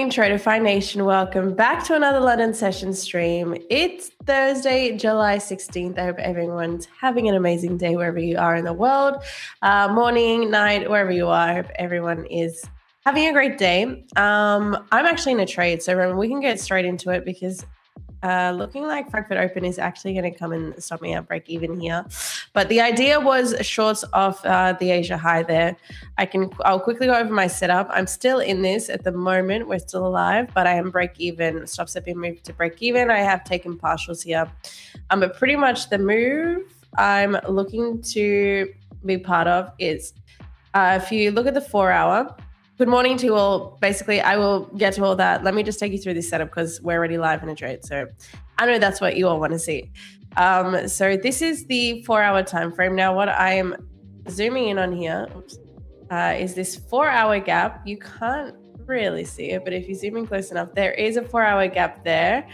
morning, Tradeify Nation. Welcome back to another London session stream. It's Thursday, July 16th. I hope everyone's having an amazing day wherever you are in the world. Morning, night, wherever you are. I hope everyone is having a great day. I'm actually in a trade, so remember, we can get straight into it because looking like Frankfurt Open is actually going to come and stop me at break even here. But the idea was shorts off the Asia high there. I'll quickly go over my setup. I'm still in this at the moment. We're still alive, but I am break even. Stops have been moved to break even. I have taken partials here. But pretty much the move I'm looking to be part of is if you look at the 4 hour. Good morning to you all. Basically, I will get to all that. Let me just take you through this setup because we're already live in a trade. So I know that's what you all want to see. So this is the 4 hour time frame. Now, what I am zooming in on here is this 4 hour gap. You can't really see it, but if you zoom in close enough, there is a 4 hour gap there.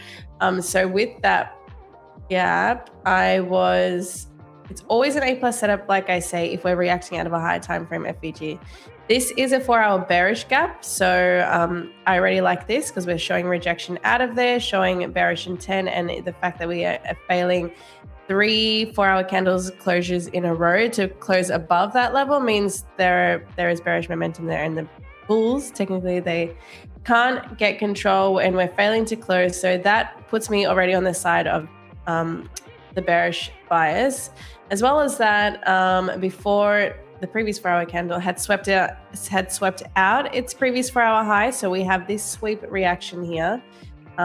So with that gap, it's always an A+ setup, like I say, if we're reacting out of a higher time frame FVG. This is a 4 hour bearish gap. So I already like this because we're showing rejection out of there, showing bearish intent, and the fact that we are failing 3 4 hour candles closures in a row to close above that level means there is bearish momentum there. And the bulls, technically, they can't get control and we're failing to close. So that puts me already on the side of the bearish bias, as well as that before the previous 4 hour candle had swept out its previous 4 hour high. So we have this sweep reaction here.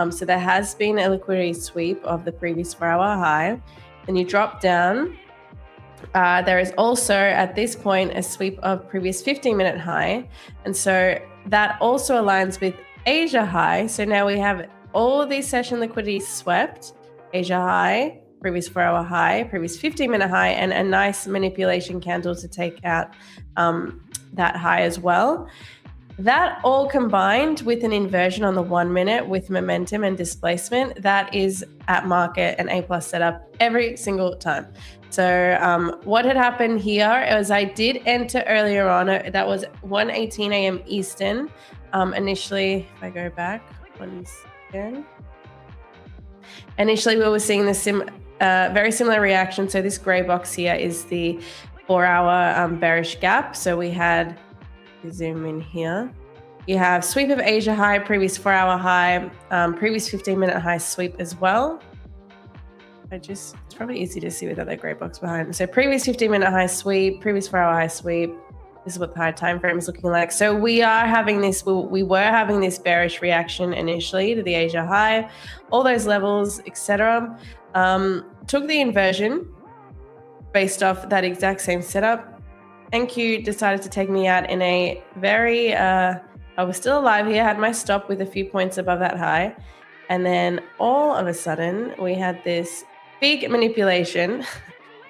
So there has been a liquidity sweep of the previous 4 hour high. Then you drop down. There is also at this point a sweep of previous 15-minute high. And so that also aligns with Asia high. So now we have all these session liquidity swept, Asia high, previous 4 hour high, previous 15-minute high, and a nice manipulation candle to take out that high as well. That all combined with an inversion on the 1 minute with momentum and displacement, that is at market an A+ setup every single time. So what had happened here is I did enter earlier on, that was 1:18 AM Eastern. Initially, if I go back 1 second. Initially, we were seeing this very similar reaction. So this gray box here is the 4 hour bearish gap. So we had, zoom in here, you have sweep of Asia high, previous 4 hour high, previous 15-minute high sweep as well. It's probably easy to see without that gray box behind. So previous 15-minute high sweep, previous 4 hour high sweep. This is what the high time frame is looking like. So we were having this bearish reaction initially to the Asia high, all those levels, etc. Took the inversion based off that exact same setup. NQ decided to take me out in a very, I was still alive here, had my stop with a few points above that high. And then all of a sudden we had this big manipulation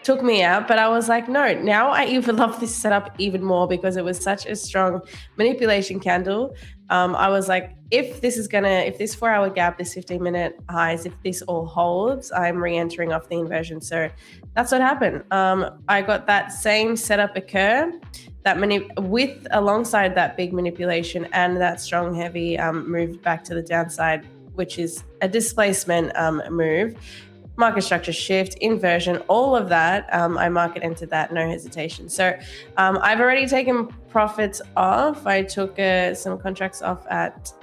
took me out, but I was like, no, now I even love this setup even more because it was such a strong manipulation candle. I was like, if this 4 hour gap, this 15-minute highs, if this all holds, I'm re-entering off the inversion. So that's what happened. I got that same setup occur, alongside that big manipulation and that strong heavy move back to the downside, which is a displacement move. Market structure shift, inversion, all of that, I market entered that, no hesitation. So I've already taken profits off. I took some contracts off at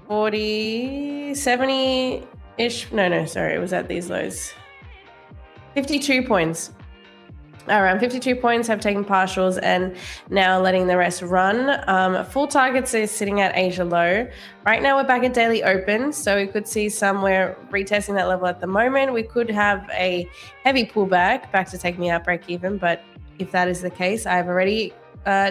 40, 70-ish. No, sorry, it was at these lows. 52 points. Around 52 points, have taken partials and now letting the rest run. Full targets is sitting at Asia low. Right now we're back at daily open, so we could see somewhere retesting that level at the moment. We could have a heavy pullback back to take me out break even, but if that is the case, I've already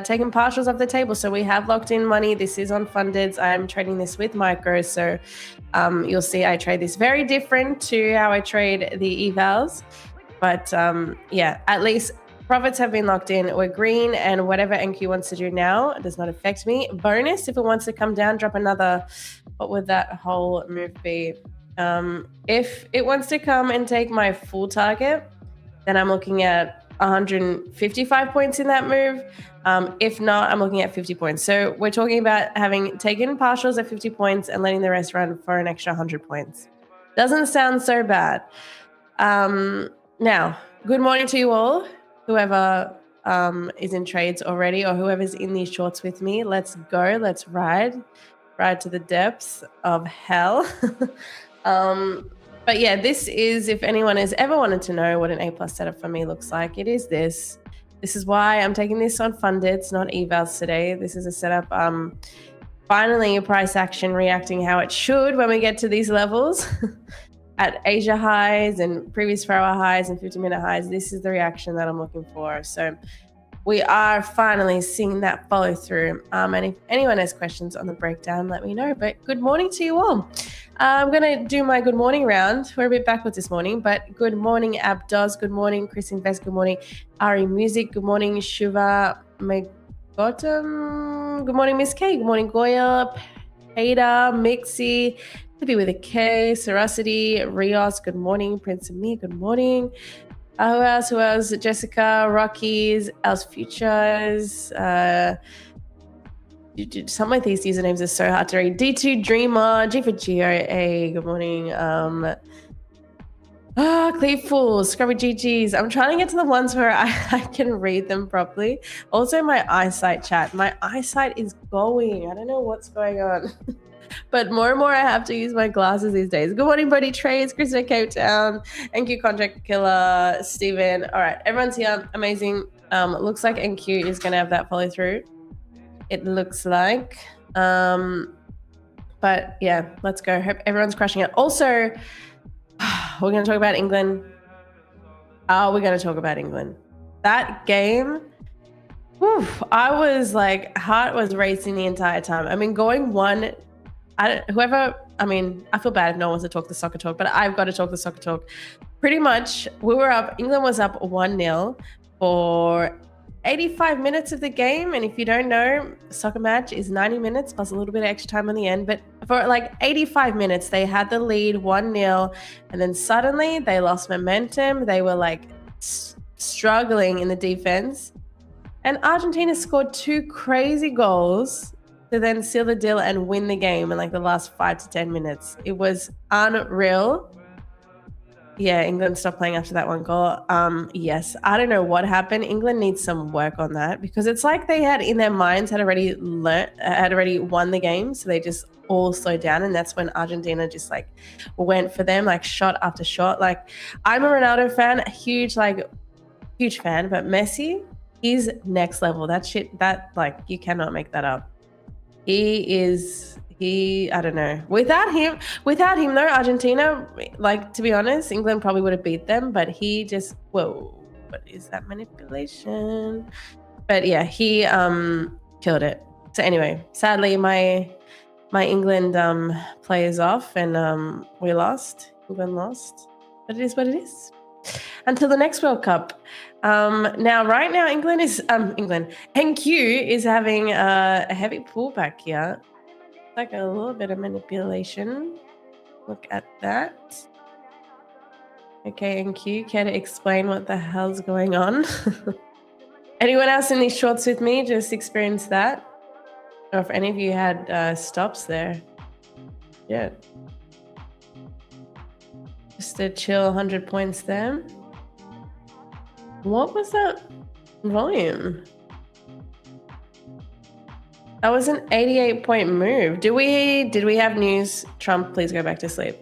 taken partials off the table. So we have locked in money. This is on fundeds. I'm trading this with micros, so you'll see I trade this very different to how I trade the evals. But yeah, at least profits have been locked in. We're green, and whatever NQ wants to do now does not affect me. Bonus, if it wants to come down, drop another, what would that whole move be? If it wants to come and take my full target, then I'm looking at 155 points in that move. If not, I'm looking at 50 points. So we're talking about having taken partials at 50 points and letting the rest run for an extra 100 points. Doesn't sound so bad. Now, good morning to you all, whoever is in trades already or whoever's in these shorts with me. Let's go. Let's ride to the depths of hell. But yeah, this is, if anyone has ever wanted to know what an A+ setup for me looks like, it is this. This is why I'm taking this on fundeds, not evals today. This is a setup, finally a price action reacting how it should when we get to these levels. At Asia highs and previous 4-hour highs and 50-minute highs, this is the reaction that I'm looking for. So we are finally seeing that follow through. And if anyone has questions on the breakdown, let me know. But good morning to you all. I'm going to do my good morning round. We're a bit backwards this morning, but good morning, Abdos. Good morning, Chris Invest. Good morning, Ari Music. Good morning, Shuva Megotum. Good morning, Miss K. Good morning, Goya, Peter, Mixie, Hippie with a K, Serosity, Rios. Good morning, Prince of Me. Good morning. Who else? Who else? Jessica, Rockies, Else Futures. Some of these usernames are so hard to read. D2 Dreamer, G for Geo. Hey, good morning. Cleave Fools, Scrubby GGs. I'm trying to get to the ones where I can read them properly. Also, my eyesight, chat. My eyesight is going. I don't know what's going on. But more and more I have to use my glasses these days. Good morning, Buddy Trades, Krista Cape Town, NQ Contract Killer, Steven. All right, everyone's here. Amazing. Looks like NQ is going to have that follow through. It looks like. But yeah, let's go. Hope everyone's crushing it. Also, we're going to talk about England. Oh, we're going to talk about England. That game, whew, I was like, heart was racing the entire time. I mean, going one... I feel bad if no one wants to talk the soccer talk, but I've got to talk the soccer talk. Pretty much, England was up 1-0 for 85 minutes of the game. And if you don't know, a soccer match is 90 minutes plus a little bit of extra time on the end. But for like 85 minutes, they had the lead 1-0. And then suddenly they lost momentum. They were like struggling in the defense. And Argentina scored 2 crazy goals to then seal the deal and win the game in like the last 5 to 10 minutes. It was unreal. Yeah, England stopped playing after that one goal. Yes, I don't know what happened. England needs some work on that because it's like they had in their minds had already won the game, so they just all slowed down, and that's when Argentina just like went for them like shot after shot. Like I'm a Ronaldo fan, huge fan, but Messi, he's next level. That shit, that like you cannot make that up. I don't know. Without him though, Argentina, like to be honest, England probably would have beat them, but he just, whoa, what is that manipulation? But yeah, he killed it. So anyway, sadly my England plays off and we lost. England lost. But it is what it is. Until the next World Cup. Right now, NQ is having a heavy pullback here. Like a little bit of manipulation. Look at that. Okay, NQ, care to explain what the hell's going on? Anyone else in these shorts with me just experienced that? Or if any of you had stops there. Yeah. Just a chill 100 points there. What was that volume? That was an 88-point move. Did we have news? Trump, please go back to sleep.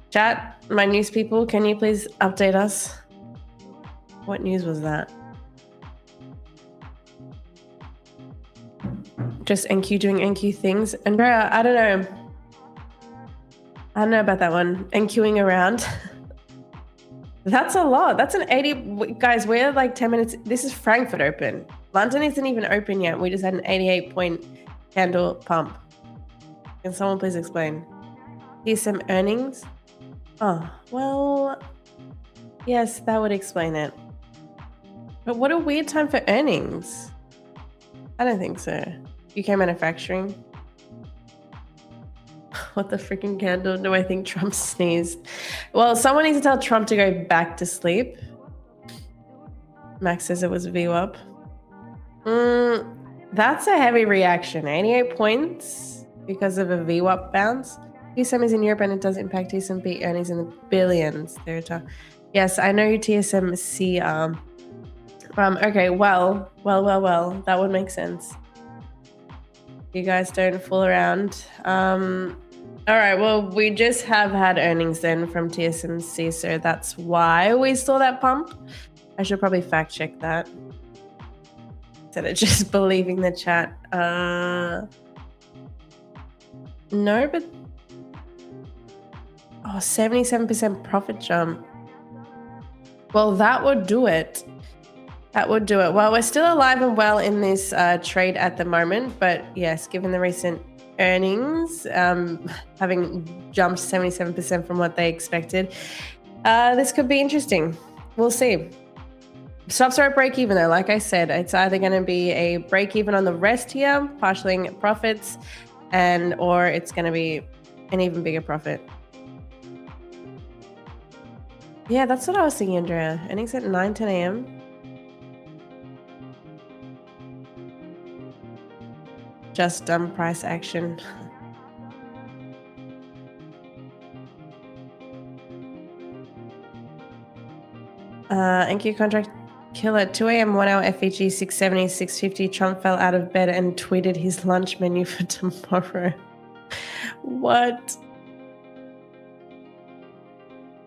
Chat, my news people, can you please update us? What news was that? Just NQ doing NQ things. Andrea, I don't know. I don't know about that one. NQing around. That's a lot. That's an 80. Guys, we're like 10 minutes. This is Frankfurt open. London isn't even open yet. We just had an 88-point candle pump. Can someone please explain? Here's some earnings. Oh, well, yes, that would explain it. But what a weird time for earnings. I don't think so. UK manufacturing. What the freaking candle do I think Trump sneezed? Well, someone needs to tell Trump to go back to sleep. Max says it was a VWAP. That's a heavy reaction. 88 points because of a VWAP bounce. TSM is in Europe and it does impact TSMP earnings in the billions. Yes, I know you TSMC are. Okay, well. That would make sense. You guys don't fool around. All right, well, we just have had earnings then from TSMC, so that's why we saw that pump. I should probably fact check that instead of just believing the chat. No, but 77% profit jump. Well, that would do it. Well, we're still alive and well in this trade at the moment, but yes, given the recent earnings, having jumped 77% from what they expected, this could be interesting. We'll see. Stops are at break even though. Like I said, it's either going to be a break even on the rest here, partially profits, or it's going to be an even bigger profit. Yeah, that's what I was thinking, Andrea. Earnings at 9-10 a.m. Just dumb price action. NQ contract killer 2 a.m. 1 hour FEG 670 650. Trump fell out of bed and tweeted his lunch menu for tomorrow. What?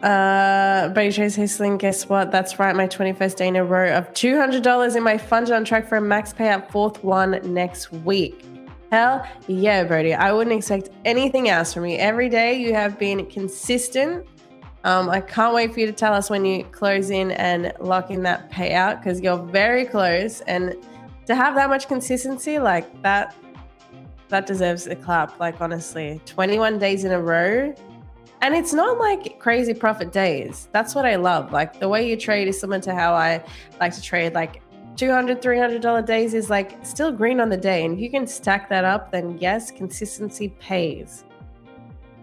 Brady Chase Histling, guess what? That's right, my 21st day in a row of $200 in my fund on track for a max payout, fourth one next week. Hell yeah, Brody. I wouldn't expect anything else from you. Every day you have been consistent. I can't wait for you to tell us when you close in and lock in that payout, because you're very close. And to have that much consistency like that deserves a clap. Like, honestly, 21 days in a row. And it's not like crazy profit days. That's what I love. Like, the way you trade is similar to how I like to trade. Like, $200, $300 days is like still green on the day. And if you can stack that up, then yes, consistency pays.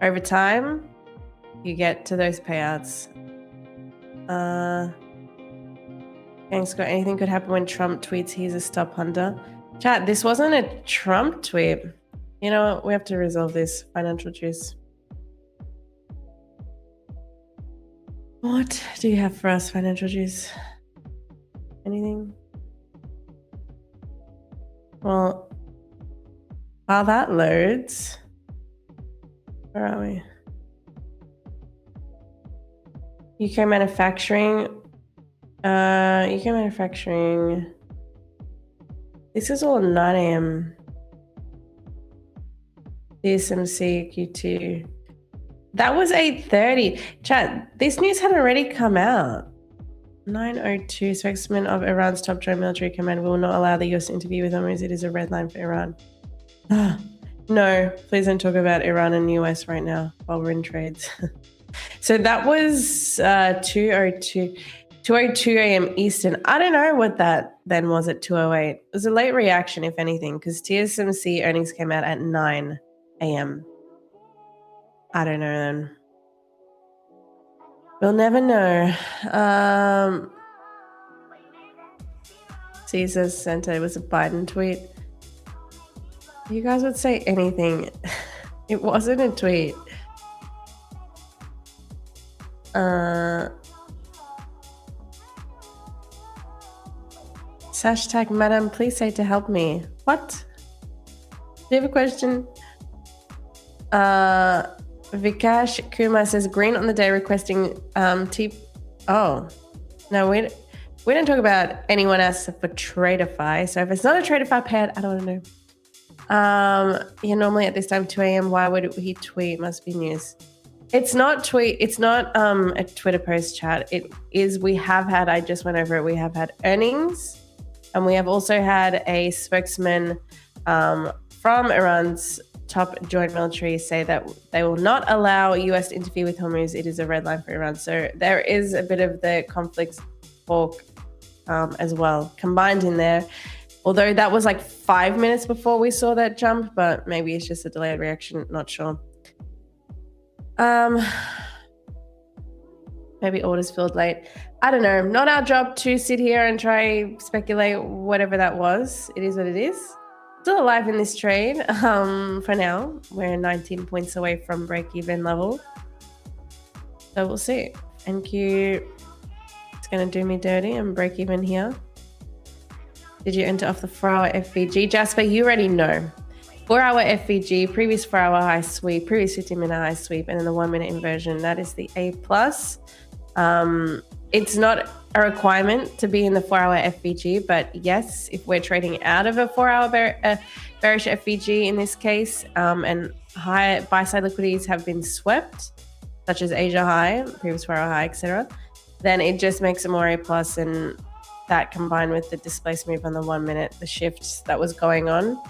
Over time, you get to those payouts. Thanks, Scott. Anything could happen when Trump tweets he's a stop hunter. Chat, this wasn't a Trump tweet. You know what? We have to resolve this. Financial juice. What do you have for us, Financial Juice? Anything? Well, while that loads, where are we? UK manufacturing. UK manufacturing. This is all 9 a.m. TSMC Q2. That was 8:30. Chat, this news had already come out. 9:02. Spokesman of Iran's top joint military command will not allow the US to interview with Hormuz. It is a red line for Iran. No, please don't talk about Iran and US right now while we're in trades. So that was 2:02 a.m. Eastern. I don't know what that then was at 2:08. It was a late reaction, if anything, because TSMC earnings came out at 9 a.m. I don't know then. We'll never know. Caesar Center, it was a Biden tweet. You guys would say anything. It wasn't a tweet. Hashtag madam, please say to help me. What? Do you have a question? Vikash Kumar says green on the day requesting Oh, no, we don't talk about anyone else for Tradeify. So if it's not a Tradeify payout, I don't want to know. Yeah, normally at this time 2 a.m. Why would he tweet? Must be news. It's not tweet. It's not a Twitter post, chat. It is. We have had. I just went over it. We have had earnings, and we have also had a spokesman from Iran's top joint military say that they will not allow US to interfere with Hormuz. It is a red line for Iran. So there is a bit of the conflict talk as well combined in there. Although that was like 5 minutes before we saw that jump, but maybe it's just a delayed reaction. Not sure. Maybe orders filled late. I don't know. Not our job to sit here and try speculate whatever that was. It is what it is. Still alive in this trade. For now, we're 19 points away from break-even level. So we'll see. NQ, it's going to do me dirty and break even here. Did you enter off the 4-hour FVG? Jasper, you already know. 4-hour FVG, previous 4-hour high sweep, previous 15-minute high sweep, and then the 1-minute inversion. That is the A+. It's not a requirement to be in the 4-hour FVG, but yes, if we're trading out of a 4-hour bearish FVG in this case, and high buy-side liquidities have been swept, such as Asia high, previous 4-hour high, etc., then it just makes it more A+, and that combined with the displaced move on the 1 minute, the shifts that was going on,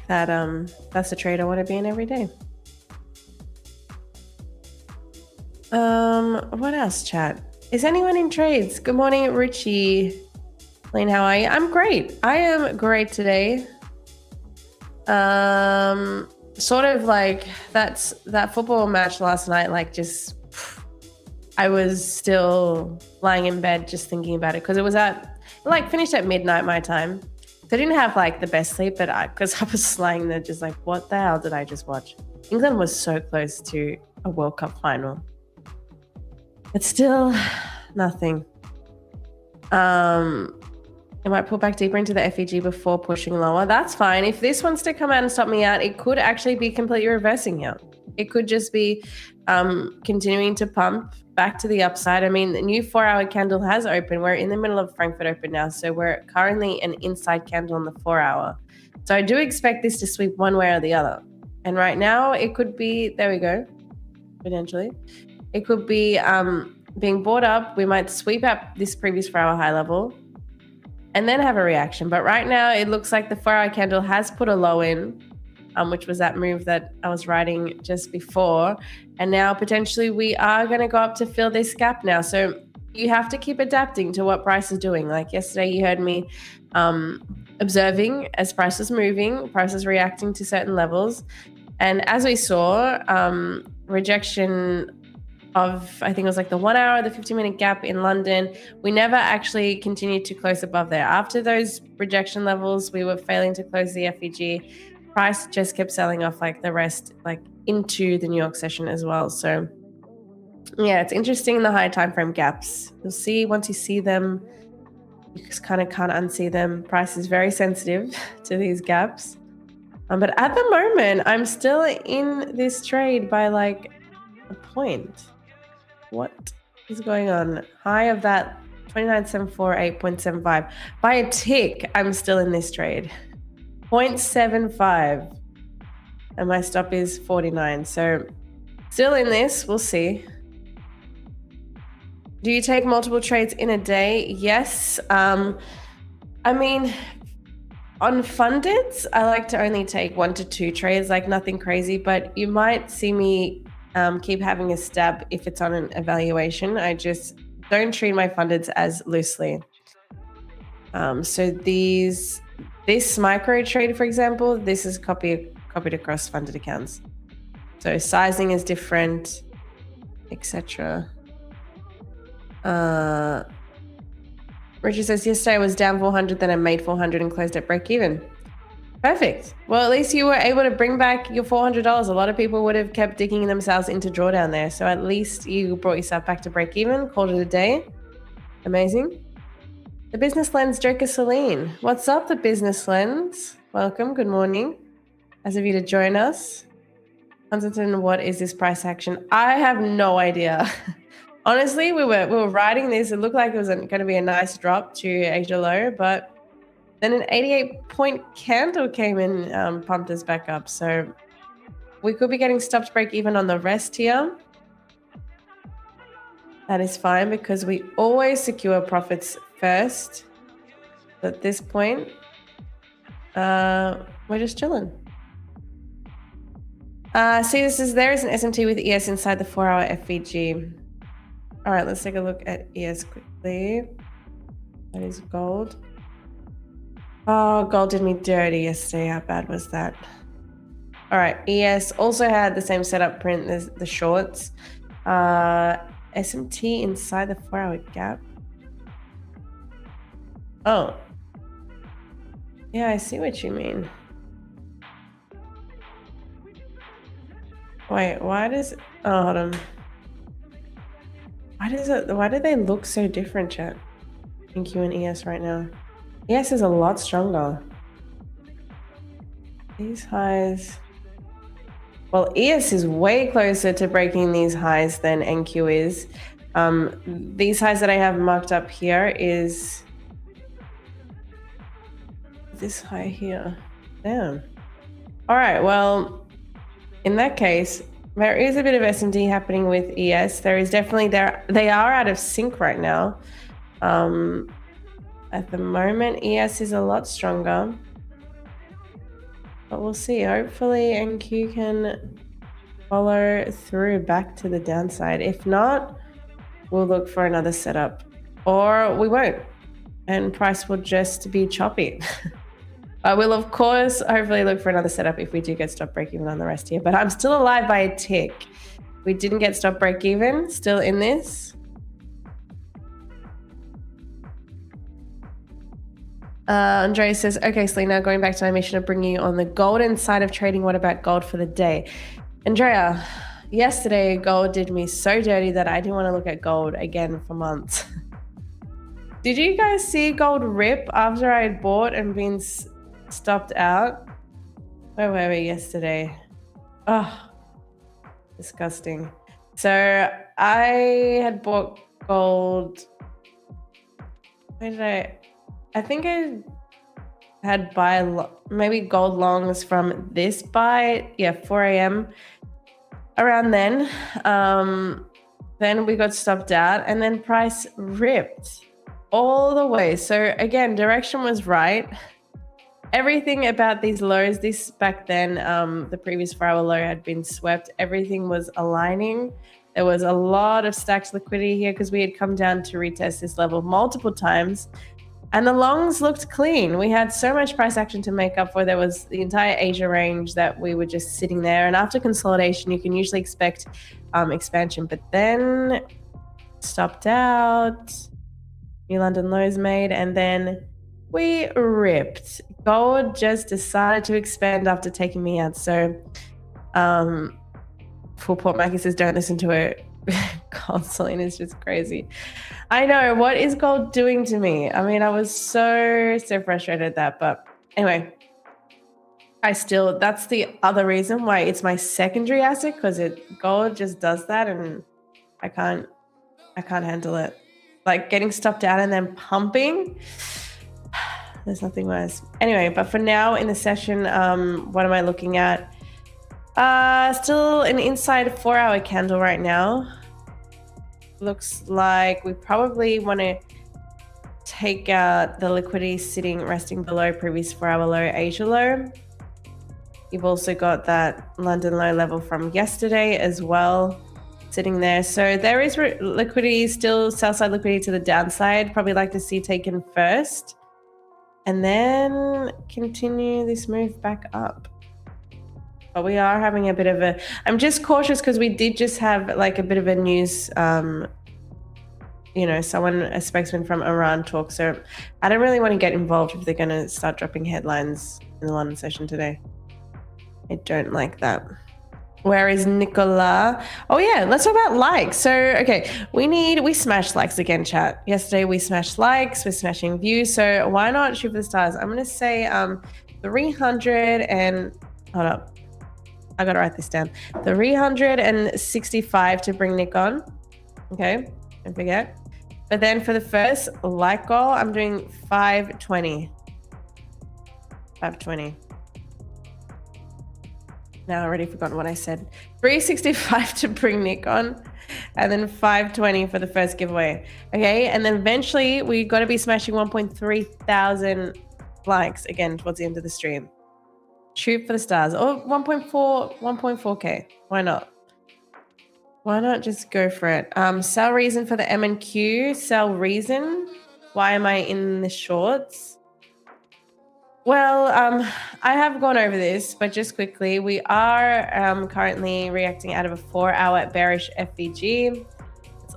that's a trade I want to be in every day. What else, chat? Is anyone in trades? Good morning, Richie. Lane, how are you? I'm great. I am great today. Sort of like that football match last night, like just I was still lying in bed just thinking about it because it was finished at midnight my time. So I didn't have like the best sleep, but because I was lying there just like, what the hell did I just watch? England was so close to a World Cup final. It's still nothing. It might pull back deeper into the FEG before pushing lower. That's fine. If this wants to come out and stop me out, it could actually be completely reversing here. It could just be continuing to pump back to the upside. I mean, the new 4-hour candle has opened. We're in the middle of Frankfurt Open now, so we're currently an inside candle on the 4-hour. So I do expect this to sweep one way or the other. And right now, it could be, there we go, potentially. It could be being bought up. We might sweep up this previous 4-hour high level and then have a reaction. But right now, it looks like the 4-hour candle has put a low in, which was that move that I was writing just before. And now potentially we are going to go up to fill this gap now. So you have to keep adapting to what price is doing. Like yesterday, you heard me observing as price was moving, price was reacting to certain levels. And as we saw, rejection of, I think it was like the 1 hour, the 15-minute gap in London, we never actually continued to close above there. After those rejection levels, we were failing to close the FEG. Price just kept selling off like the rest, like into the New York session as well. So yeah, it's interesting, the high time frame gaps. You'll see once you see them, you just kind of can't unsee them. Price is very sensitive to these gaps. But at the moment, I'm still in this trade by like a point. What is going on? High of that 29.74, 8.75. By a tick, I'm still in this trade. 0.75. And my stop is 49. So still in this, we'll see. Do you take multiple trades in a day? Yes. I mean, on fundeds, I like to only take 1 to 2 trades, like nothing crazy, but you might see me keep having a stab if it's on an evaluation. I just don't treat my fundeds as loosely. So this micro trade, for example, this is copied across funded accounts. So sizing is different, etc. Richard says, yesterday I was down 400, then I made 400 and closed at break even. Perfect. Well, at least you were able to bring back your $400. A lot of people would have kept digging themselves into drawdown there. So at least you brought yourself back to break even, called it a day. Amazing. The Business Lens, Joker Celine. What's up, the Business Lens? Welcome. Good morning. As of you to join us. Huntington, what is this price action? I have no idea. Honestly, we were riding this. It looked like it was going to be a nice drop to Asia low, but then an 88-point candle came in, pumped us back up. So we could be getting stopped break even on the rest here. That is fine because we always secure profits first. At this point, we're just chilling. See, there is an SMT with ES inside the 4-hour FVG. All right, let's take a look at ES quickly. That is gold. Oh, gold did me dirty yesterday. How bad was that? All right, ES also had the same setup print as the shorts. SMT inside the 4-hour gap. Oh. Yeah, I see what you mean. Wait, why does... Oh, hold on. Why do they look so different, chat? NQ and ES right now. ES is a lot stronger. These highs... Well, ES is way closer to breaking these highs than NQ is. These highs that I have marked up here is this high here. Damn. All right, well, in that case, there is a bit of S&D happening with ES. There is definitely they are out of sync right now. At the moment, ES is a lot stronger. But we'll see. Hopefully NQ can follow through back to the downside. If not, we'll look for another setup. Or we won't. And price will just be choppy. I will, of course, hopefully look for another setup if we do get stop break even on the rest here. But I'm still alive by a tick. We didn't get stop break even. Still in this. Andrea says, okay, Selena, going back to my mission of bringing you on the golden side of trading. What about gold for the day? Andrea, yesterday gold did me so dirty that I didn't want to look at gold again for months. Did you guys see gold rip after I had bought and been stopped out? Where were we yesterday? Oh, disgusting. So I had bought gold. Where did I think I had maybe gold longs from this buy. Yeah, 4 a.m. around then. Then we got stopped out and then price ripped all the way. So again, direction was right. Everything about these lows, this back then, the previous 4-hour low had been swept. Everything was aligning. There was a lot of stacked liquidity here because we had come down to retest this level multiple times. And the longs looked clean. We had so much price action to make up for. There was the entire Asia range that we were just sitting there. And after consolidation, you can usually expect expansion. But then stopped out. New London lows made. And then we ripped. Gold just decided to expand after taking me out. So Full Port Mackie says, don't listen to her. Gold selling is just crazy. I know, what is gold doing to me? I mean, I was so frustrated at that, but anyway, that's the other reason why it's my secondary asset, because gold just does that and I can't handle it. Like getting stopped out and then pumping, there's nothing worse. Anyway, but for now in the session, what am I looking at? Still an inside 4-hour candle right now. Looks like we probably want to take out the liquidity resting below previous 4-hour low, Asia low. You've also got that London low level from yesterday as well sitting there. So there is liquidity, still sell side liquidity to the downside. Probably like to see taken first and then continue this move back up. But we are having a bit of I'm just cautious because we did just have like a bit of a news, a spokesman from Iran talk. So I don't really want to get involved if they're going to start dropping headlines in the London session today. I don't like that. Where is Nicola? Oh yeah, let's talk about likes. So, okay, we smashed likes again, chat. Yesterday we smashed likes, we're smashing views. So why not shoot for the stars? I'm going to say 300 and, hold up. I got to write this down. 365 to bring Nick on. Okay, don't forget. But then for the first like goal, I'm doing 520. 520. Now I already forgotten what I said. 365 to bring Nick on. And then 520 for the first giveaway. Okay, and then eventually we got to be smashing 1.3 thousand likes again towards the end of the stream. Shoot for the stars. Or 1.4K. Why not? Why not just go for it? Sell reason for the M and Q. Sell reason. Why am I in the shorts? Well, I have gone over this, but just quickly, we are currently reacting out of a 4-hour bearish FVG. It's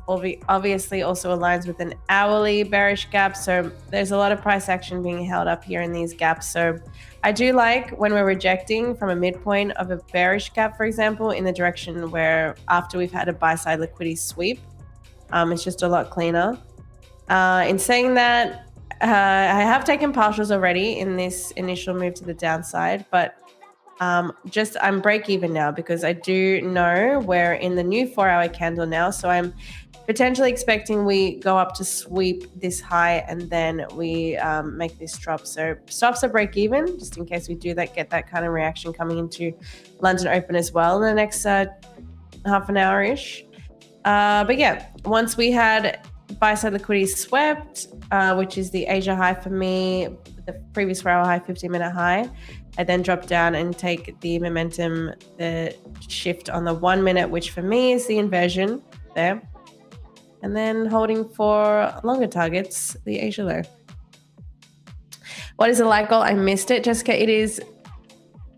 obviously also aligns with an hourly bearish gap. So there's a lot of price action being held up here in these gaps. So I do like when we're rejecting from a midpoint of a bearish gap, for example, in the direction where after we've had a buy side liquidity sweep, it's just a lot cleaner. In saying that, I have taken partials already in this initial move to the downside, but I'm break even now because I do know we're in the new 4-hour candle now. So I'm potentially expecting we go up to sweep this high and then we make this drop. So stops are break even, just in case we do get that kind of reaction coming into London Open as well in the next half an hour-ish. But yeah, once we had buy side liquidity swept, which is the Asia high for me, the previous 4-hour high, 15-minute high, I then drop down and take the momentum, the shift on the 1 minute, which for me is the inversion there. And then holding for longer targets, the Asia low. What is the like goal? I missed it, Jessica. It is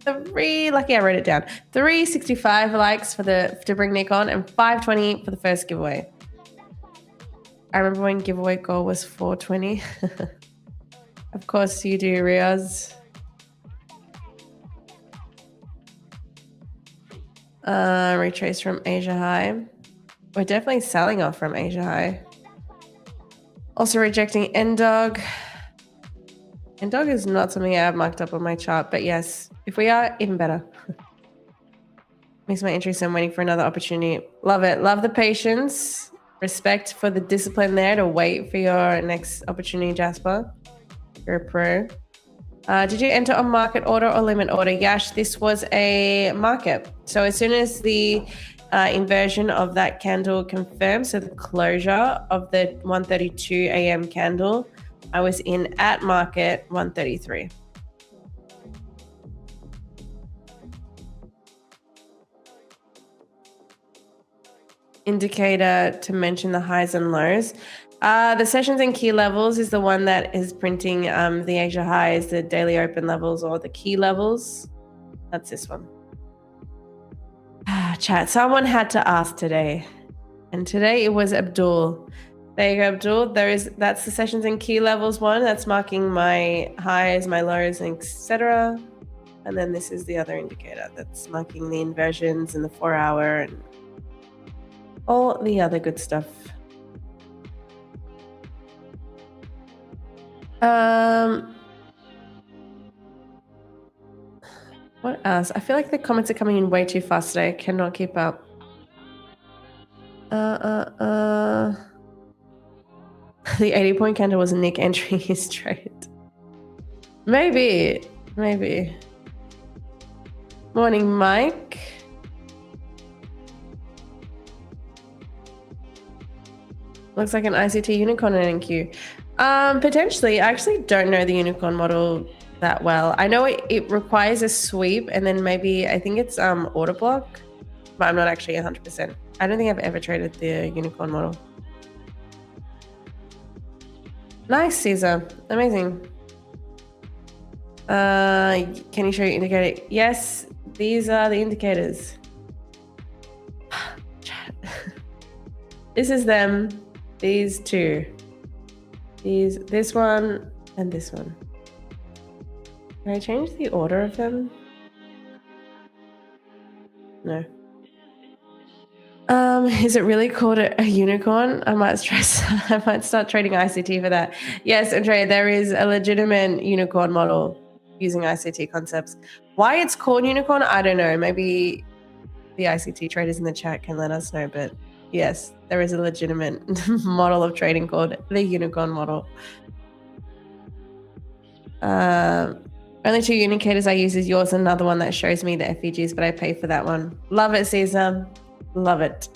lucky I wrote it down. 365 likes to bring Nick on and 520 for the first giveaway. I remember when giveaway goal was 420. Of course you do, Riaz. Retrace from Asia high. We're definitely selling off from Asia high. Also rejecting NDOG. NDOG is not something I have marked up on my chart, but yes, if we are, even better. Makes my interest in waiting for another opportunity. Love it. Love the patience. Respect for the discipline there to wait for your next opportunity, Jasper. You're a pro. Did you enter on market order or limit order? Yash, this was a market. So as soon as the inversion of that candle confirmed, so the closure of the 1:32 a.m. candle, I was in at market 133. Indicator to mention the highs and lows. The sessions and key levels is the one that is printing the Asia highs, the daily open levels, or the key levels. That's this one. Chat, someone had to ask today. And today it was Abdul. There you go, Abdul. That's the sessions and key levels one. That's marking my highs, my lows, etc. And then this is the other indicator that's marking the inversions in the 4-hour and all the other good stuff. What else? I feel like the comments are coming in way too fast today. I cannot keep up. The 80-point candle was Nick entering his trade. Maybe. Morning, Mike. Looks like an ICT unicorn in NQ. Potentially. I actually don't know the unicorn model that well. I know it requires a sweep and then maybe I think it's order block, but I'm not actually 100%. I don't think I've ever traded the unicorn model. Nice, Caesar. Amazing. Can you show your indicator? Yes, these are the indicators. This is them. These two. This one and this one. Can I change the order of them? No. Is it really called a unicorn? I might start trading ICT for that. Yes, Andrea, there is a legitimate unicorn model using ICT concepts. Why it's called unicorn, I don't know. Maybe the ICT traders in the chat can let us know, but yes, there is a legitimate model of trading called the unicorn model. Only two indicators I use is yours and another one that shows me the FEGs, but I pay for that one. Love it, Caesar. Love it.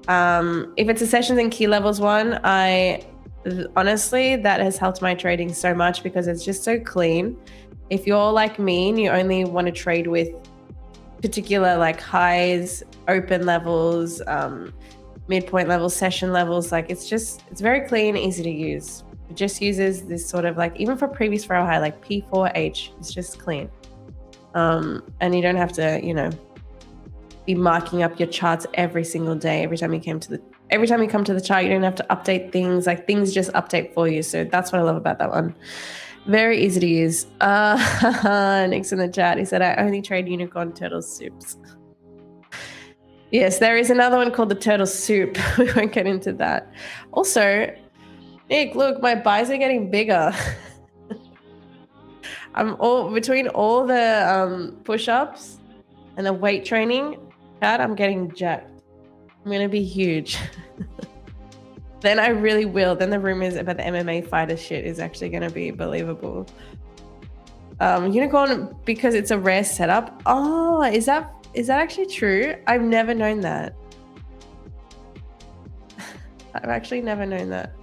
If it's a sessions and key levels one, honestly, that has helped my trading so much because it's just so clean. If you're like me and you only want to trade with particular like highs, open levels, midpoint levels, session levels, like it's very clean, easy to use. It just uses this sort of like, even for previous 4-hour high, like P4H, it's just clean. And you don't have to, be marking up your charts every single day, every time you came to every time you come to the chart, you don't have to update things. Like things just update for you. So that's what I love about that one. Very easy to use. Nick's in the chat. He said, I only trade unicorn turtle soups. Yes, there is another one called the turtle soup. We won't get into that. Also, Nick, look, my buys are getting bigger. I'm between all the push-ups and the weight training, I'm getting jacked. I'm gonna be huge. Then I really will. Then the rumors about the MMA fighter shit is actually gonna be believable. Unicorn, because it's a rare setup. Oh, is that actually true? I've never known that. I've actually never known that.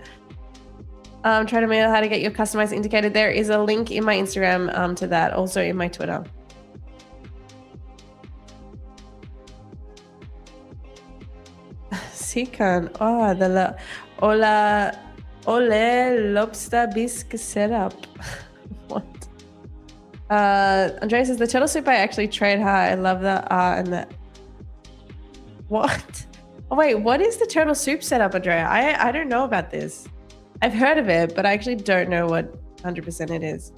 Try to mail how to get your customized indicator. There is a link in my Instagram to that, also in my Twitter. Sikan. Oh, the ole lobster bisque setup. What? Andrea says the turtle soup I actually trade high. I love that and that. What? Oh wait, what is the turtle soup setup, Andrea? I don't know about this. I've heard of it, but I actually don't know what 100% it is.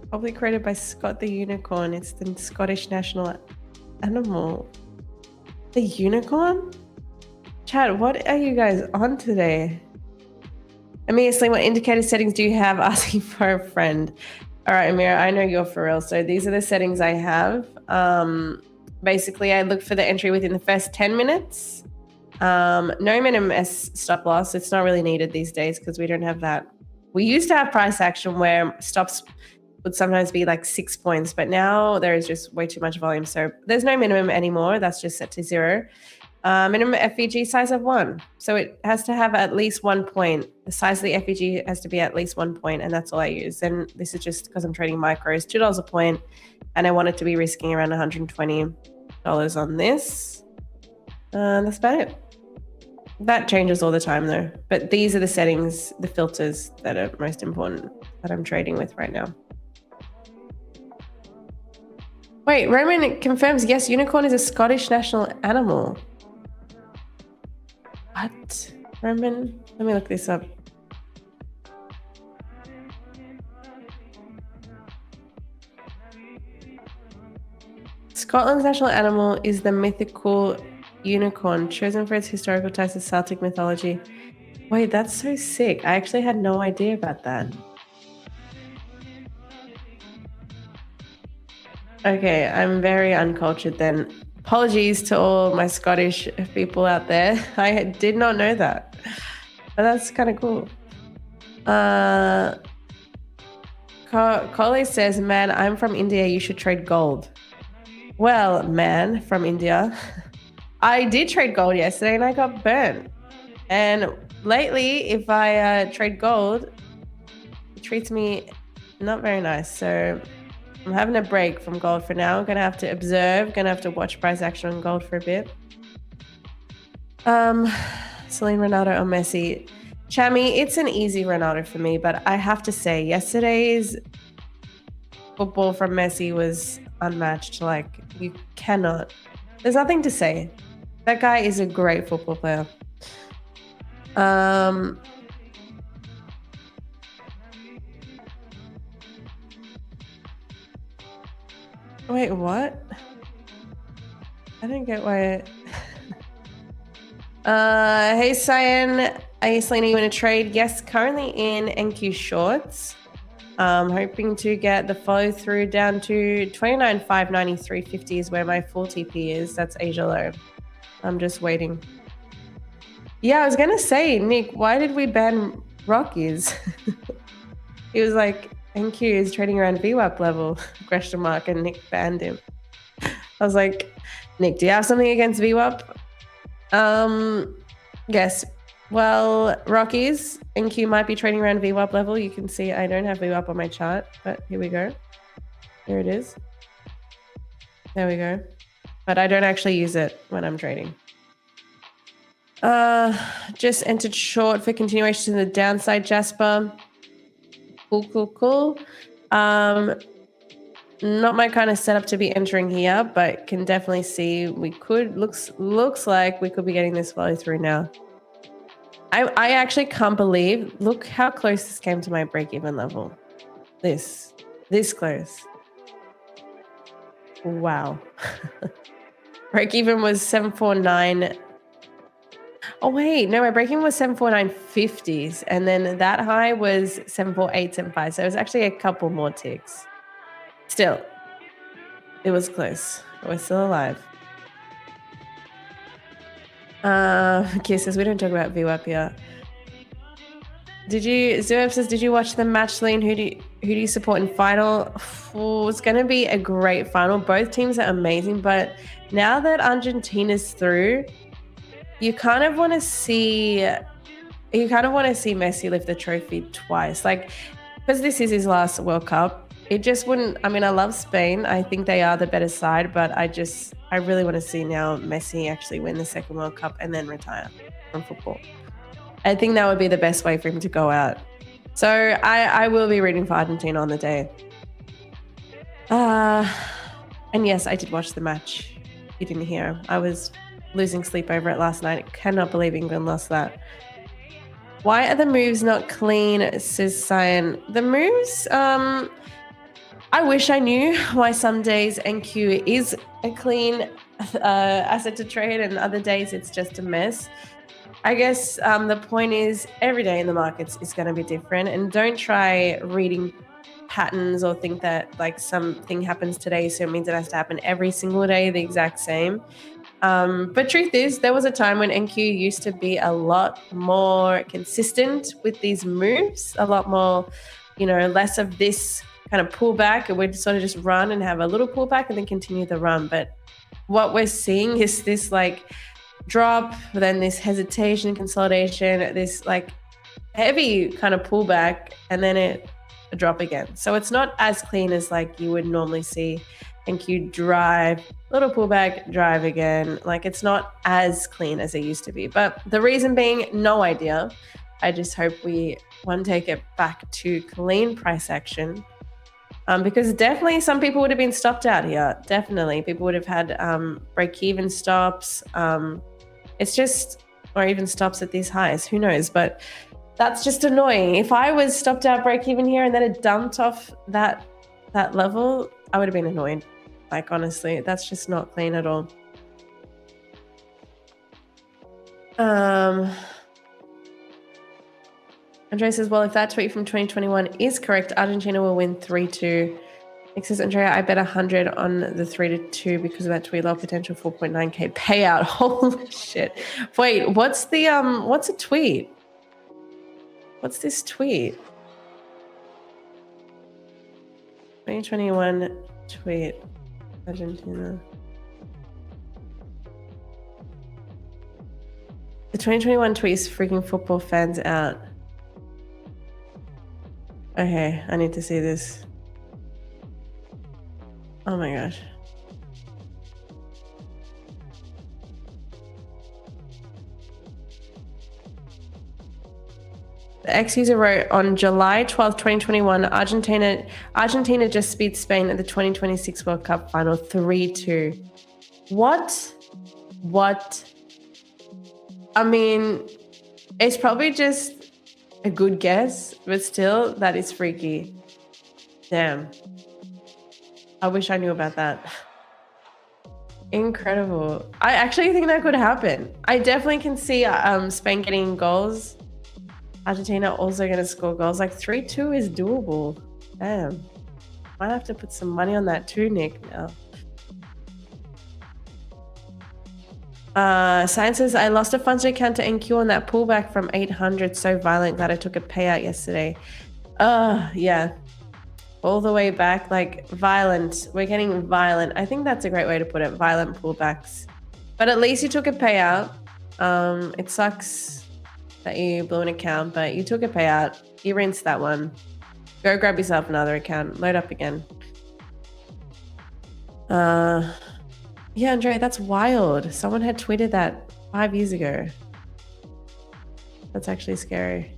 Probably created by Scott the Unicorn. It's the Scottish national animal. The unicorn? Chad, what are you guys on today? Amira, what indicator settings do you have? Asking for a friend. All right, Amira, I know you're for real. So these are the settings I have. Basically, I look for the entry within the first 10 minutes. No minimum stop loss. It's not really needed these days because we don't have that. We used to have price action where stops would sometimes be like 6 points, but now there is just way too much volume. So there's no minimum anymore. That's just set to 0. Minimum FVG size of 1. So it has to have at least 1 point. The size of the FVG has to be at least 1 point, and that's all I use. And this is just because I'm trading micros, $2 a point, and I wanted to be risking around $120 on this. That's about it. That changes all the time though. But these are the settings, the filters that are most important that I'm trading with right now. Wait, Roman confirms, yes, unicorn is a Scottish national animal. What? Roman, let me look this up. Scotland's national animal is the mythical unicorn, chosen for its historical ties to Celtic mythology. Wait, that's so sick. I actually had no idea about that. Okay, I'm very uncultured then. Apologies to all my Scottish people out there. I did not know that. But that's kind of cool. Coley says, man, I'm from India. You should trade gold. Well, man from India, I did trade gold yesterday and I got burnt. And lately, if I trade gold, it treats me not very nice. So I'm having a break from gold for now. I'm going to have to observe, going to have to watch price action on gold for a bit. Celine, Ronaldo or Messi. Chami, it's an easy Ronaldo for me, but I have to say yesterday's football from Messi was unmatched. Like, you cannot, there's nothing to say. That guy is a great football player. Wait, what? I don't get why. Hey, Cyan. Hey, Selena, you want to trade? Yes, currently in NQ shorts. Hoping to get the follow through down to 29,593.50 is where my full TP is. That's Asia low. I'm just waiting. Yeah, I was gonna say, Nick, why did we ban Rockies? He was like, NQ is trading around VWAP level, ? And Nick banned him. I was like, Nick, do you have something against VWAP? Yes. Well, Rockies, NQ might be trading around VWAP level. You can see I don't have VWAP on my chart, but here we go. Here it is. There we go. But I don't actually use it when I'm trading. Just entered short for continuation to the downside, Jasper. Cool. Not my kind of setup to be entering here, but can definitely see we could, looks like we could be getting this follow through now. I actually can't believe, look how close this came to my break-even level. This close. Wow. Break-even was 749. Oh wait, no, my break-even was 749.50s, and then that high was 748.75. So it was actually a couple more ticks. Still, it was close. We're still alive. Kisses, we don't talk about VWAP here. Zuev says, did you watch the match, Lean? Who do you support in final? Oh, it's going to be a great final. Both teams are amazing, but now that Argentina's through, you kind of want to see Messi lift the trophy twice. Like, because this is his last World Cup, it just wouldn't, I mean, I love Spain. I think they are the better side, but I really want to see now Messi actually win the second World Cup and then retire from football. I think that would be the best way for him to go out. So I will be rooting for Argentina on the day. And yes, I did watch the match. You didn't hear. I was losing sleep over it last night. I cannot believe England lost that. Why are the moves not clean, says Cyan? The moves, I wish I knew why some days NQ is a clean asset to trade and other days it's just a mess. I guess the point is every day in the markets is going to be different, and don't try reading patterns or think that like something happens today so it means it has to happen every single day the exact same. But truth is, there was a time when NQ used to be a lot more consistent with these moves, a lot more, less of this kind of pullback. It would sort of just run and have a little pullback and then continue the run. But what we're seeing is this like drop, then this hesitation, consolidation, this like heavy kind of pullback, and then a drop again. So it's not as clean as like you would normally see NQ drive, little pullback, drive again. Like it's not as clean as it used to be. But the reason being, no idea. I just hope we take it back to clean price action. Because definitely some people would have been stopped out here. Definitely. People would have had break-even stops. It's just, or even stops at these highs. Who knows? But that's just annoying. If I was stopped out break-even here and then it dumped off that level, I would have been annoyed. Like, honestly, that's just not clean at all. Andrea says, well, if that tweet from 2021 is correct, Argentina will win 3-2. Nick says, Andrea, I bet 100 on the 3-2 because of that tweet. Low potential 4.9k payout. Holy shit. Wait, what's a tweet? What's this tweet? 2021 tweet. Argentina. The 2021 tweet is freaking football fans out. Okay, I need to see this. Oh my gosh. The ex-user wrote on July 12th, 2021, Argentina just beat Spain at the 2026 World Cup final 3-2. What? I mean, it's probably just a good guess, but still, that is freaky. Damn. I wish I knew about that. Incredible. I actually think that could happen. I definitely can see Spain getting goals. Argentina also going to score goals. Like 3-2 is doable. Damn. Might have to put some money on that too, Nick, now. Science says, I lost a funds account to NQ on that pullback from 800. So violent. Glad I took a payout yesterday. Yeah. All the way back, like violent. We're getting violent. I think that's a great way to put it. Violent pullbacks. But at least you took a payout. It sucks that you blew an account, but you took a payout. You rinsed that one. Go grab yourself another account. Load up again. Yeah, Andrea, that's wild. Someone had tweeted that 5 years ago. That's actually scary.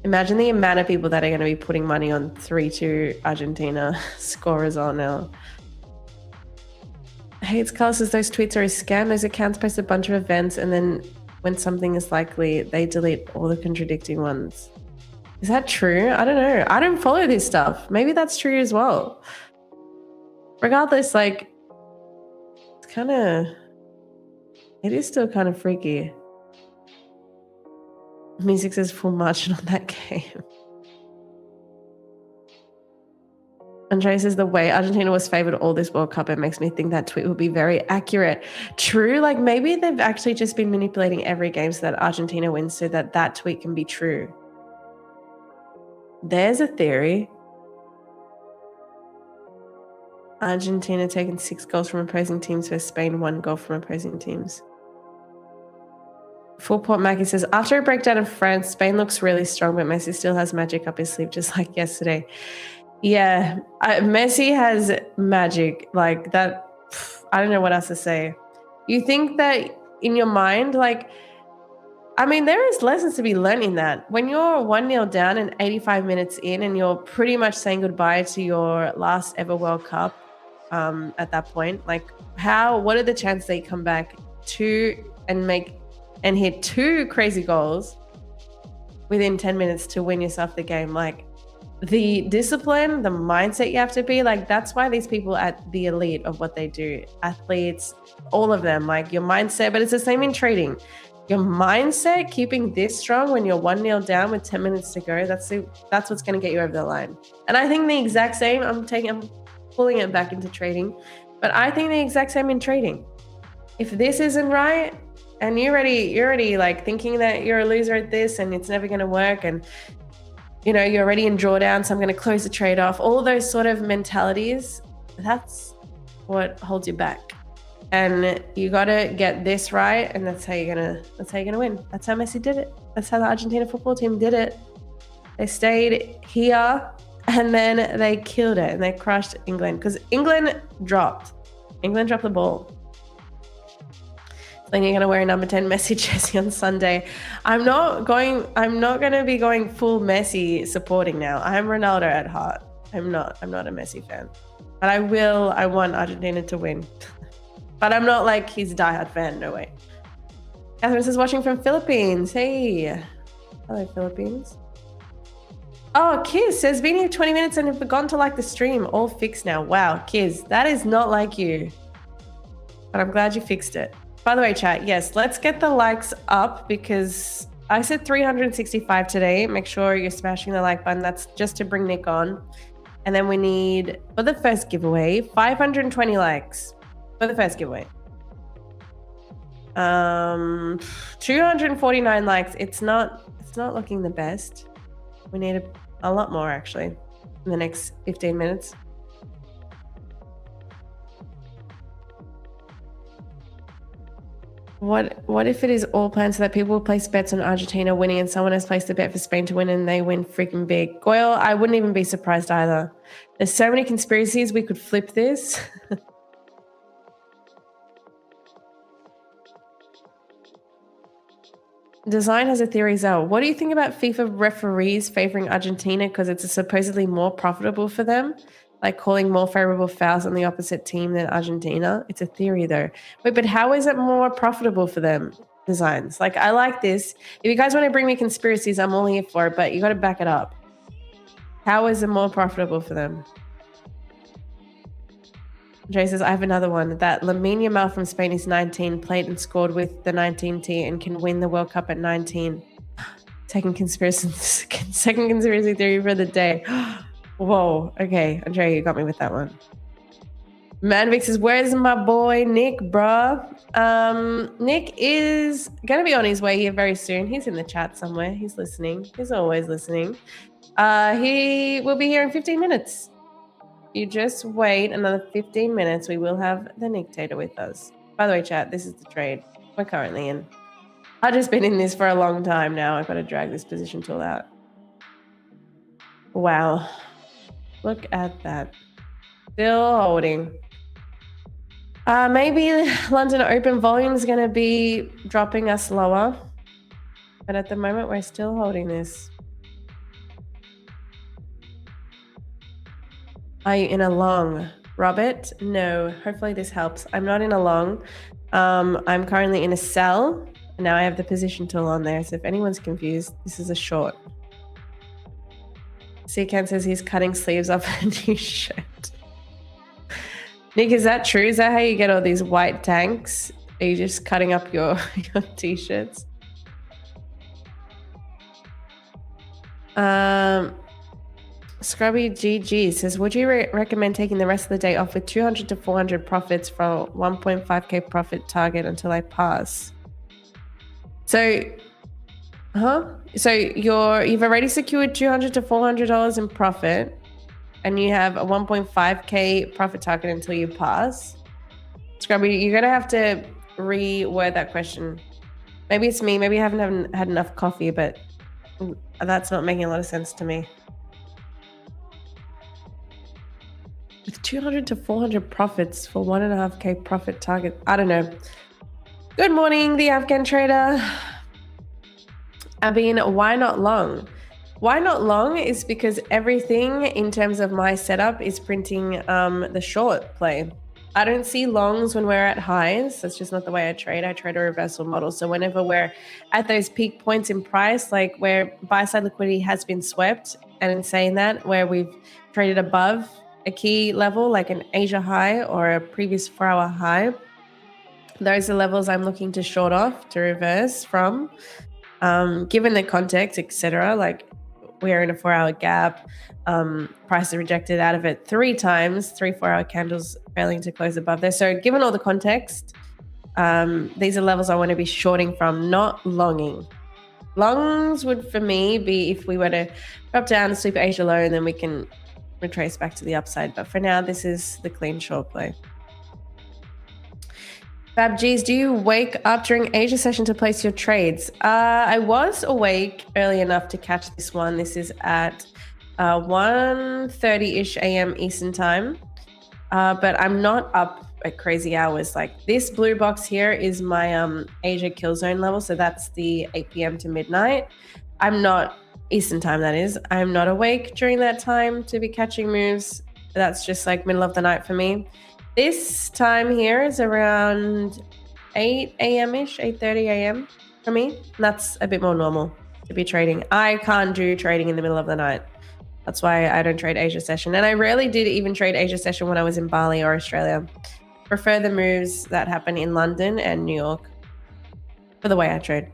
Imagine the amount of people that are going to be putting money on 3-2 Argentina scorers on now. Hates Carlos says those tweets are a scam. Those accounts post a bunch of events, and then when something is likely, they delete all the contradicting ones. Is that true? I don't know. I don't follow this stuff. Maybe that's true as well. Regardless, like, it's kind of... It is still kind of freaky. Music says full margin on that game. Andre says the way Argentina was favored all this World Cup, it makes me think that tweet will be very accurate. True, like maybe they've actually just been manipulating every game so that Argentina wins so that that tweet can be true. There's a theory. Argentina taking 6 goals from opposing teams versus Spain 1 goal from opposing teams. Full Port Mackie says, after a breakdown of France, Spain looks really strong, but Messi still has magic up his sleeve, just like yesterday. Yeah, Messi has magic like that. I don't know what else to say. You think that in your mind, like, I mean, there is lessons to be learned in that. When you're 1-0 down and 85 minutes in and you're pretty much saying goodbye to your last ever World Cup at that point, like what are the chances that you come back and hit 2 crazy goals within 10 minutes to win yourself the game? Like, the discipline, the mindset you have to be, like, that's why these people at the elite of what they do, athletes, all of them, like your mindset, but it's the same in trading. Your mindset, keeping this strong when you're 1-0 down with 10 minutes to go, that's what's going to get you over the line. And I think the exact same, I'm pulling it back into trading, but I think the exact same in trading. If this isn't right, and you're already like thinking that you're a loser at this and it's never going to work, and you know, you're already in drawdown, so I'm going to close the trade off. All those sort of mentalities, that's what holds you back. And you got to get this right, and that's how you're going to win. That's how Messi did it. That's how the Argentina football team did it. They stayed here and then they killed it and they crushed England because England dropped the ball. Then you're going to wear a number 10 Messi jersey on Sunday. I'm not going to be going full Messi supporting now. I'm Ronaldo at heart. I'm not a Messi fan. But I want Argentina to win. But I'm not like his diehard fan, no way. Catherine says watching from Philippines. Hey. Hello, Philippines. Oh, Kiz says been here 20 minutes and have forgotten to like the stream. All fixed now. Wow, Kiz, that is not like you. But I'm glad you fixed it. By the way, chat, yes, let's get the likes up because I said 365 today. Make sure you're smashing the like button. That's just to bring Nick on. And then we need, for the first giveaway, 520 likes for the first giveaway. 249 likes. It's not looking the best. We need a lot more actually in the next 15 minutes. What if it is all planned so that people will place bets on Argentina winning and someone has placed a bet for Spain to win and they win freaking big? Goyle, I wouldn't even be surprised either. There's so many conspiracies we could flip this. Design has a theory, Zell. What do you think about FIFA referees favoring Argentina because it's supposedly more profitable for them? Like calling more favorable fouls on the opposite team than Argentina. It's a theory though. Wait, but how is it more profitable for them? Designs. Like, I like this. If you guys want to bring me conspiracies, I'm all here for it, but you got to back it up. How is it more profitable for them? Jay says, I have another one. That Lamine Yamal from Spain is 19, played and scored with the 19T and can win the World Cup at 19. Second conspiracy theory for the day. Whoa, okay, Andrea, you got me with that one. Manvic says, where's my boy Nick, bruh? Nick is going to be on his way here very soon. He's in the chat somewhere. He's listening. He's always listening. He will be here in 15 minutes. You just wait another 15 minutes. We will have the Nictator with us. By the way, chat, this is the trade we're currently in. I've just been in this for a long time now. I've got to drag this position tool out. Wow. Look at that. Still holding. Maybe London Open volume is going to be dropping us lower. But at the moment, we're still holding this. Are you in a long? Robert? No. Hopefully this helps. I'm not in a long. I'm currently in a sell. Now I have the position tool on there. So if anyone's confused, this is a short. Seacan says he's cutting sleeves off a new shirt. Nick, is that true? Is that how you get all these white tanks? Are you just cutting up your t-shirts? Scrubby GG says, would you recommend taking the rest of the day off with 200 to 400 profits for 1.5k profit target until I pass? So, So you've already secured $200 to $400 in profit, and you have a 1.5k profit target until you pass. Scrubby, you're gonna have to reword that question. Maybe it's me. Maybe I haven't had enough coffee, but that's not making a lot of sense to me. With 200 to 400 profits for 1.5k profit target. I don't know. Good morning, the Afghan trader. Abin, why not long? Why not long is because everything in terms of my setup is printing the short play. I don't see longs when we're at highs. That's just not the way I trade. I trade a reversal model. So whenever we're at those peak points in price, like where buy side liquidity has been swept, and in saying that, where we've traded above a key level, like an Asia high or a previous 4-hour high, those are levels I'm looking to short off, to reverse from. Given the context, etc., like we are in a 4-hour gap, price is rejected out of it 3 times, 3 4-hour candles failing to close above there. So given all the context, these are levels I want to be shorting from, not longing. Longs would, for me, be if we were to drop down, sweep Asia low, and then we can retrace back to the upside. But for now, this is the clean short play. Fab G's, do you wake up during Asia session to place your trades? I was awake early enough to catch this one. This is at 1:30-ish AM Eastern time. But I'm not up at crazy hours. Like this blue box here is my Asia kill zone level. So that's the 8 p.m. to midnight. I'm not Eastern time, that is. I'm not awake during that time to be catching moves. That's just like middle of the night for me. This time here is around 8 a.m.-ish, 8:30 a.m. for me. And that's a bit more normal to be trading. I can't do trading in the middle of the night. That's why I don't trade Asia session. And I rarely did even trade Asia session when I was in Bali or Australia. Prefer the moves that happen in London and New York for the way I trade.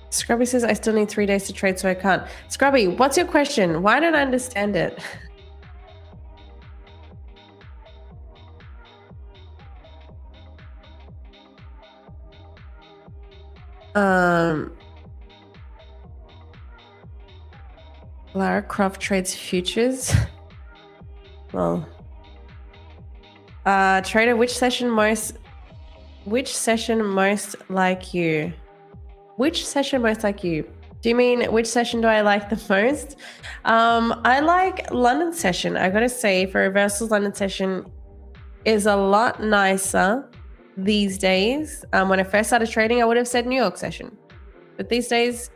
Scrubby says, I still need 3 days to trade, so I can't. Scrubby, what's your question? Why don't I understand it? Lara Croft trades futures. Well, trader, which session most like you? Which session most like you? Do you mean which session do I like the most? I like London session. I gotta say, for reversals, London session is a lot nicer these days. When I first started trading, I would have said New York session, but these days,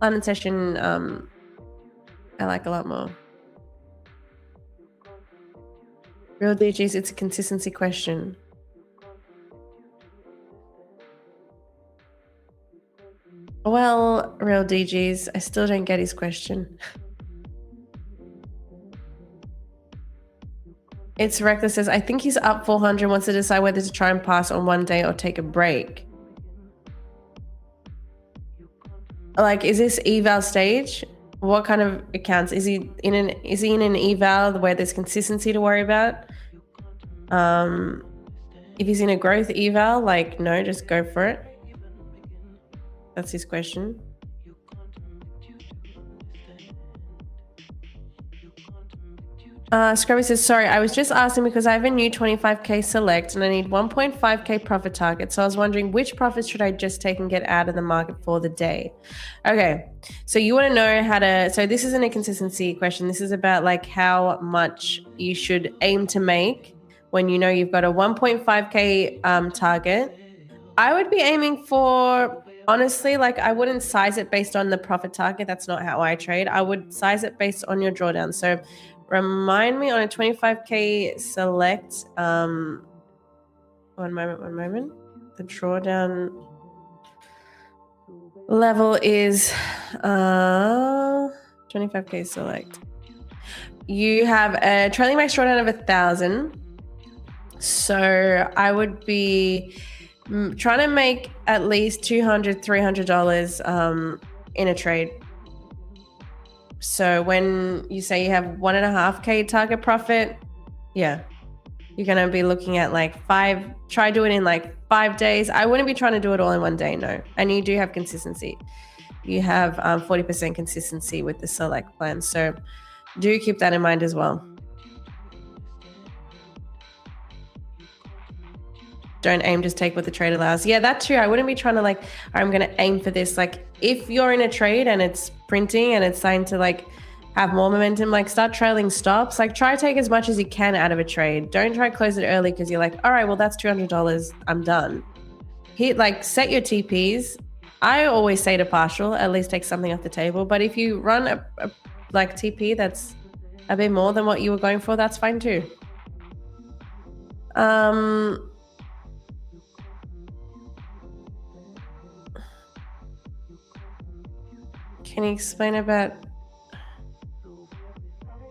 London session I like a lot more. Real DGs, it's a consistency question. Well, real DGs, I still don't get his question. It's Reckless says, I think he's up 400, wants to decide whether to try and pass on one day or take a break. Like, is this eval stage? What kind of accounts? Is he in an eval where there's consistency to worry about? If he's in a growth eval, like, no, just go for it. That's his question. Scrubby says, sorry, I was just asking because I have a new 25k select and I need 1.5k profit target. So I was wondering which profits should I just take and get out of the market for the day? Okay, so you want to know how to, so this isn't a consistency question. This is about like how much you should aim to make when you know you've got a 1.5k target. I would be aiming for Honestly, like I wouldn't size it based on the profit target. That's not how I trade. I would size it based on your drawdown. So remind me on a 25K select. One moment. The drawdown level is 25K select. You have a trailing max drawdown of 1,000. So I would be trying to make at least $200, $300 in a trade. So when you say you have 1.5K target profit, yeah, you're going to be looking at like try do it in like 5 days. I wouldn't be trying to do it all in one day, no. And you do have consistency. You have 40% consistency with the select plan. So do keep that in mind as well. Don't aim, just take what the trade allows. Yeah, that too. I wouldn't be trying to like, I'm going to aim for this. Like if you're in a trade and it's printing and it's starting to like have more momentum, like start trailing stops, like try to take as much as you can out of a trade. Don't try to close it early because you're like, all right, well, that's $200. I'm done. Hit like set your TPs. I always say to partial, at least take something off the table. But if you run a like TP that's a bit more than what you were going for, that's fine too. Can you explain about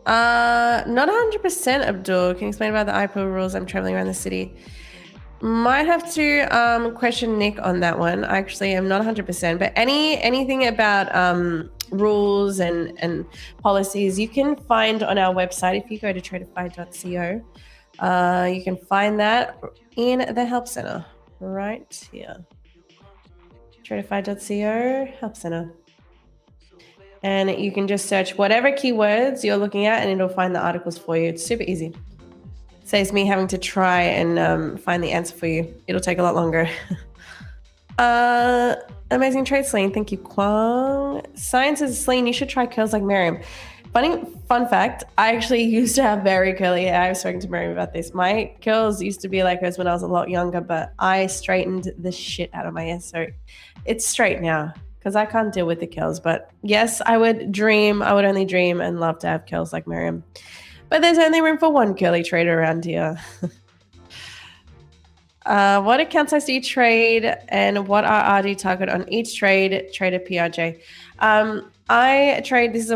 not 100% Abdul. Can you explain about the IPO rules? I'm traveling around the city. Might have to question Nick on that one. Actually, I'm not 100%, but anything about rules and policies you can find on our website. If you go to tradeify.co, you can find that in the help center right here. Tradeify.co help center. And you can just search whatever keywords you're looking at and it'll find the articles for you. It's super easy. Saves me having to try and find the answer for you. It'll take a lot longer. Amazing trade, Celine. Thank you, Kwang. Science is Celine. You should try curls like Miriam. Fun fact, I actually used to have very curly hair. I was talking to Miriam about this. My curls used to be like hers when I was a lot younger, but I straightened the shit out of my hair. So it's straight now because I can't deal with the curls. But yes, I would only dream and love to have curls like Miriam. But there's only room for one curly trader around here. What account size do you trade and what RR do you target on each trade? Trader PRJ. I trade, these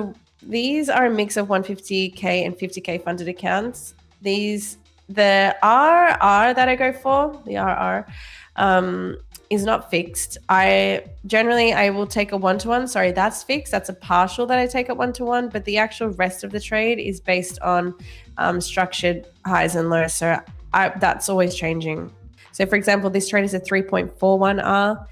are a mix of 150K and 50K funded accounts. The RR that I go for, the RR, is not fixed. I will take a 1-to-1. Sorry, that's fixed. That's a partial that I take at 1-to-1, but the actual rest of the trade is based on structured highs and lows. So that's always changing. So for example, this trade is a 3.41R,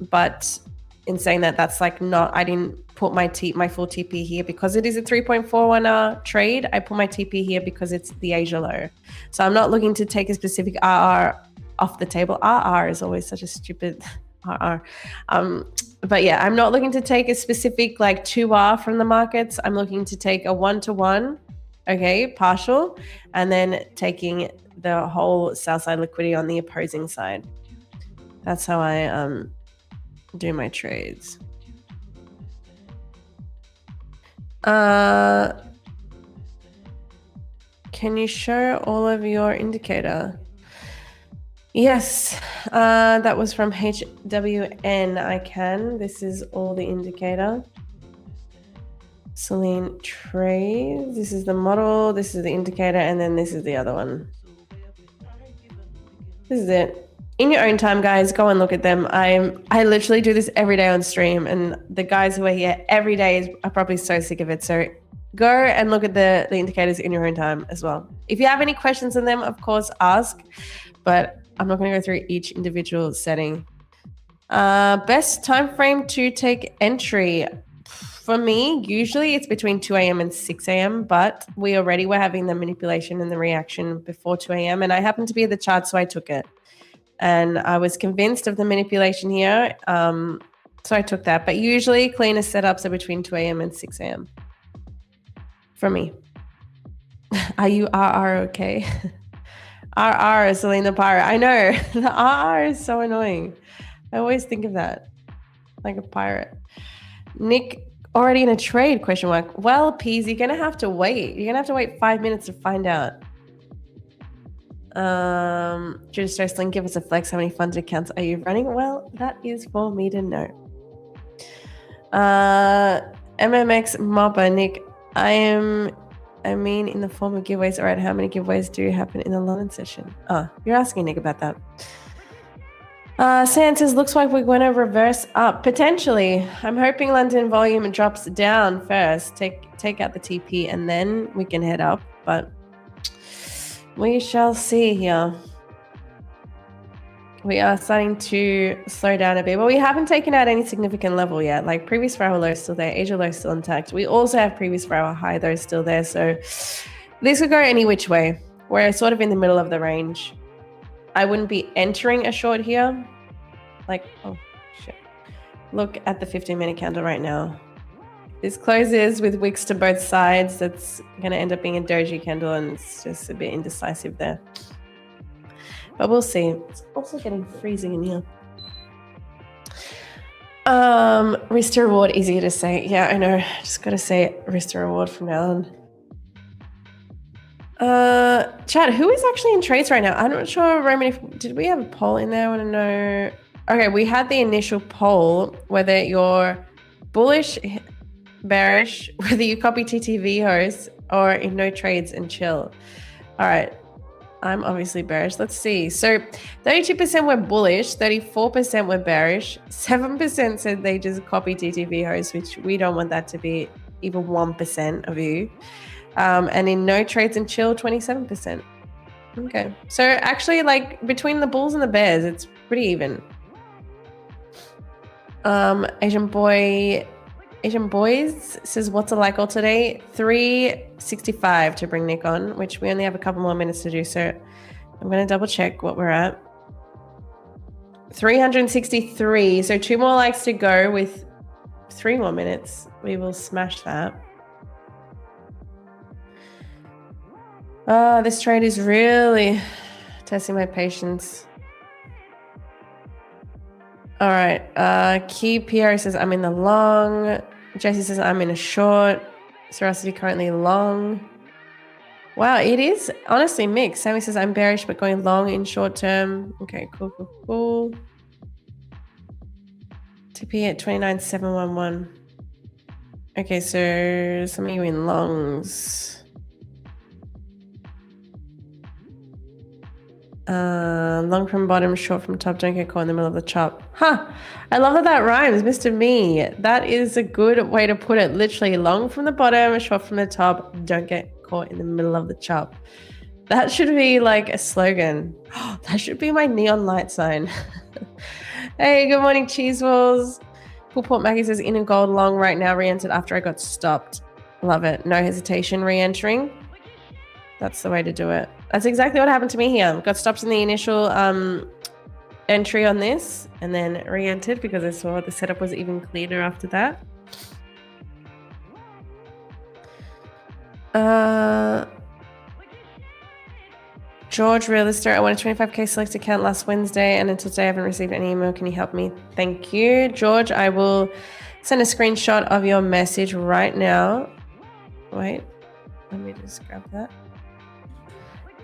but in saying that, that's like not, I didn't put my full TP here because it is a 3.41R trade. I put my TP here because it's the Asia low. So I'm not looking to take a specific RR off the table. RR is always such a stupid RR. But yeah, I'm not looking to take a specific like 2R from the markets. I'm looking to take a 1-to-1, okay, partial, and then taking the whole sell side liquidity on the opposing side. That's how I do my trades. Can you show all of your indicator? Yes, that was from HWN. I can. This is all the indicator. Celine trades. This is the model. This is the indicator, and then this is the other one. This is it. In your own time, guys, go and look at them. I literally do this every day on stream, and the guys who are here every day are probably so sick of it. So go and look at the indicators in your own time as well. If you have any questions on them, of course, ask. But I'm not going to go through each individual setting. Best time frame to take entry. For me, usually it's between 2 a.m. and 6 a.m., but we already were having the manipulation and the reaction before 2 a.m. and I happened to be at the chart, so I took it. And I was convinced of the manipulation here, so I took that. But usually cleaner setups are between 2 a.m. and 6 a.m. for me. Are you RR okay? RR, Selena Pyra. I know, the RR is so annoying. I always think of that, like a pirate. Nick already in a trade, question mark. Well, Peas, you're gonna have to wait. You're gonna have to wait 5 minutes to find out. Judas Stosling, give us a flex. How many funded accounts are you running? Well, that is for me to know. MMX Mopper, Nick, I mean in the form of giveaways. All right, how many giveaways do happen in the London session? Oh, you're asking Nick about that. Sam says, looks like we're going to reverse up. Potentially. I'm hoping London volume drops down first. Take out the TP and then we can head up. But we shall see here. We are starting to slow down a bit, but we haven't taken out any significant level yet. Like previous 4 hour low is still there. Asia low is still intact. We also have previous 4 hour high though still there. So this could go any which way. We're sort of in the middle of the range. I wouldn't be entering a short here. Like, oh shit. Look at the 15-minute candle right now. This closes with wicks to both sides. That's going to end up being a doji candle and it's just a bit indecisive there. But we'll see. It's also getting freezing in here. Risk to reward, easier to say. Yeah, I know. Just got to say risk to reward from now on. Chat, who is actually in trades right now? I'm not sure, Roman, did we have a poll in there? I want to know. Okay, we had the initial poll, whether you're bullish, bearish, whether you copy TTV hosts or in no trades and chill. All right, I'm obviously bearish. Let's see. So 32% were bullish, 34% were bearish, 7% said they just copy TTV hosts, which we don't want that to be even 1% of you. And in no trades and chill, 27%. Okay, so actually, like between the bulls and the bears, it's pretty even. Asian Boys says, what's it like all today? 365 to bring Nick on, which we only have a couple more minutes to do. So I'm going to double check what we're at. 363. So 2 more likes to go with 3 more minutes. We will smash that. This trade is really testing my patience. All right. Key PR says I'm in the long. Jesse says I'm in a short. Serosity currently long. Wow, it is honestly mixed. Sammy says I'm bearish but going long in short term. Okay, cool. TP at 29,711. Okay, so some of you in longs. Long from bottom, short from top, don't get caught in the middle of the chop. Huh, I love that rhymes, Mr. Me. That is a good way to put it. Literally, long from the bottom, short from the top, don't get caught in the middle of the chop. That should be like a slogan. That should be my neon light sign. Hey, good morning, Cheese Walls. Coolport Maggie says in a gold long right now, re-entered after I got stopped. Love it. No hesitation, re-entering. That's the way to do it. That's exactly what happened to me here. Got stopped in the initial entry on this and then re-entered because I saw the setup was even cleaner after that. George Realister, I won a 25k select account last Wednesday and until today I haven't received any email. Can you help me? Thank you. George, I will send a screenshot of your message right now. Wait, let me just grab that.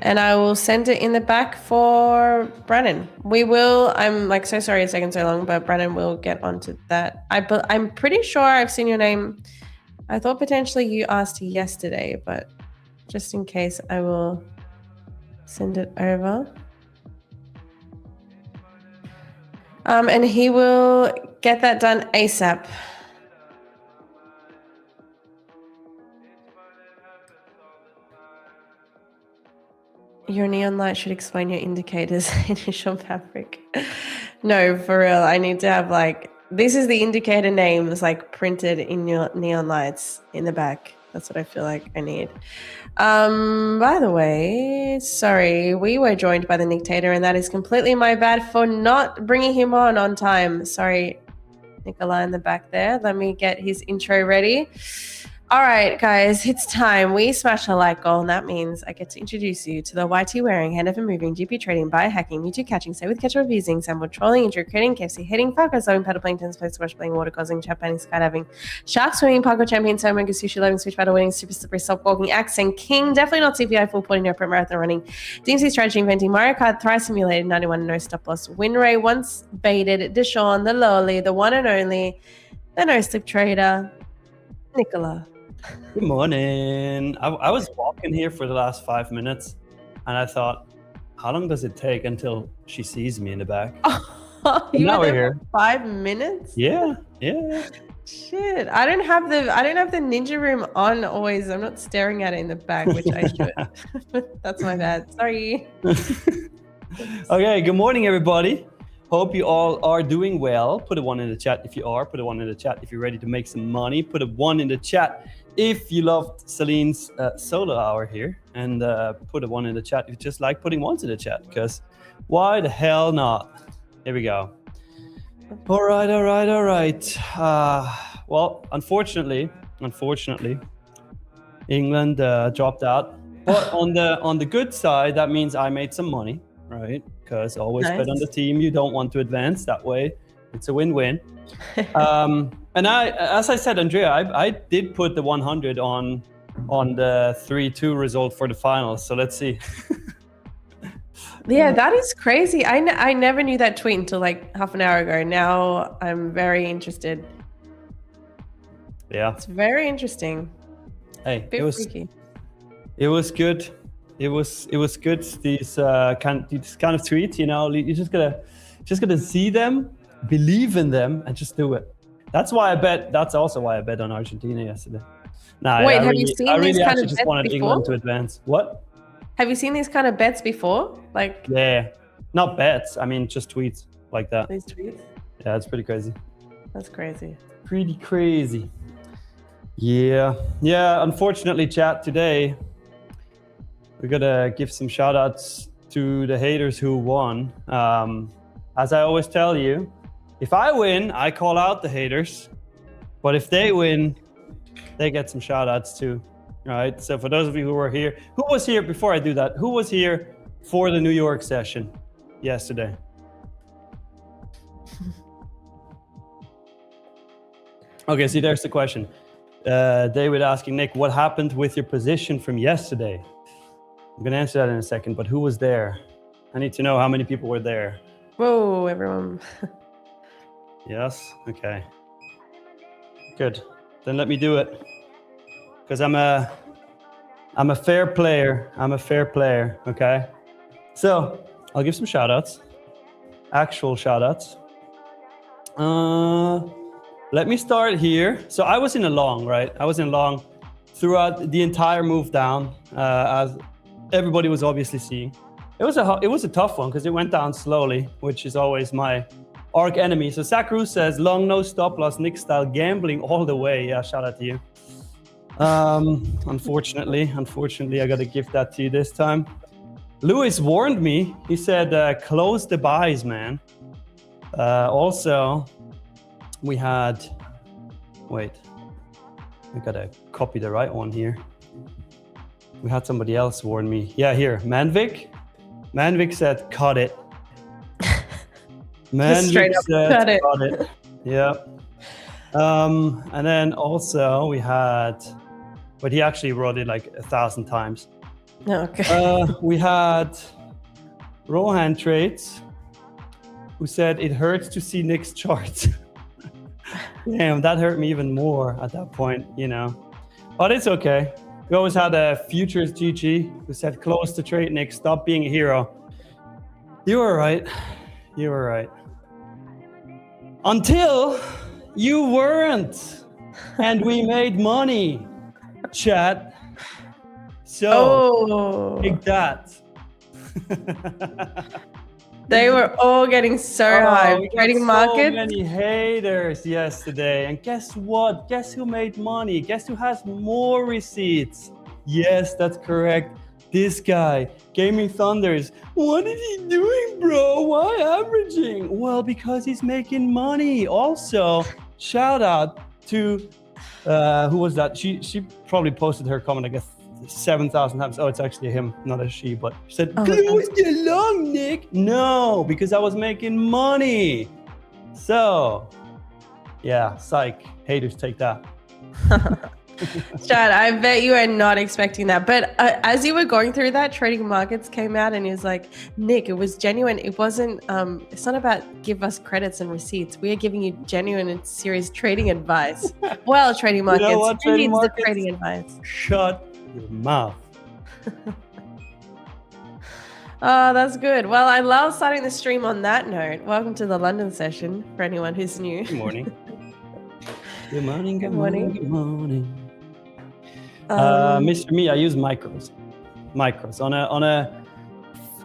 And I will send it in the back for Brandon. We will, I'm like so sorry it's taken so long, but Brandon will get onto that. I'm pretty sure I've seen your name. I thought potentially you asked yesterday, but just in case I will send it over. And he will get that done ASAP. Your neon light should explain your indicators initial fabric. No, for real. I need to have like, this is the indicator names like printed in your neon lights in the back. That's what I feel like I need. By the way, sorry, we were joined by the Dictator and that is completely my bad for not bringing him on time. Sorry, Nikolai in the back there. Let me get his intro ready. All right, guys, it's time we smash a like goal, and that means I get to introduce you to the YT wearing, hand over moving, GP trading, biohacking, YouTube catching, stay with catch abusing, sample trolling, injury creating, KFC hitting, Falco sewing, paddle playing, tennis playing, squash playing, water causing, chat banning, skydiving, shark swimming, parkour champion, so mega sushi loving, switch battle winning, super slippery, stop walking, accent king, definitely not CPI full point in your prep marathon running, DMC strategy inventing, Mario Kart, thrice simulated, 91 no stop loss, win ray once baited, Deshaun, the lowly, the one and only, the no slip trader, Nicola. Good morning. I was walking here for the last 5 minutes and I thought, how long does it take until she sees me in the back? Oh, you were there for 5 minutes? Yeah. Shit. I don't have the ninja room on always. I'm not staring at it in the back, which I should. That's my bad. Sorry. Okay, good morning everybody. Hope you all are doing well. Put a 1 in the chat if you are. Put a 1 in the chat if you're ready to make some money. Put a 1 in the chat if you loved Celine's solo hour here. And put a 1 in the chat if you just like putting ones in the chat. Because why the hell not? Here we go. All right. Well, unfortunately, England dropped out. But on the good side, that means I made some money, right? Because always bet on the team you don't want to advance. That way, it's a win-win. And as I said, Andrea, I did put the 100 on the 3-2 result for the finals. So let's see. Yeah, that is crazy. I never knew that tweet until like half an hour ago. Now I'm very interested. Yeah, it's very interesting. Hey, it was freaky. It was good. It was good. These kind of tweets, you know, you just gotta see them, believe in them, and just do it. That's why I bet. That's also why I bet on Argentina yesterday. Wait, have you seen these kind of bets just wanted before? England to advance. What? Have you seen these kind of bets before? Like, yeah, not bets. I mean, just tweets like that. These tweets? Yeah, it's pretty crazy. That's crazy. Pretty crazy. Yeah. Unfortunately, chat today. We're gonna give some shout outs to the haters who won. As I always tell you, if I win, I call out the haters. But if they win, they get some shout outs too. Right? So for those of you who were here, who was here before I do that? Who was here for the New York session yesterday? Okay, see, there's the question. David asking, Nick, what happened with your position from yesterday? I'm going to answer that in a second, but who was there? I need to know how many people were there. Whoa, everyone. Yes? Okay. Good. Then let me do it. Because I'm a fair player. Okay? So, I'll give some shout-outs. Actual shout-outs. Let me start here. So I was in a long, right? I was in a long throughout the entire move down, as everybody was obviously seeing. It was a tough one because it went down slowly, which is always my arch enemy. So Zach Roos says, long no stop loss, Nick style gambling all the way. Yeah, shout out to you. Unfortunately, I got to give that to you this time. Lewis warned me. He said, close the buys, man. Also, we had, wait, I got to copy the right one here. We had somebody else warn me. Yeah, here, Manvik. Manvik said, cut it. Manvik said, cut it. Yeah. And then also we had, but he actually wrote it like 1,000 times. Okay. We had Rohan Trades, who said it hurts to see Nick's charts. Damn, that hurt me even more at that point, you know. But it's okay. We always had a Futures GG who said, close the trade, Nick, stop being a hero. You were right. Until you weren't. And we made money, chat. So, take that. They were all getting so hyped. Trading markets. So many haters yesterday. And guess what? Guess who made money? Guess who has more receipts? Yes, that's correct. This guy, Gaming Thunders. What is he doing, bro? Why averaging? Well, because he's making money. Also, shout out to Who was that? She probably posted her comment, I guess, 7,000 times. Oh, it's actually him, not a she, but she said, "Could you always get along, Nick?" No, because I was making money. So, yeah, psych. Haters, take that. Chad, I bet you are not expecting that. But as you were going through that, Trading Markets came out and he was like, Nick, it was genuine. It wasn't, it's not about give us credits and receipts. We are giving you genuine and serious trading advice. Well, Trading Markets, You know what, who needs Markets? the trading advice? Shut your mouth. Oh, that's good. Well, I love starting the stream on that note. Welcome to the London session for anyone who's new. Good morning. Good morning, good Good morning, morning. good morning. Mr. Me, I use micros.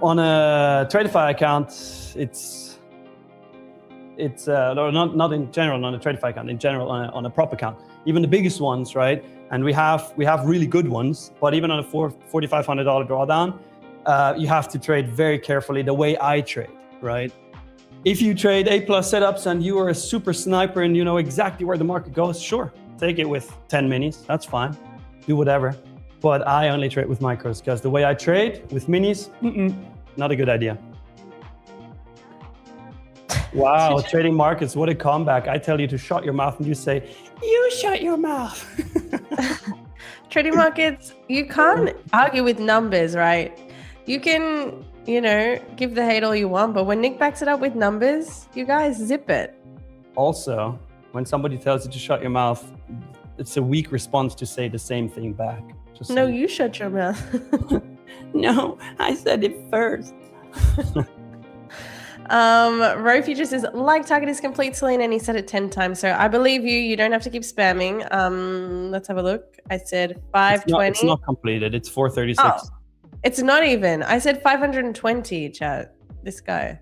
On a Tradeify account, it's not in general on a Tradeify account. In general, on a prop account, even the biggest ones, right? And we have really good ones, but even on a $4,500 drawdown, you have to trade very carefully the way I trade, right? If you trade A+ setups and you are a super sniper and you know exactly where the market goes, sure, take it with 10 minis. That's fine. Do whatever. But I only trade with micros because the way I trade with minis, not a good idea. Wow, Trading Markets, what a comeback. I tell you to shut your mouth and you say, you shut your mouth. Trading Markets, you can't argue with numbers, right? You can, give the hate all you want, but when Nick backs it up with numbers, you guys zip it. Also, when somebody tells you to shut your mouth, it's a weak response to say the same thing back. No, you shut your mouth. No, I said it first. Rofi just says, like target is complete, Celine, and he said it 10 times. So I believe you. You don't have to keep spamming. Let's have a look. I said 520. It's not completed. It's 436. Oh, it's not even. I said 520, chat. This guy.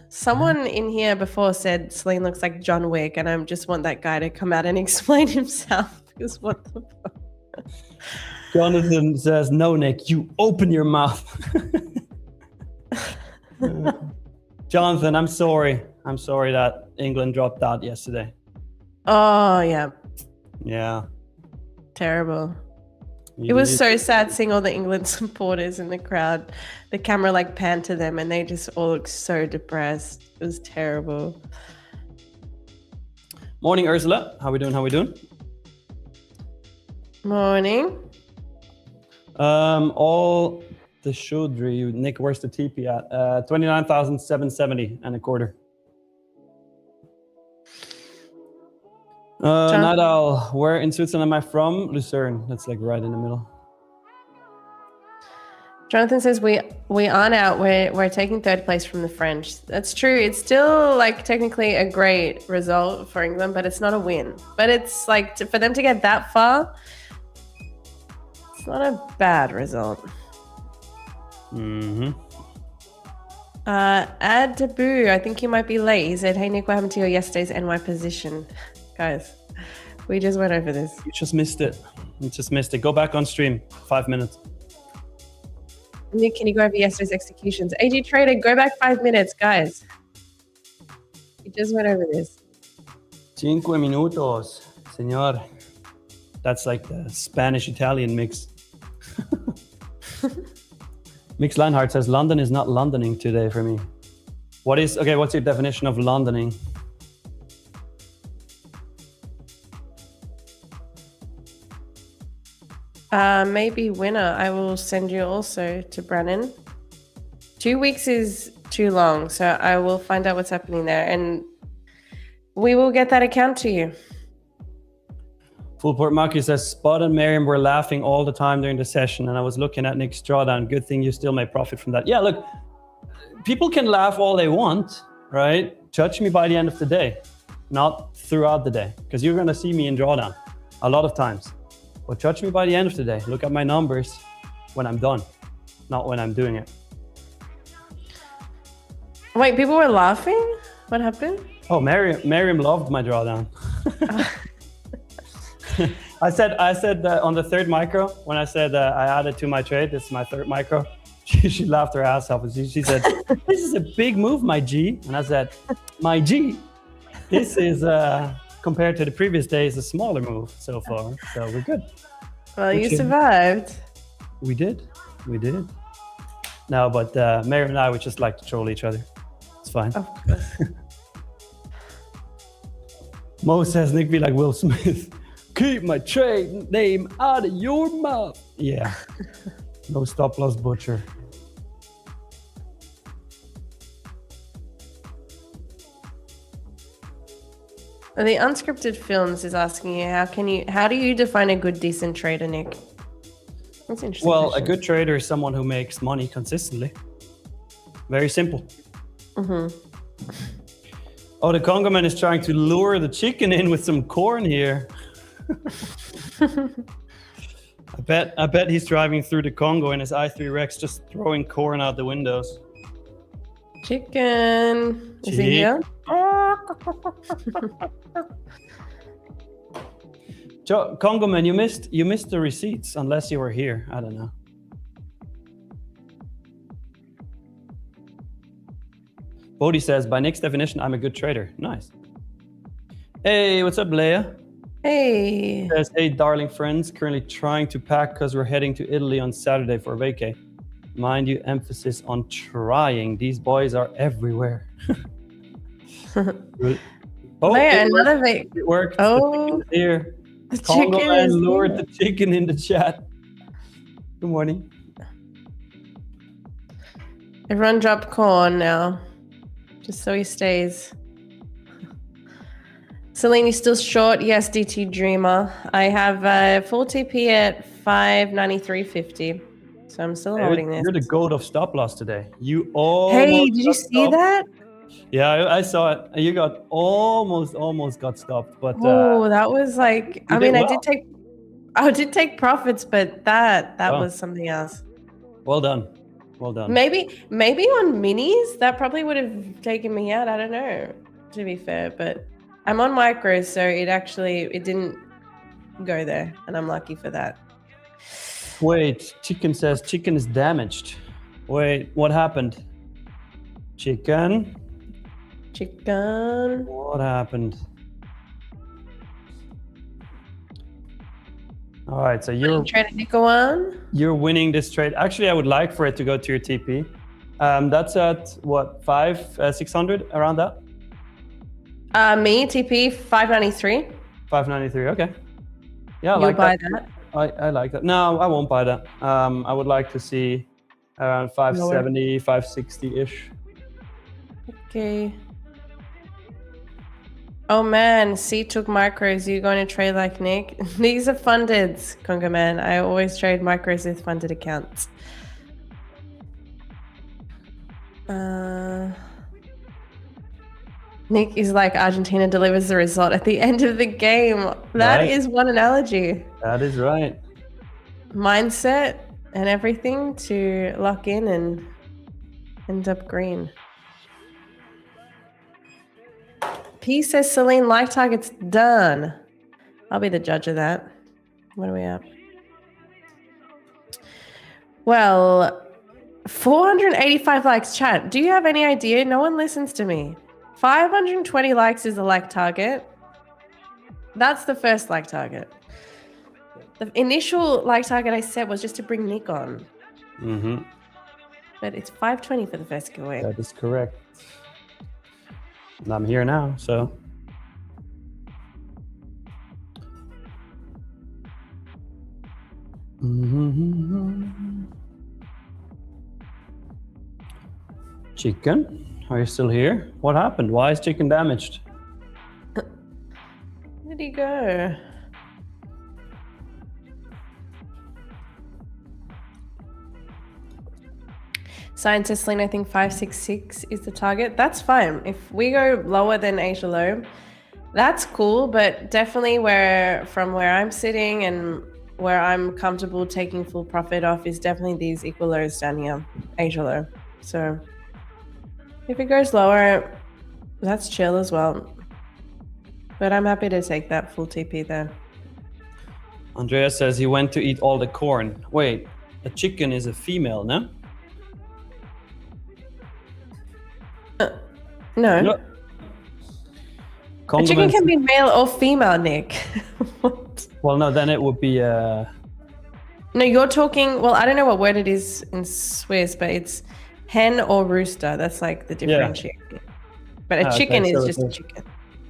Someone in here before said Celine looks like John Wick, and I just want that guy to come out and explain himself. Because what the fuck? Jonathan says, no, Nick, you open your mouth. Jonathan, I'm sorry. I'm sorry that England dropped out yesterday. Oh, yeah. Yeah. Terrible. It was so sad seeing all the England supporters in the crowd. The camera panned to them and they just all looked so depressed. It was terrible. Morning, Ursula. How we doing? Morning. All the Chaudry, Nick, where's the TP at? 29,770 and a quarter. Nadal, where in Switzerland am I from? Lucerne. That's right in the middle. Jonathan says we aren't out. We're taking third place from the French. That's true. It's still technically a great result for England, but it's not a win. But it's for them to get that far, it's not a bad result. Add Taboo, I think you might be late. He said, hey Nick, what happened to your yesterday's NY position? Guys, we just went over this. You just missed it. Go back on stream. 5 minutes. Nick, can you go over yesterday's executions? AG Trader, go back 5 minutes, guys. We just went over this. 5 minutos, señor. That's like the Spanish-Italian mix. Mix Lionheart says, London is not Londoning today for me. What's your definition of Londoning? Maybe winner. I will send you also to Brennan. 2 weeks is too long, so I will find out what's happening there, and we will get that account to you. Fullport Maki says, Spot and Miriam were laughing all the time during the session, and I was looking at Nick's drawdown. Good thing you still made profit from that. Yeah, look, people can laugh all they want, right? Judge me by the end of the day, not throughout the day, because you're going to see me in drawdown a lot of times. But judge me by the end of the day. Look at my numbers when I'm done, not when I'm doing it. Wait, people were laughing? What happened? Oh, Miriam loved my drawdown. I said on the third micro, when I said I added to my trade, this is my third micro, she laughed her ass off. She said, this is a big move, my G. And I said, my G, this is compared to the previous days, a smaller move so far. So we're good. Well, you survived. We did. No, but Mary and I would just like to troll each other. It's fine. Of course. Mo says, Nick, be like Will Smith. Keep my trade name out of your mouth. Yeah. No stop loss butcher. The Unscripted Films is asking you, how do you define a good, decent trader, Nick? That's interesting. Well, a good trader is someone who makes money consistently. Very simple. Mm-hmm. Oh, the Congo man is trying to lure the chicken in with some corn here. I bet he's driving through the Congo in his i3 Rex, just throwing corn out the windows. Chicken. Is he here? Congo man, you missed the receipts unless you were here. I don't know. Bodhi says, by Nick's definition, I'm a good trader. Nice. Hey, what's up, Leia? Hey. Says, hey, darling friends, currently trying to pack because we're heading to Italy on Saturday for a vacay. Mind you, emphasis on trying. These boys are everywhere. Leia, another it worked. Oh, here. The Congo chicken man is lured here. the chicken in the chat. Good morning. Everyone drop corn now, just so he stays. Celine, you still short? Yes, DT Dreamer. I have full TP at 593.50, so I'm still holding this. You're the goat of stop loss today. You almost. Hey, did you see that? Yeah, I saw it. You got almost got stopped, but Oh, that was like. I mean, well. I did take profits, but that was something else. Well done. Maybe on minis that probably would have taken me out. I don't know, to be fair, but I'm on micros, so it didn't go there, and I'm lucky for that. Wait, chicken says chicken is damaged. Wait, what happened? Chicken. What happened? All right, so you're winning this trade. Actually, I would like for it to go to your TP. That's at what, 600 around that? Me TP 593. 593. Okay. Yeah, You'll buy that. I like that. No, I won't buy that. I would like to see around 570, 560 ish. Okay. Oh man, C took micros. You're going to trade like Nick? These are funded, Congo man. I always trade micros with funded accounts. Nick is like Argentina delivers the result at the end of the game. That is one analogy. That is right. Mindset and everything to lock in and end up green. P says, Celine, like target's done. I'll be the judge of that. What are we at? Well, 485 likes, chat. Do you have any idea? No one listens to me. 520 likes is the like target. That's the first like target. The initial like target I set was just to bring Nick on. Mm-hmm. But it's 520 for the first giveaway. That is correct. And I'm here now, so. Chicken, are you still here? What happened? Why is chicken damaged? Where'd he go? Scientist Lane, I think 566 is the target. That's fine. If we go lower than Asia low, that's cool, but definitely from where I'm sitting and where I'm comfortable taking full profit off is definitely these equal lows down here, Asia low. So if it goes lower, that's chill as well. But I'm happy to take that full TP there. Andrea says he went to eat all the corn. Wait, a chicken is a female, no? No. A chicken can be male or female, Nick. What? Well, no, then it would be. No, you're talking. Well, I don't know what word it is in Swiss, but it's hen or rooster. That's like the differentiation. Yeah. But a chicken is just a chicken.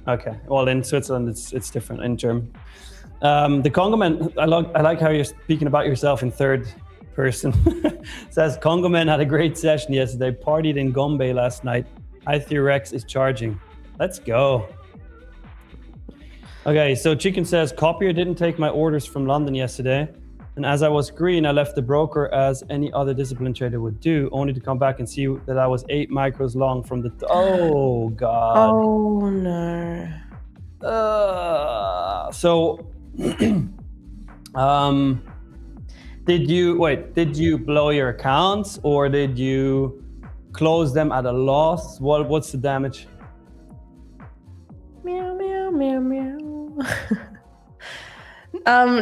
Okay. Well, in Switzerland, it's different in German. The Congoman, I like how you're speaking about yourself in third person. Says Congoman had a great session yesterday. Partied in Gombe last night. i3Rex is charging. Let's go. Okay, so Chicken says, Copier didn't take my orders from London yesterday. And as I was green, I left the broker as any other discipline trader would do, only to come back and see that I was 8 micros long from the... Oh, God. Oh, no. So, did you blow your accounts or did you close them at a loss? What's the damage? Meow, meow, meow, meow.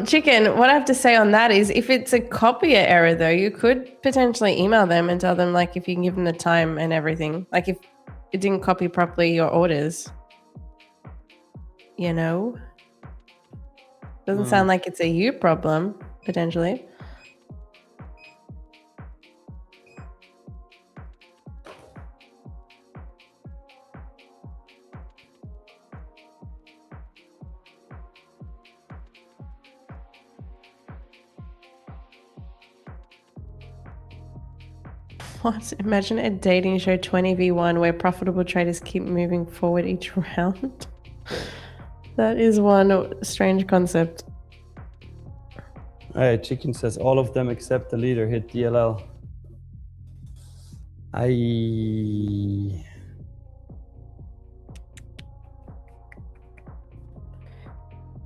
Chicken, what I have to say on that is if it's a copier error though, you could potentially email them and tell them like if you can give them the time and everything. Like if it didn't copy properly your orders. You know? Doesn't sound like it's a you problem, potentially. What? Imagine a dating show 20v1 where profitable traders keep moving forward each round. That is one strange concept. All right, Chicken says all of them except the leader hit DLL.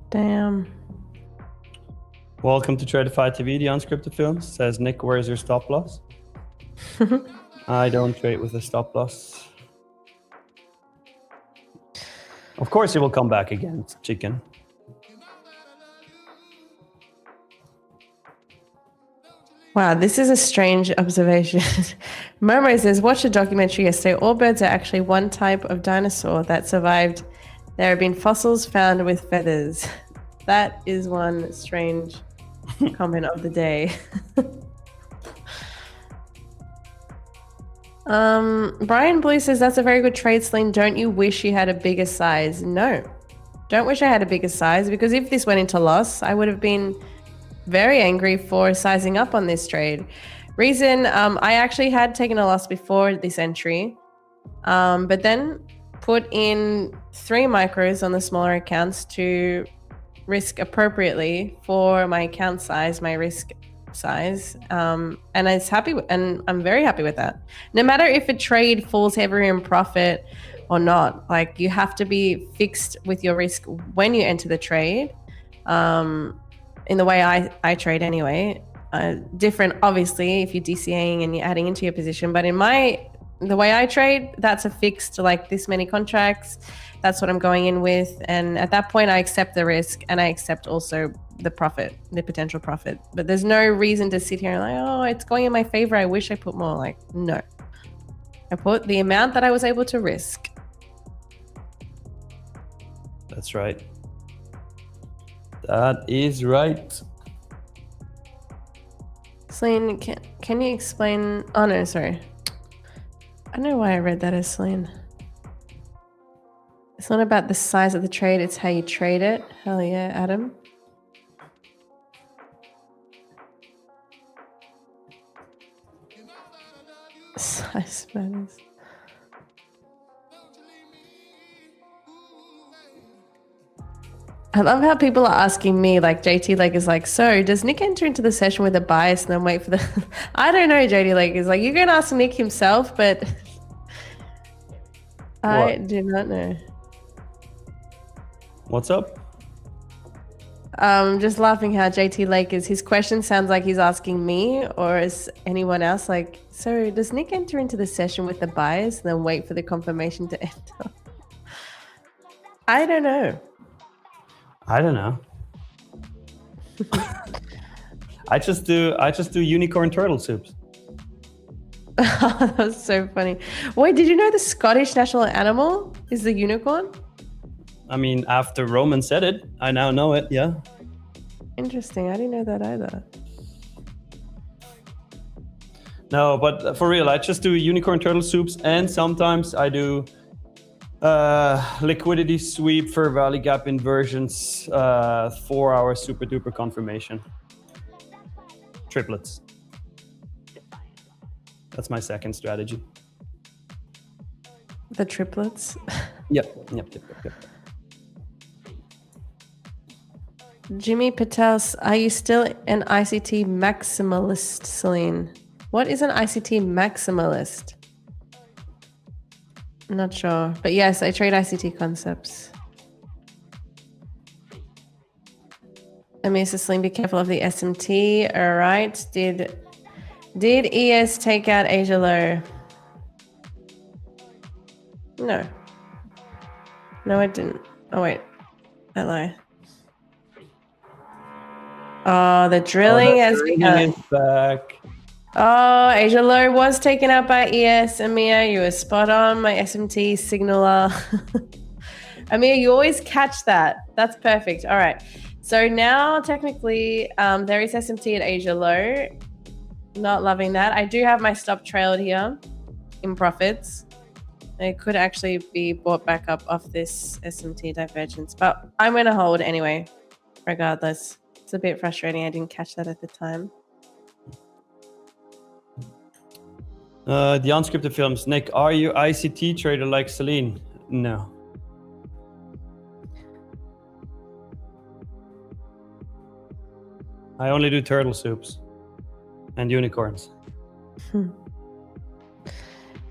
Damn. Welcome to Tradeify TV, the unscripted films. Says Nick, where's your stop loss? I don't trade with a stop loss. Of course, it will come back again, Chicken. Wow, this is a strange observation. Momo says, watch a documentary yesterday. All birds are actually one type of dinosaur that survived. There have been fossils found with feathers. That is one strange comment of the day. Brian Blue says, that's a very good trade, Celine. Don't you wish you had a bigger size? No, don't wish I had a bigger size, because if this went into loss, I would have been very angry for sizing up on this trade. Reason, I actually had taken a loss before this entry, but then put in 3 micros on the smaller accounts to risk appropriately for my account size, my risk size, and I'm very happy with that. No matter if a trade falls heavily in profit or not, like you have to be fixed with your risk when you enter the trade. In the way I trade anyway, different obviously if you're DCAing and you're adding into your position, but in the way I trade, that's a fixed like this many contracts. That's what I'm going in with, and at that point I accept the risk and I accept also the profit, the potential profit. But there's no reason to sit here and like, oh, it's going in my favor, I wish I put more. Like, no, I put the amount that I was able to risk. That's right. That is right. Celine, can you explain? Oh no, sorry. I don't know why I read that as Celine. It's not about the size of the trade, it's how you trade it. Hell yeah, Adam. Size matters. I love how people are asking me, like JT Lake is like, so does Nick enter into the session with a bias and then wait for the... I don't know, JT Lake is like, you can ask Nick himself, but I do not know. What's up? Just laughing how JT Lake is, his question sounds like he's asking me or is anyone else like, so does Nick enter into the session with the bias and then wait for the confirmation to enter? I don't know. I just do unicorn turtle soups. That was so funny. Wait, did you know the Scottish national animal is the unicorn? I mean, after Roman said it, I now know it. Yeah. Interesting. I didn't know that either. No, but for real, I just do unicorn turtle soups, and sometimes I do liquidity sweep for value gap inversions, 4-hour super duper confirmation. Triplets. That's my second strategy. The triplets. Yep. Jimmy Patels, are you still an ICT maximalist, Celine? What is an ICT maximalist? I'm not sure, but yes, I trade ICT concepts. Let me Celine, be careful of the SMT. All right. Did ES take out Asia low? No, it didn't. Oh wait, I lie. Oh, the drilling has begun. Back. Oh, Asia low was taken out by ES. Amir, you were spot on. My SMT signaler. Amir, you always catch that. That's perfect. All right. So now technically there is SMT at Asia low. Not loving that. I do have my stop trailed here in profits. It could actually be bought back up off this SMT divergence, but I'm going to hold anyway, regardless. It's a bit frustrating. I didn't catch that at the time. The unscripted films. Nick, are you ICT trader like Celine? No. I only do turtle soups and unicorns.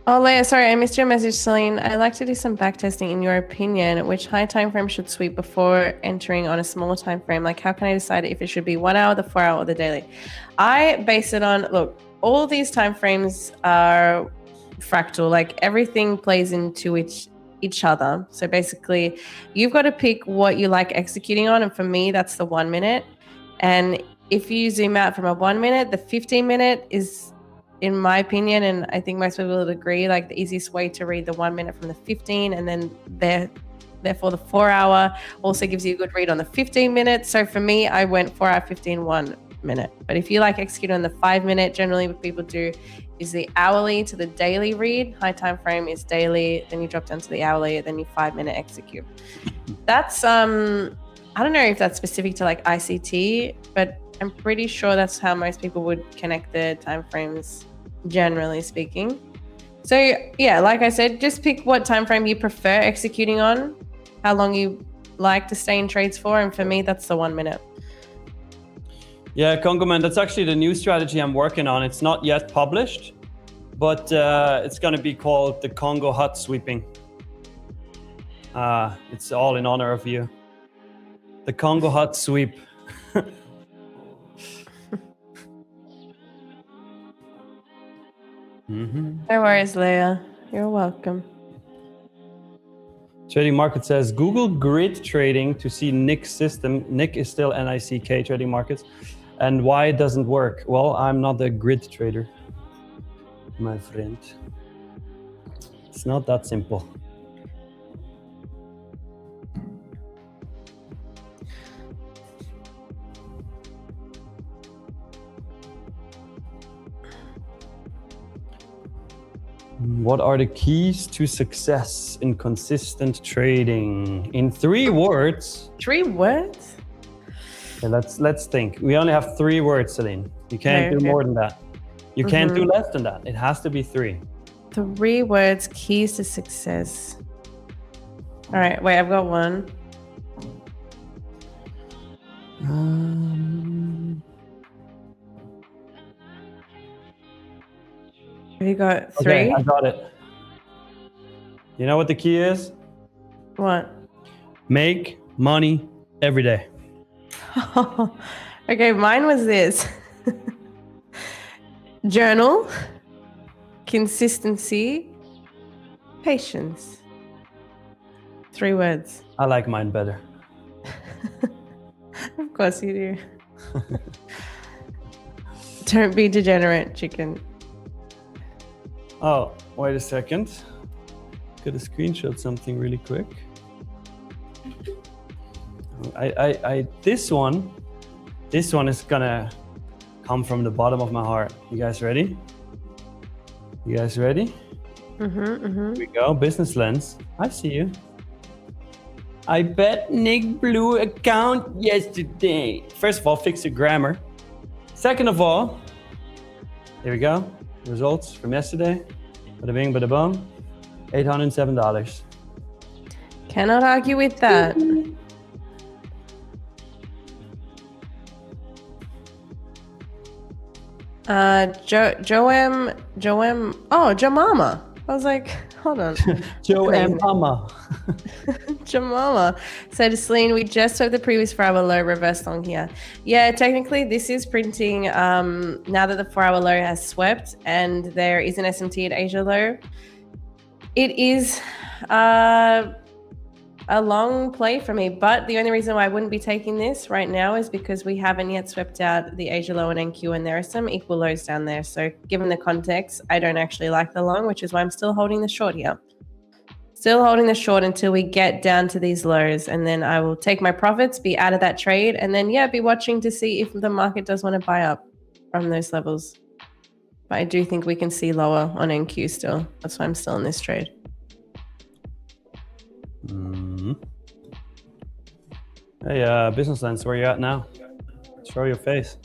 Oh, Leia, sorry, I missed your message, Celine. I'd like to do some backtesting. In your opinion, which high time frame should sweep before entering on a smaller time frame? Like, how can I decide if it should be 1 hour, the 4 hour, or the daily? I base it on, look, all these time frames are fractal. Like, everything plays into each other. So basically, you've got to pick what you like executing on. And for me, that's the 1 minute. And if you zoom out from a 1 minute, the 15 minute is, in my opinion, and I think most people would agree, like the easiest way to read the 1 minute from the 15, and then therefore the 4 hour also gives you a good read on the 15 minutes. So for me, I went 4 hour, 15, 1 minute. But if you like execute on the 5 minute, generally what people do is the hourly to the daily read. High time frame is daily, then you drop down to the hourly, then you 5 minute execute. That's I don't know if that's specific to like ICT, but I'm pretty sure that's how most people would connect their time frames, generally speaking. So yeah, like I said, just pick what time frame you prefer executing on, how long you like to stay in trades for, and for me, that's the 1 minute. Yeah, Congo man, that's actually the new strategy I'm working on. It's not yet published, but it's going to be called the Congo hut sweeping. It's all in honor of you. The Congo hut sweep. No worries, Leia. You're welcome. Trading Market says, Google grid trading to see Nick's system. Nick is still NICK Trading Markets. And why it doesn't work? Well, I'm not a grid trader, my friend. It's not that simple. What are the keys to success in consistent trading? In 3 words. 3 words? Okay, let's think. We only have 3 words, Celine. You can't do more than that. You can't do less than that. It has to be 3. 3 words, keys to success. All right, wait, I've got one. Have you got 3? Okay, I got it. You know what the key is? What? Make money every day. Okay, mine was this. Journal, consistency, patience. 3 words. I like mine better. Of course you do. Don't be degenerate, chicken. Oh, wait a second. Gotta screenshot something really quick. This one is gonna come from the bottom of my heart. You guys ready? Here we go. Business lens. I see you. I bet Nick blew account yesterday. First of all, fix your grammar. Second of all, here we go. Results from yesterday. Bada bing, bada boom. $807. Cannot argue with that. Jemama. I was like, hold on. Jemama. Jemama said, Celine, we just swept the previous 4-hour low, reversed long here. Yeah, technically this is printing now that the 4-hour low has swept and there is an SMT at Asia low. It is a long play for me, but the only reason why I wouldn't be taking this right now is because we haven't yet swept out the Asia low and NQ, and there are some equal lows down there. So given the context, I don't actually like the long, which is why I'm still holding the short here. Still holding the short until we get down to these lows, and then I will take my profits, be out of that trade, and then be watching to see if the market does want to buy up from those levels. But I do think we can see lower on NQ still. That's why I'm still in this trade. Hey, business lens, where you at now? Show your face.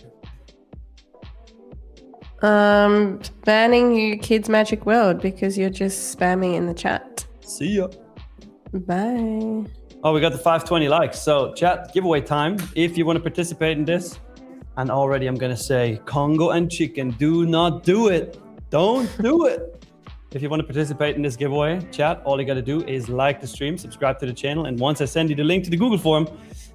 Banning you Kids Magic World because you're just spamming in the chat. See ya. Bye. Oh, we got the 520 likes. So chat, giveaway time. If you want to participate in this, and already I'm going to say Congo and chicken, do not do it. Don't do it. If you want to participate in this giveaway, chat, all you got to do is like the stream, subscribe to the channel, and once I send you the link to the Google form,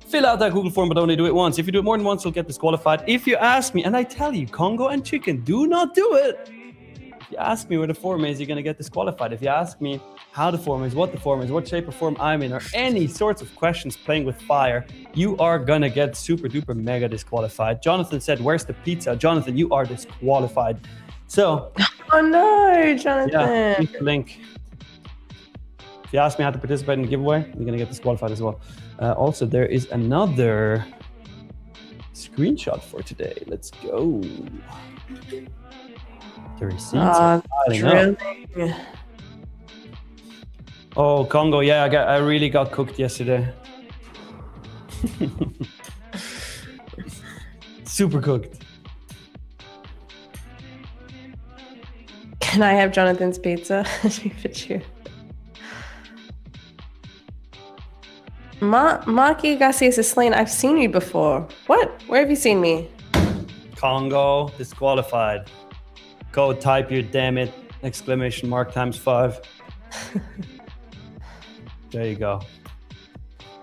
fill out that Google form, but only do it once. If you do it more than once, you'll get disqualified. If you ask me, and I tell you, Congo and chicken, do not do it. If you ask me where the form is, you're going to get disqualified. If you ask me how the form is, what shape or form I'm in, or any sorts of questions playing with fire, you are going to get super duper mega disqualified. Jonathan said, where's the pizza? Jonathan, you are disqualified. So, oh no, Jonathan. Yeah, link. If you ask me how to participate in the giveaway, you're going to get disqualified as well. Also, there is another screenshot for today. Let's go. The receipts are piling up. Oh, Congo. Yeah, I really got cooked yesterday. Super cooked. Can I have Jonathan's pizza? For you. Marky Garcia says, Celine, I've seen you before. What? Where have you seen me? Congo, disqualified. Go type your damn it, exclamation mark ×5. There you go.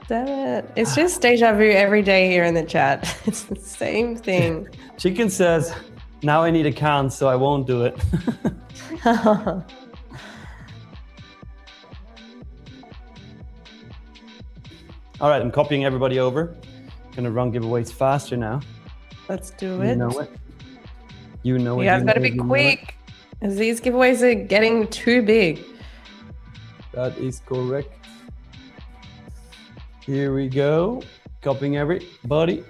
Damn it. It's just deja vu every day here in the chat. It's the same thing. Chicken says, now I need accounts, so I won't do it. All right, I'm copying everybody over. Gonna run giveaways faster now. Let's do it. You know it. You know it. You guys gotta be quick, as these giveaways are getting too big. That is correct. Here we go. Copying everybody.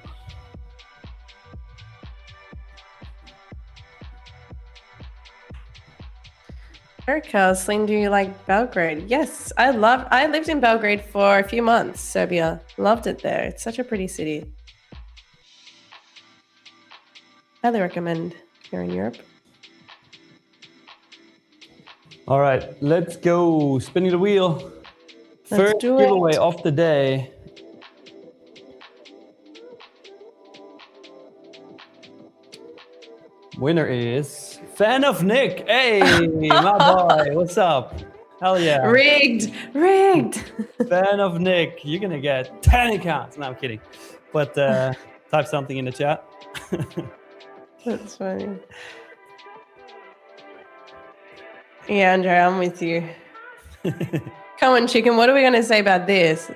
Erica, Celine, do you like Belgrade? Yes, I lived in Belgrade for a few months, Serbia. Loved it there. It's such a pretty city. Highly recommend here in Europe. All right, let's go. Spinning the wheel. First giveaway of the day. Winner is Fan of Nick. Hey, my boy, what's up? Hell yeah. Rigged. Fan of Nick, you're gonna get 10 accounts. No, I'm kidding. But type something in the chat. That's funny. Yeah, Andre, I'm with you. Come on, chicken. What are we gonna say about this?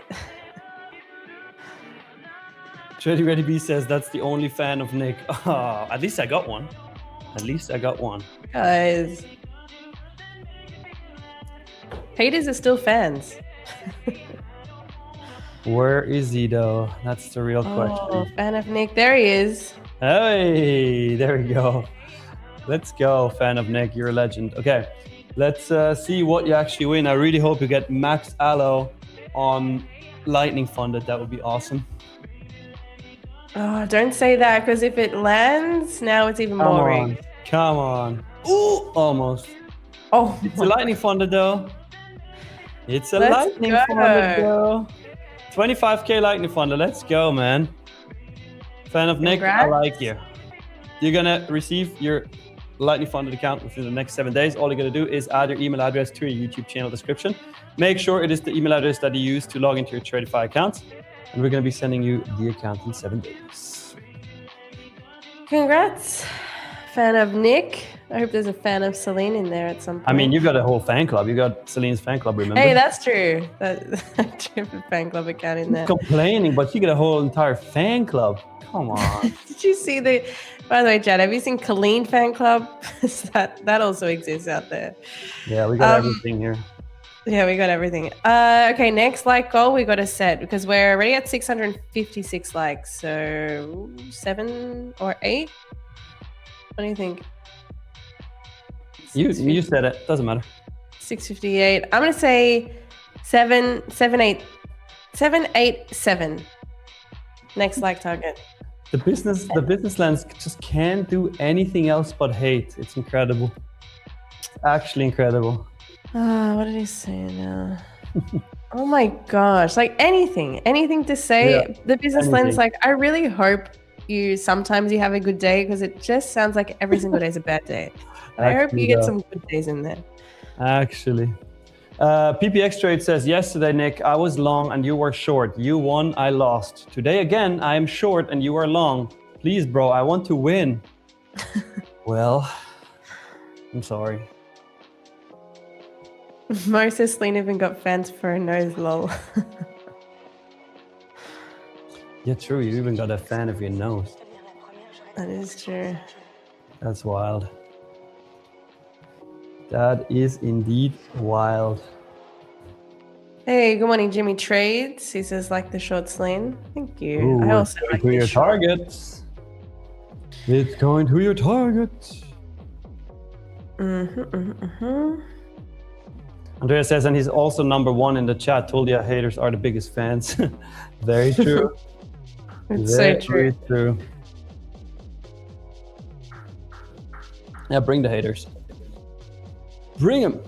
Shreddy Ready B says that's the only fan of Nick. Oh, at least I got one. Guys, haters are still fans. Where is he though? That's the real Oh, question. fan of Nick. There he is. Hey, there we go. Let's go, fan of Nick. You're a legend. Okay, let's see what you actually win. I really hope you get max allo on Lightning funded. That would be awesome. Oh, don't say that, because if it lands, now it's even more rigged. Come on. Ooh, almost. Oh, It's a Lightning funded though. It's a Let's Lightning go. funded though. 25k Lightning funded. Let's go, man. Fan of Nick, Congrats. I like you. You're gonna receive your Lightning funded account within the next 7 days. All you're gonna do is add your email address to your YouTube channel description. Make sure it is the email address that you use to log into your Tradeify account. And we're gonna be sending you the account in 7 days. Congrats, fan of Nick. I hope there's a fan of Celine in there at some point. I mean, you got a whole fan club. You got Celine's fan club, remember? Hey, that's true. I do have a fan club account in there. Complaining, but you get a whole entire fan club. Come on. Did you see the? By the way, Chad, have you seen Colleen fan club? that also exists out there. Yeah, we got everything here. Yeah, we got everything. Okay, next like goal we got to set, because we're already at 656 likes. So 7 or 8. What do you think? You said it. Doesn't matter. 658. I'm gonna say 787. Next like target. The business lens just can't do anything else but hate. It's incredible. Actually incredible. What did he say now? Oh my gosh! Like anything to say. Yeah, the business anything. lens. Like, I really hope sometimes you have a good day, because it just sounds like every single day is a bad day. But I hope you get some good days in there. Actually. PPX Trade says, yesterday, Nick, I was long and you were short. You won, I lost. Today again, I am short and you are long. Please, bro, I want to win. Well, I'm sorry. Moses Lean even got fans for a nose, lol. Yeah, true. You even got a fan of your nose. That is true. That's wild. That is indeed wild. Hey, good morning, Jimmy Trades. He says, like the short lane. Thank you. Ooh, I also it's like going to the your short. targets. It's going to your target. Andrea says, and he's also #1 in the chat. Told you haters are the biggest fans. Very true. It's Very so true. true. Yeah, bring the haters. Bring them.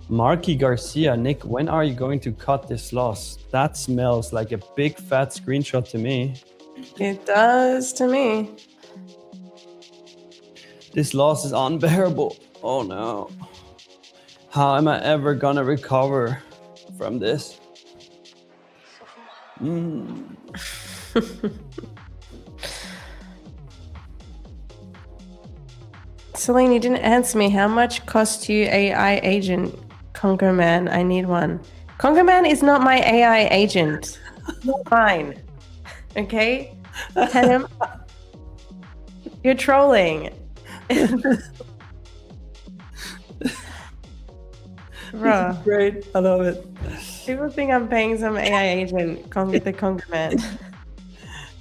Marky Garcia, Nick, when are you going to cut this loss? That smells like a big fat screenshot to me. It does to me. This loss is unbearable. Oh no. How am I ever gonna recover from this? Celine, you didn't answer me. How much cost you AI agent? Congo Man, I need one. Congo Man is not my AI agent. Not mine. Okay? Tell him. You're trolling. Bruh. Great, I love it. People think I'm paying some AI agent, the Congo Man.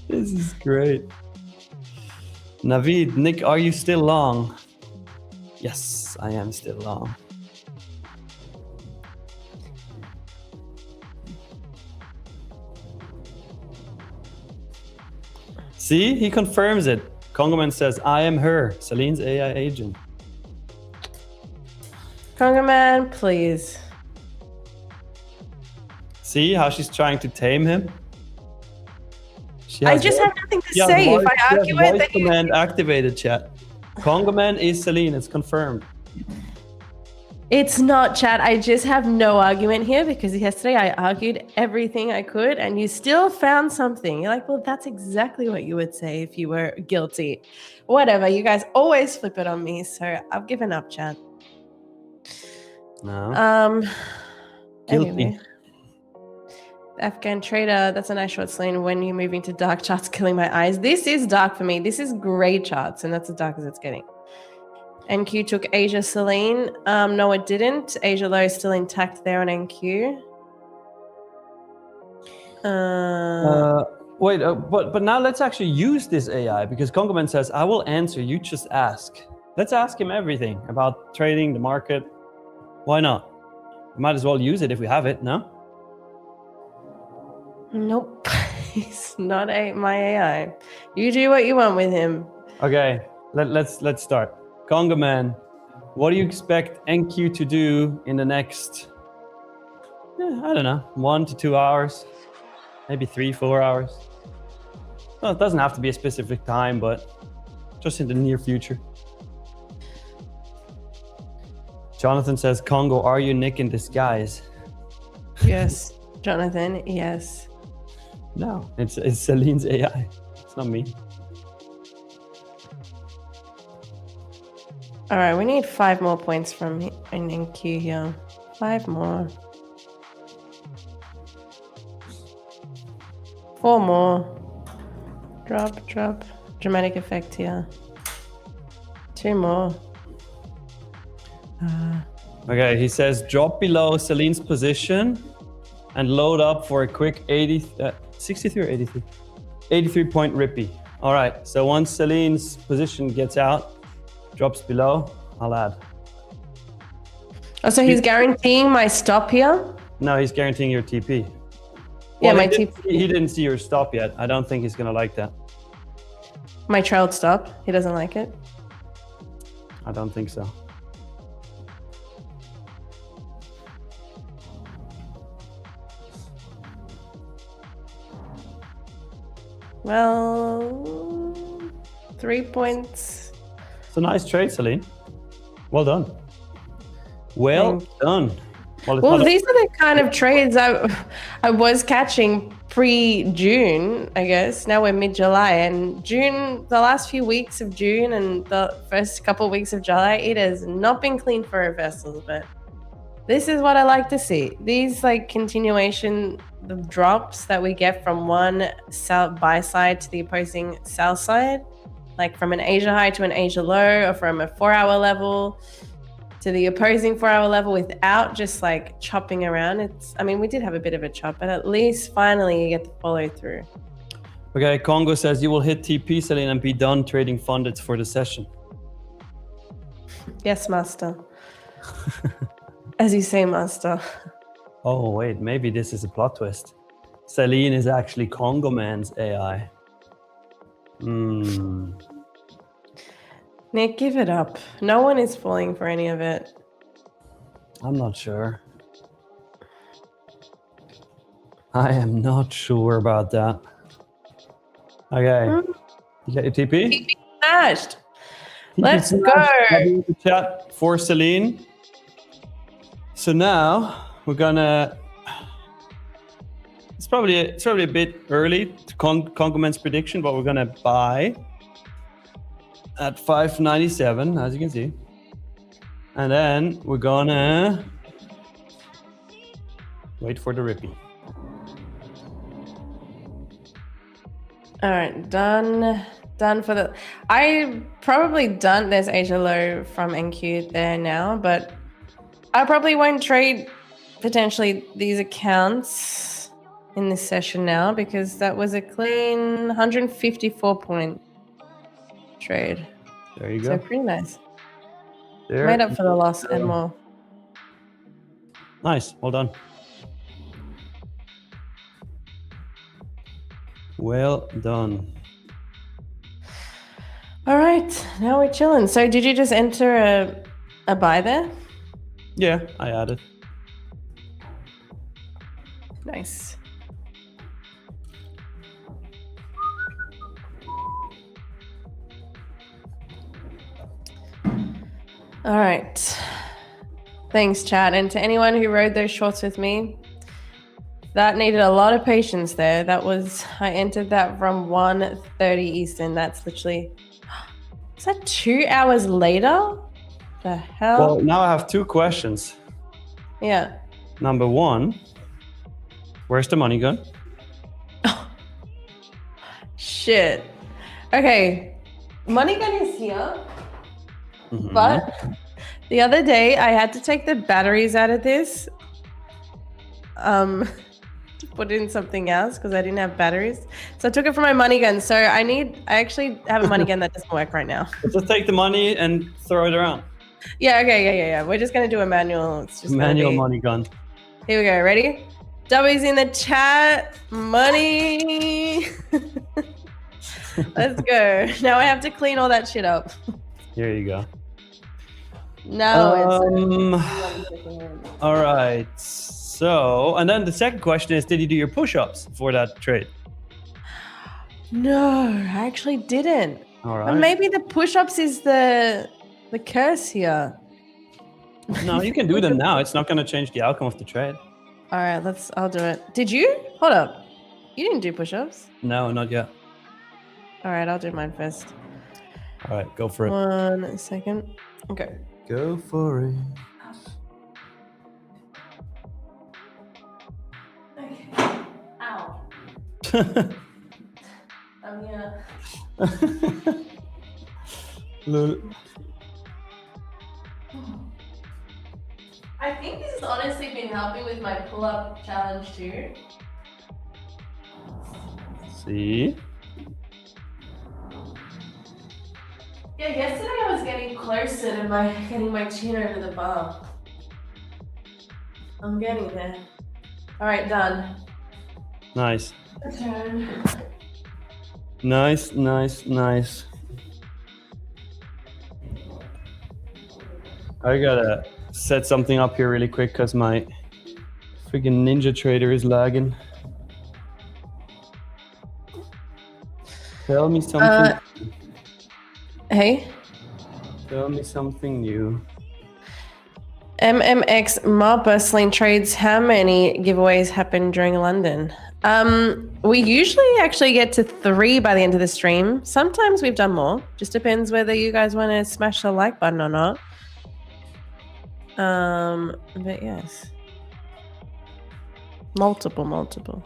This is great. Naveed, Nick, are you still long? Yes, I am still long. See, he confirms it. Congoman says, I am her, Celine's AI agent. Congo Man, please. See how she's trying to tame him? I just have nothing to say. If I argue it, then command activated, chat. Congoman is Celine, it's confirmed. It's not, chat. I just have no argument here, because yesterday I argued everything I could and you still found something. You're like, well, that's exactly what you would say if you were guilty. Whatever. You guys always flip it on me, so I've given up, chat. No. Guilty. Anyway. Afghan trader, that's a nice short sling. When you're moving to dark charts, killing my eyes. This is dark for me. This is gray charts, and that's as dark as it's getting. NQ took Asia Celine. No, it didn't. Asia low is still intact there on NQ. Wait, but now let's actually use this AI, because Congoman says, I will answer, you just ask. Let's ask him everything about trading, the market. Why not? Might as well use it if we have it, no? Nope. He's not my AI. You do what you want with him. Okay, let's start. Congoman, what do you expect NQ to do in the next, I don't know, 1 to 2 hours? Maybe 3-4 hours? Well, it doesn't have to be a specific time, but just in the near future. Jonathan says, Congo, are you Nick in disguise? Yes, Jonathan, yes. No, it's Celine's AI. It's not me. All right, we need 5 more points from NQ here. 5 more. 4 more. Drop. Dramatic effect here. 2 more. Okay, he says drop below Celine's position and load up for a quick 63 or 83? 83 point rippy. All right, so once Celine's position gets out, drops below, I'll add. Oh, so he's guaranteeing my stop here? No, he's guaranteeing your TP. Yeah, Well, my he TP. didn't see your stop yet. I don't think he's gonna like that. My trailed stop. He doesn't like it. I don't think so. Well, 3 points. It's a nice trade, Celine. Well done. Well done. Well, these are the kind of trades I was catching pre-June, I guess. Now we're mid-July, and June, the last few weeks of June and the first couple of weeks of July, it has not been clean for reversals, but this is what I like to see. These like continuation the drops that we get from one buy side to the opposing sell side, like from an Asia high to an Asia low, or from a 4-hour level to the opposing 4-hour level without just like chopping around. I mean, we did have a bit of a chop, but at least finally you get the follow through. Okay, Congo says you will hit TP, Celine, and be done trading fundeds for the session. Yes, master. As you say, master. Oh, wait, maybe this is a plot twist. Celine is actually Congo Man's AI. Nick, give it up. No one is falling for any of it. I'm not sure. I am not sure about that. Okay. You got your TP? TP smashed. Let's go. The chat for Celine. So now we're gonna. It's probably a bit early to Congo Man's prediction, but we're gonna buy at 597, as you can see, and then we're gonna wait for the rippy. All right, done for the. I probably done. There's Asia low from NQ there now, but I probably won't trade potentially these accounts in this session now, because that was a clean 154 point trade. There you go. So pretty nice. There Made up for the loss and more. Nice. Well done. Well done. All right, now we're chilling. So did you just enter a buy there? Yeah, I added. Nice. All right. Thanks, chat. And to anyone who rode those shorts with me, that needed a lot of patience there. I entered that from 1:30 Eastern. That's literally, is that 2 hours later? The hell? Well, now I have 2 questions. Yeah. Number 1, where's the money gone? Shit. Okay. Money gun is here. Mm-hmm. But the other day I had to take the batteries out of this to put in something else because I didn't have batteries. So I took it from my money gun. So I actually have a money gun that doesn't work right now. Just take the money and throw it around. Yeah, okay, yeah. We're just gonna do a manual. It's just manual money gun. Here we go. Ready? W's in the chat. Money. Let's go. Now I have to clean all that shit up. Here you go. No, all right. So, and then the second question is, did you do your push-ups for that trade? No, I actually didn't. All right. But maybe the push-ups is the curse here. No, you can do them now. It's not going to change the outcome of the trade. All right, I'll do it. Did you? Hold up. You didn't do push-ups? No, not yet. All right, I'll do mine first. All right, go for it. 1 second. Okay. Go for it. Okay. Ow. I'm here. Lol. I think this has honestly been helping with my pull-up challenge too. See? Yeah, yesterday I was getting closer to getting my chin over the bar. I'm getting there. All right, done. Nice. Turn. Nice. I gotta set something up here really quick because my freaking Ninja Trader is lagging. Tell me something. Hey. Tell me something new. MMX Mob Bustling Trades. How many giveaways happen during London? We usually actually get to 3 by the end of the stream. Sometimes we've done more. Just depends whether you guys want to smash the like button or not. But yes. Multiple.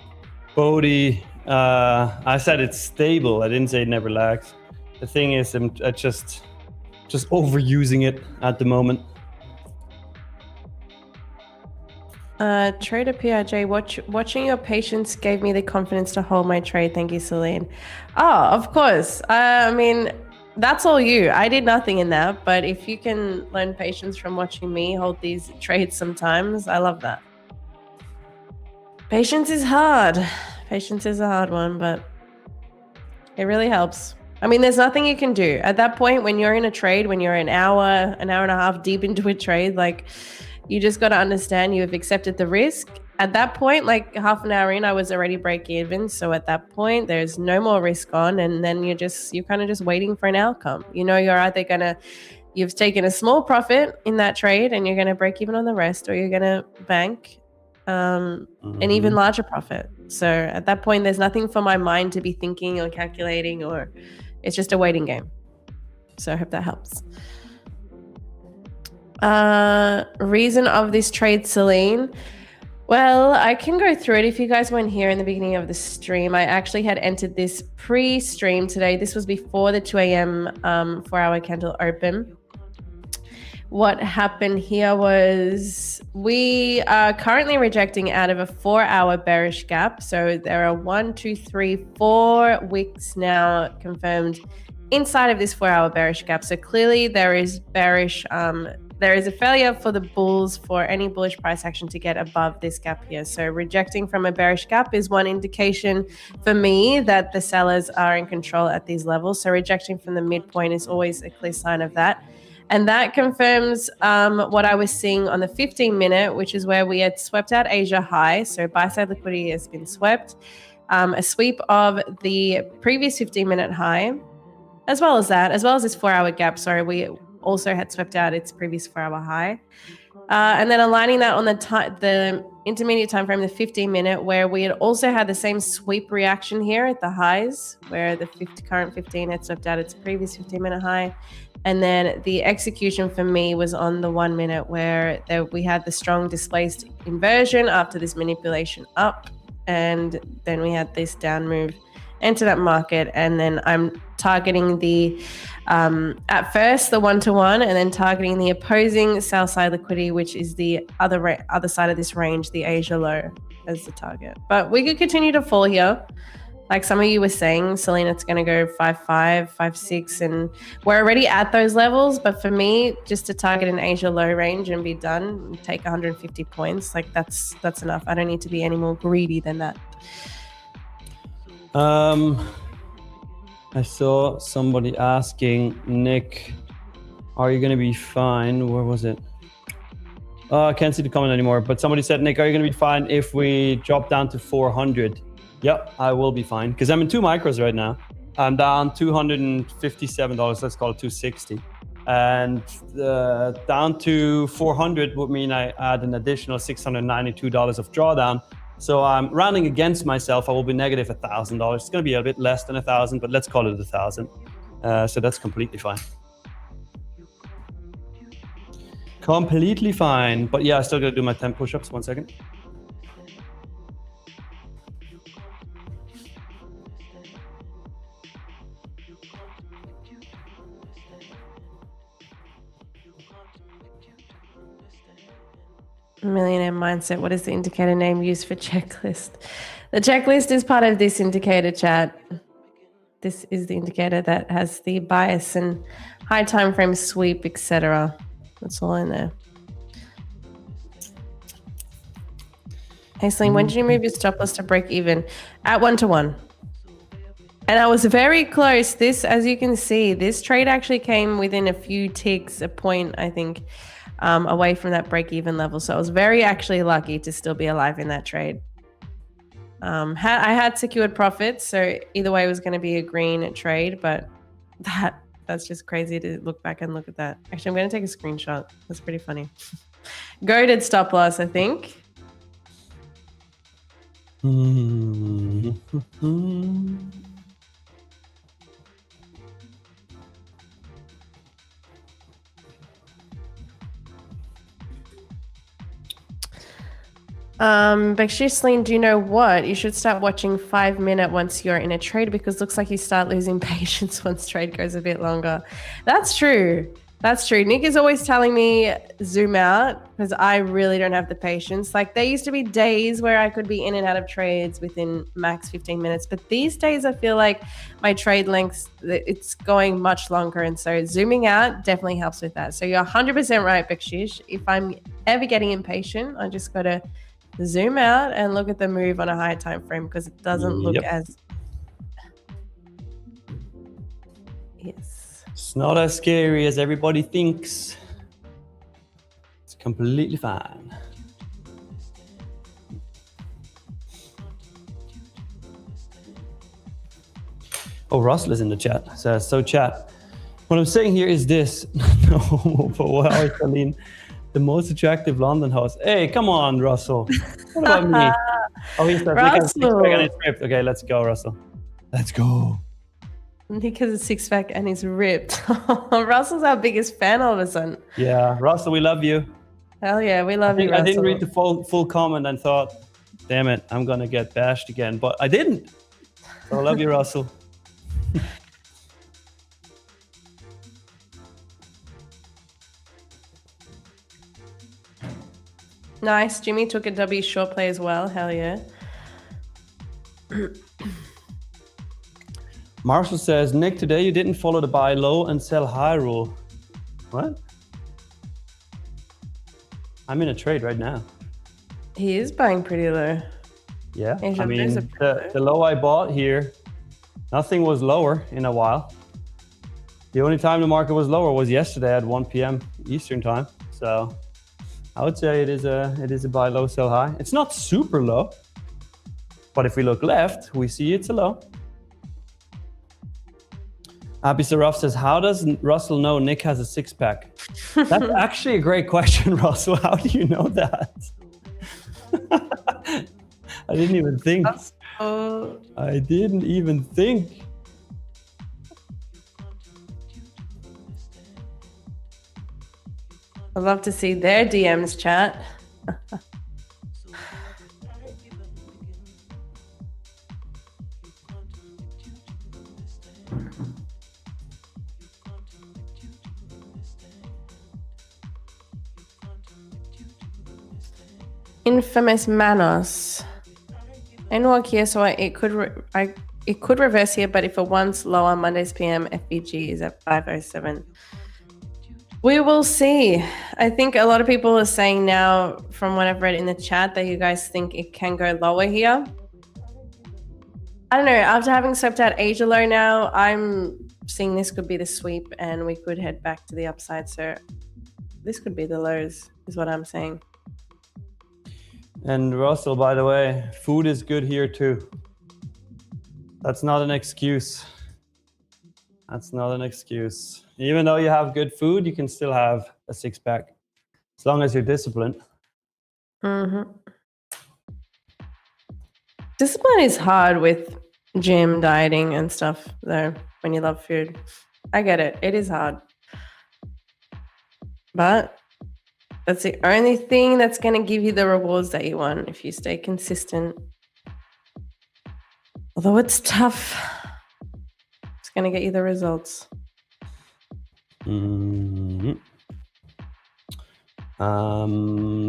Bodhi, I said it's stable. I didn't say it never lags. The thing is, I'm just overusing it at the moment. Trader PRJ, watching your patience gave me the confidence to hold my trade. Thank you, Celine. Oh, of course. I mean, that's all you. I did nothing in that, but if you can learn patience from watching me hold these trades sometimes, I love that. Patience is hard. Patience is a hard one, but it really helps. I mean, there's nothing you can do. At that point, when you're in a trade, when you're an hour and a half deep into a trade, like, you just got to understand you've accepted the risk. At that point, like half an hour in, I was already break even. So at that point, there's no more risk on. And then you're kind of just waiting for an outcome. You know, you're either you've taken a small profit in that trade and you're going to break even on the rest, or you're going to bank an even larger profit. So at that point, there's nothing for my mind to be thinking or calculating, or it's just a waiting game. So I hope that helps. Reason of this trade, Celine. Well, I can go through it. If you guys weren't here in the beginning of the stream, I actually had entered this pre-stream today. This was before the 2 a.m. 4-hour candle open. What happened here was we are currently rejecting out of a 4-hour bearish gap. So there are 4 wicks now confirmed inside of this 4-hour bearish gap. So clearly there is bearish, there is a failure for the bulls for any bullish price action to get above this gap here. So rejecting from a bearish gap is one indication for me that the sellers are in control at these levels. So rejecting from the midpoint is always a clear sign of that. And that confirms what I was seeing on the 15-minute, which is where we had swept out Asia high. So buy-side liquidity has been swept. A sweep of the previous 15-minute high, as well as this 4-hour gap. Sorry, we also had swept out its previous 4-hour high. And then aligning that on the intermediate time frame, the 15-minute, where we had also had the same sweep reaction here at the highs, where the current 15 had swept out its previous 15-minute high. And then the execution for me was on the 1-minute, where we had the strong displaced inversion after this manipulation up. And then we had this down move into that market. And then I'm targeting the, at first, the 1-to-1, and then targeting the opposing sell side liquidity, which is the other side of this range, the Asia low. as the target. But we could continue to fall here. Like some of you were saying, Selena, it's going to go 5.5, 5.6, and we're already at those levels. But for me, just to target an Asia low range and be done, take 150 points, like that's enough. I don't need to be any more greedy than that. I saw somebody asking, Nick, are you going to be fine? Where was it? I can't see the comment anymore, but somebody said, Nick, are you going to be fine if we drop down to 400? Yep, I will be fine because I'm in 2 micros right now. I'm down $257, let's call it 260. And down to 400 would mean I add an additional $692 of drawdown. So I'm rounding against myself. I will be negative $1,000. It's going to be a bit less than 1,000, but let's call it 1,000. So that's completely fine. Completely fine. But yeah, I still got to do my 10 push-ups. 1 second. Millionaire Mindset. What is the indicator name used for checklist? The checklist is part of this indicator, chat. This is the indicator that has the bias and high time frame sweep, etc. That's all in there. Hey, Celine, when did you move your stop loss to break even? At 1-to-1. And I was very close. This, as you can see, this trade actually came within a few ticks, a point, I think, away from that break-even level. So I was very actually lucky to still be alive in that trade. I had secured profits, so either way it was going to be a green trade, but that's just crazy to look back and look at that. Actually, I'm going to take a screenshot. That's pretty funny. Goated stop loss, I think. Celine, do you know what? You should start watching 5 minute once you're in a trade because it looks like you start losing patience once trade goes a bit longer. That's true. That's true. Nick is always telling me zoom out because I really don't have the patience. Like there used to be days where I could be in and out of trades within max 15 minutes. But these days I feel like my trade lengths, it's going much longer. And so zooming out definitely helps with that. So you're 100% right, Bakshish. If I'm ever getting impatient, I just got to zoom out and look at the move on a higher time frame because it doesn't look as... Yes. It's not as scary as everybody thinks. It's completely fine. Oh, Russell is in the chat. So chat, what I'm saying here is this. No, but wow, Celine, the most attractive London house. Hey, come on, Russell. What about me? Oh, he's Russell. Okay, let's go, Russell. Let's go. Nick has a six-pack and he's ripped. Russell's our biggest fan all of a sudden. Yeah, Russell, we love you. Hell yeah, we love you, Russell. I didn't read the full comment and thought, damn it, I'm going to get bashed again. But I didn't. So I love you, Russell. Nice. Jimmy took a W short play as well. Hell yeah. Marshall says, Nick, today you didn't follow the buy low and sell high rule. What? I'm in a trade right now. He is buying pretty low. Yeah, I mean, the low I bought here, nothing was lower in a while. The only time the market was lower was yesterday at 1 p.m. Eastern time. So I would say it is a buy low, sell high. It's not super low, but if we look left, we see it's a low. Abby Saraf says, how does Russell know Nick has a six-pack? That's actually a great question, Russell. How do you know that? I didn't even think. I didn't even think. I'd love to see their DMs, chat. Infamous Manos. NWAC here, so it could reverse here, but if it wants lower Mondays PM, FVG is at 507. We will see. I think a lot of people are saying now, from what I've read in the chat, that you guys think it can go lower here. I don't know. After having swept out Asia low now, I'm seeing this could be the sweep and we could head back to the upside. So this could be the lows, is what I'm saying. And Russell, by the way, food is good here too. That's not an excuse. That's not an excuse. Even though you have good food, you can still have a six-pack as long as you're disciplined. Discipline is hard with gym, dieting and stuff, though, when you love food. I get it. It is hard. But that's the only thing that's going to give you the rewards that you want if you stay consistent. Although it's tough, it's going to get you the results.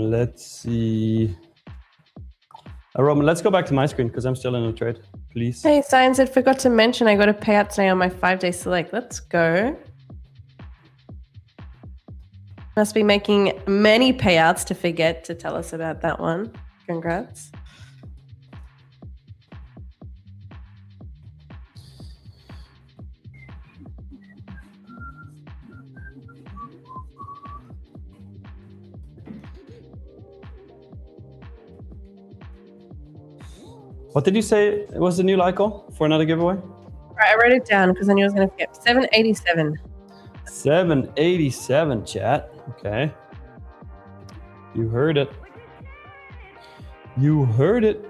Let's see. Roman, let's go back to my screen because I'm still in a trade, please. Hey, Science, I forgot to mention I got a payout today on my 5-day select. Let's go. Must be making many payouts to forget to tell us about that one. Congrats. What did you say was the new like goal for another giveaway? Right, I wrote it down because I knew I was going to forget. 787. 787, chat. Okay. You heard it. You heard it.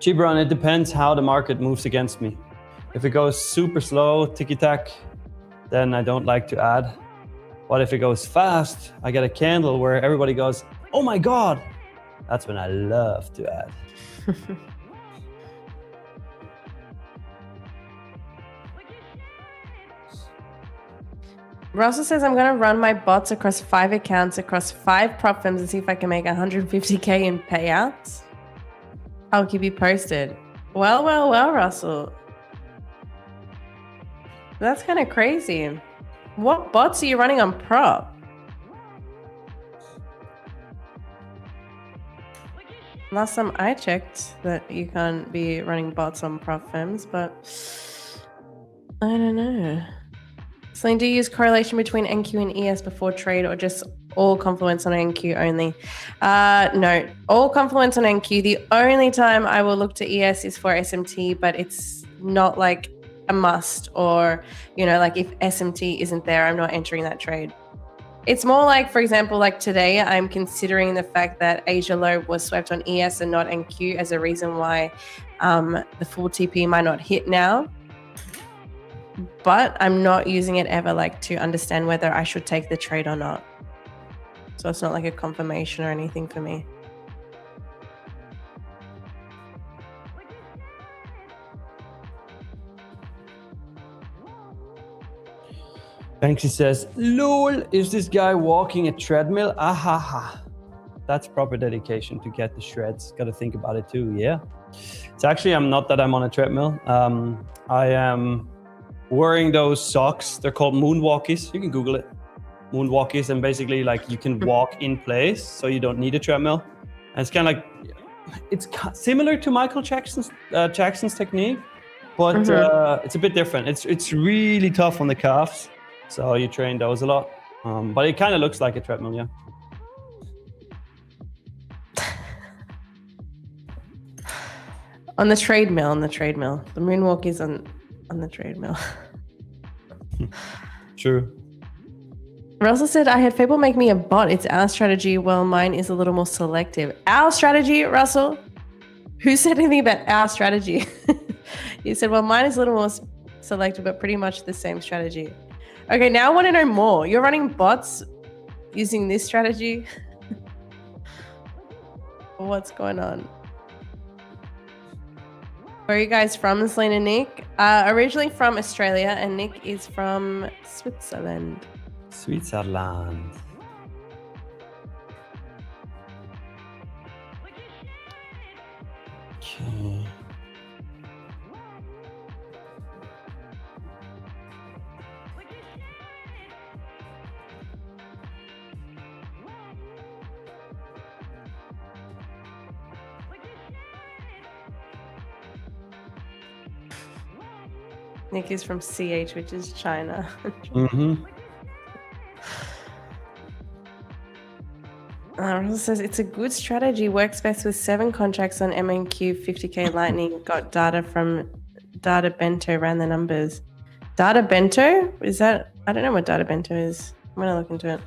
Gibran, it depends how the market moves against me. If it goes super slow, ticky-tack, then I don't like to add. But if it goes fast, I get a candle where everybody goes, oh my God. That's when I love to add. Russell says I'm going to run my bots across 5 accounts, across 5 prop firms and see if I can make 150K in payouts. I'll keep you posted. Well, Russell. That's kind of crazy. What bots are you running on prop? Last time I checked that you can't be running bots on prop firms, but I don't know. Celine, do you use correlation between NQ and ES before trade or just all confluence on NQ only? No, all confluence on NQ. The only time I will look to ES is for SMT, but it's not like a must or, you know, like if SMT isn't there, I'm not entering that trade. It's more like, for example, like today, I'm considering the fact that Asia low was swept on ES and not NQ as a reason why the full TP might not hit now. But I'm not using it ever like to understand whether I should take the trade or not. So it's not like a confirmation or anything for me. Banksy says, lol, is this guy walking a treadmill? Ahaha. That's proper dedication to get the shreds. Got to think about it too, yeah? It's actually, I'm not that I'm on a treadmill. I am wearing those socks. They're called moonwalkies. You can Google it. Moonwalkies, and basically like you can walk in place, so you don't need a treadmill. And it's kind of like, it's similar to Michael Jackson's technique, but it's a bit different. It's really tough on the calves. So you train those a lot, but it kind of looks like a treadmill, yeah. On the treadmill. The moonwalk is on the treadmill. True. Russell said, I had people make me a bot. It's our strategy. Well, mine is a little more selective. Our strategy, Russell? Who said anything about our strategy? You said, well, mine is a little more selective, but pretty much the same strategy. Okay, now I want to know more. You're running bots using this strategy? What's going on? Where are you guys from, Selena and Nick? Originally from Australia, and Nick is from Switzerland. Nick is from CH, which is China. Russell says it's a good strategy. Works best with 7 contracts on MNQ 50K Lightning. Got data from Data Bento, ran the numbers. Data Bento? Is that? I don't know what Data Bento is. I'm going to look into it.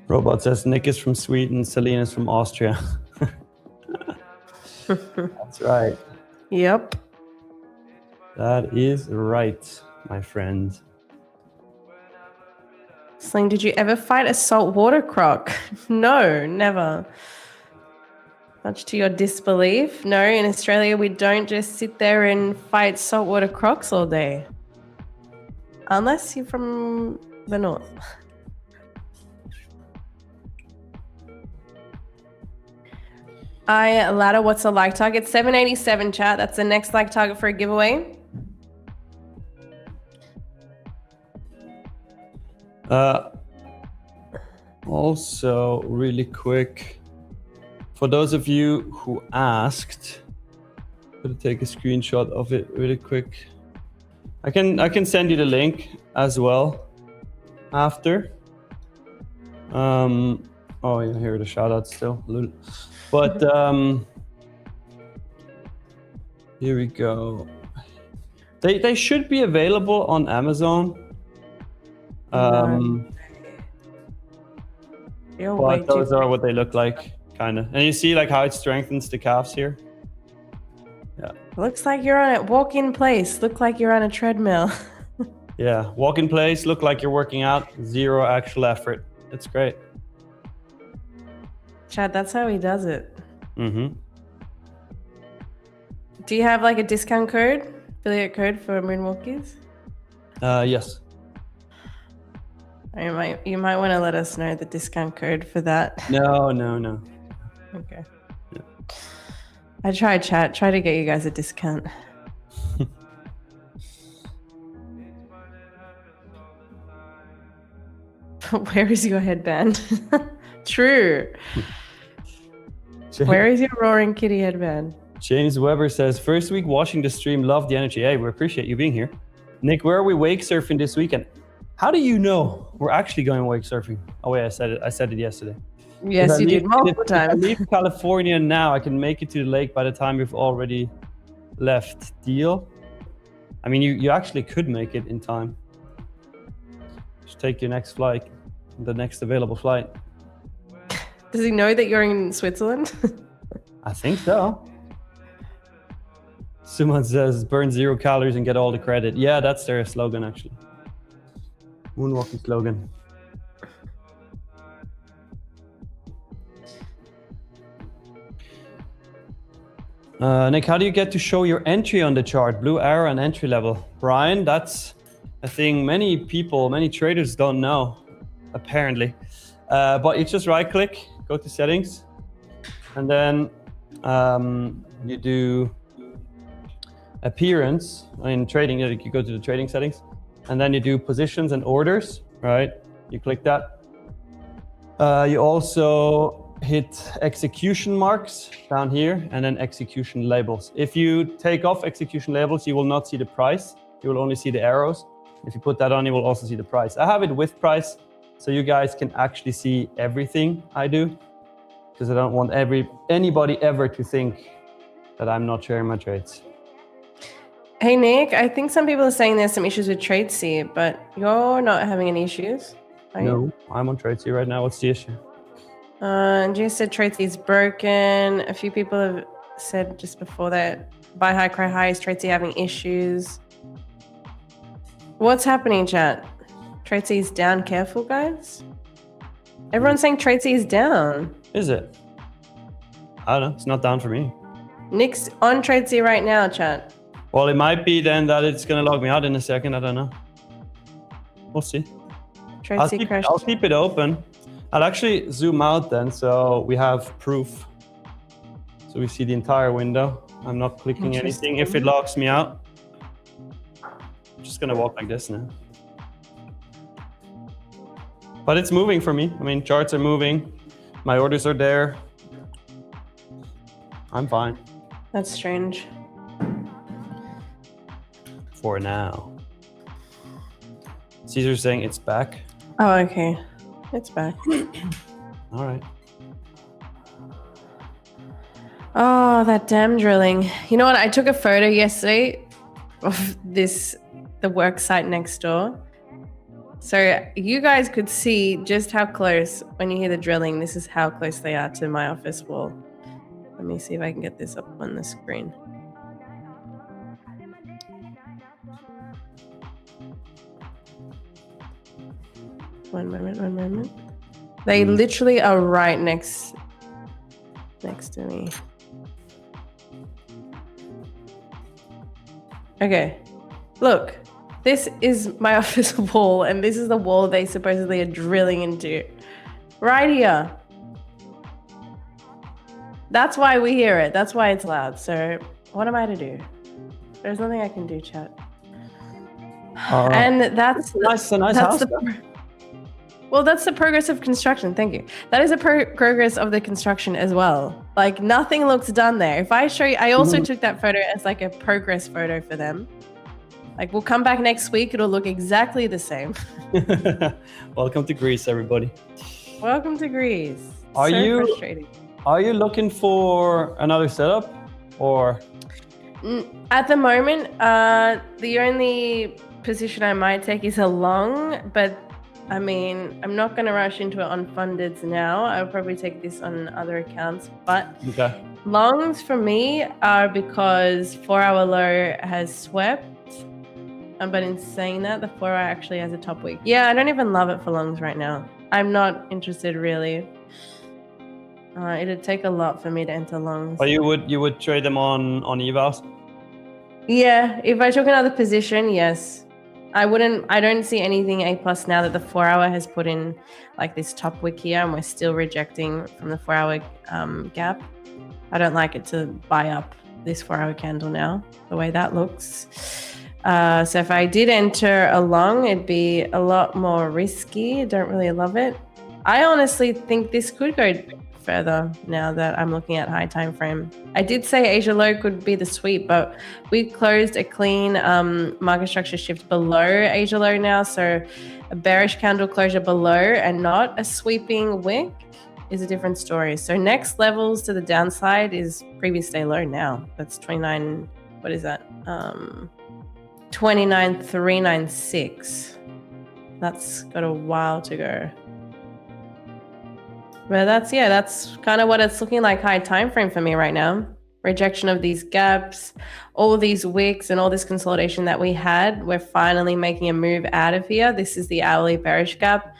Robot says Nick is from Sweden, Celine is from Austria. That's right. Yep. That is right, my friend. Sling, did you ever fight a saltwater croc? No, never. Much to your disbelief. No, in Australia, we don't just sit there and fight saltwater crocs all day. Unless you're from the north. Ladder, what's the like target? 787, chat. That's the next like target for a giveaway. Also, really quick, for those of you who asked, I'm gonna take a screenshot of it really quick. I can send you the link as well after. Oh yeah, here are the shout outs still. But here we go. They should be available on Amazon. But those are what they look like, kind of. And you see like how it strengthens the calves here. Yeah. Looks like you're on a walk-in place. Look like you're on a treadmill. Yeah, walk in place, look like you're working out, 0 actual effort. It's great. Chad, that's how he does it. Mm-hmm. Do you have like a discount code, affiliate code for Moonwalkies? Yes. You might want to let us know the discount code for that. No. Okay. Yeah. I tried, chat. Try to get you guys a discount. Where is your headband? True. Where is your roaring kitty headband? James Weber says, first week watching the stream, love the energy. Hey, we appreciate you being here. Nick, where are we wake surfing this weekend? How do you know we're actually going wake surfing? Oh wait, I said it yesterday. Yes, you did multiple times. If I leave California now, I can make it to the lake by the time we've already left. Deal? I mean, you actually could make it in time. Just take your next flight, the next available flight. Does he know that you're in Switzerland? I think so. Someone says, burn 0 calories and get all the credit. Yeah, that's their slogan, actually. Moonwalking slogan. Nick, how do you get to show your entry on the chart? Blue arrow and entry level. Brian, that's a thing many people, many traders don't know, apparently. But you just right click, go to settings, and then you do appearance in trading. You go to the trading settings, and then you do positions and orders, right? You click that. You also hit execution marks down here, and then execution labels. If you take off execution labels, you will not see the price. You will only see the arrows. If you put that on, you will also see the price. I have it with price, so you guys can actually see everything I do, because I don't want anybody ever to think that I'm not sharing my trades. Hey, Nick, I think some people are saying there's some issues with TradeC, but you're not having any issues, are you? No, I'm on TradeC right now. What's the issue? And you said TradeC is broken. A few people have said just before that, buy high, cry high, is TradeC having issues? What's happening, chat? TradeC is down. Careful, guys. Everyone's saying TradeC is down. Is it? I don't know. It's not down for me. Nick's on TradeC right now, chat. Well, it might be then that it's going to log me out in a second. I don't know. We'll see. TradeC crashed. I'll keep it open. I'll actually zoom out then, so we have proof. So we see the entire window. I'm not clicking anything. If it logs me out, I'm just going to walk like this now. But it's moving for me. I mean, charts are moving. My orders are there. I'm fine. That's strange. for now. Caesar's saying it's back. Oh, okay. It's back. All right. Oh, that damn drilling. You know what? I took a photo yesterday of the work site next door. So you guys could see just how close, when you hear the drilling, this is how close they are to my office wall. Let me see if I can get this up on the screen. One moment. They literally are right next to me. Okay, look, this is my office wall, and this is the wall they supposedly are drilling into. Right here. That's why we hear it. That's why it's loud. So what am I to do? There's nothing I can do, chat. And that's a nice house. Well, that's the progress of construction. Thank you. That is a progress of the construction as well. Like, nothing looks done there. If I show you, I also took that photo as like a progress photo for them. Like, we'll come back next week. It'll look exactly the same. Welcome to Greece, everybody. Welcome to Greece. Are you looking for another setup, or? At the moment, the only position I might take is a long, but I mean, I'm not going to rush into it on fundeds now. I'll probably take this on other accounts, but longs for me are because 4-hour low has swept. But in saying that, the 4-hour actually has a top week. Yeah, I don't even love it for longs right now. I'm not interested really. It'd take a lot for me to enter longs. But you would trade them on evals? Yeah, if I took another position, yes. I don't see anything A+ now that the 4-hour has put in like this top wick here, and we're still rejecting from the 4-hour gap. I don't like it to buy up this 4-hour candle now, the way that looks. So if I did enter a long, it'd be a lot more risky. I don't really love it. I honestly think this could go further now that I'm looking at high time frame. I did say Asia low could be the sweep, but we closed a clean market structure shift below Asia low now, so a bearish candle closure below and not a sweeping wick is a different story. So next levels to the downside is previous day low now. That's 29, what is that? 29,396. That's got a while to go. But that's kind of what it's looking like high time frame for me right now. Rejection of these gaps, all these wicks and all this consolidation that we had. We're finally making a move out of here. This is the hourly bearish gap.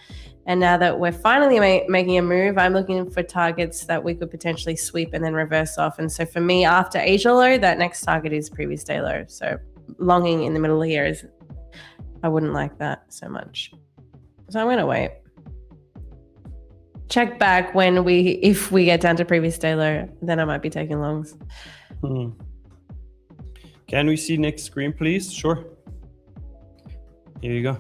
And now that we're finally making a move, I'm looking for targets that we could potentially sweep and then reverse off. And so for me, after Asia low, that next target is previous day low. So longing in the middle here is, I wouldn't like that so much. So I'm going to wait. Check back if we get down to previous day low, then I might be taking longs. Can we see next screen, please? Sure. Here you go.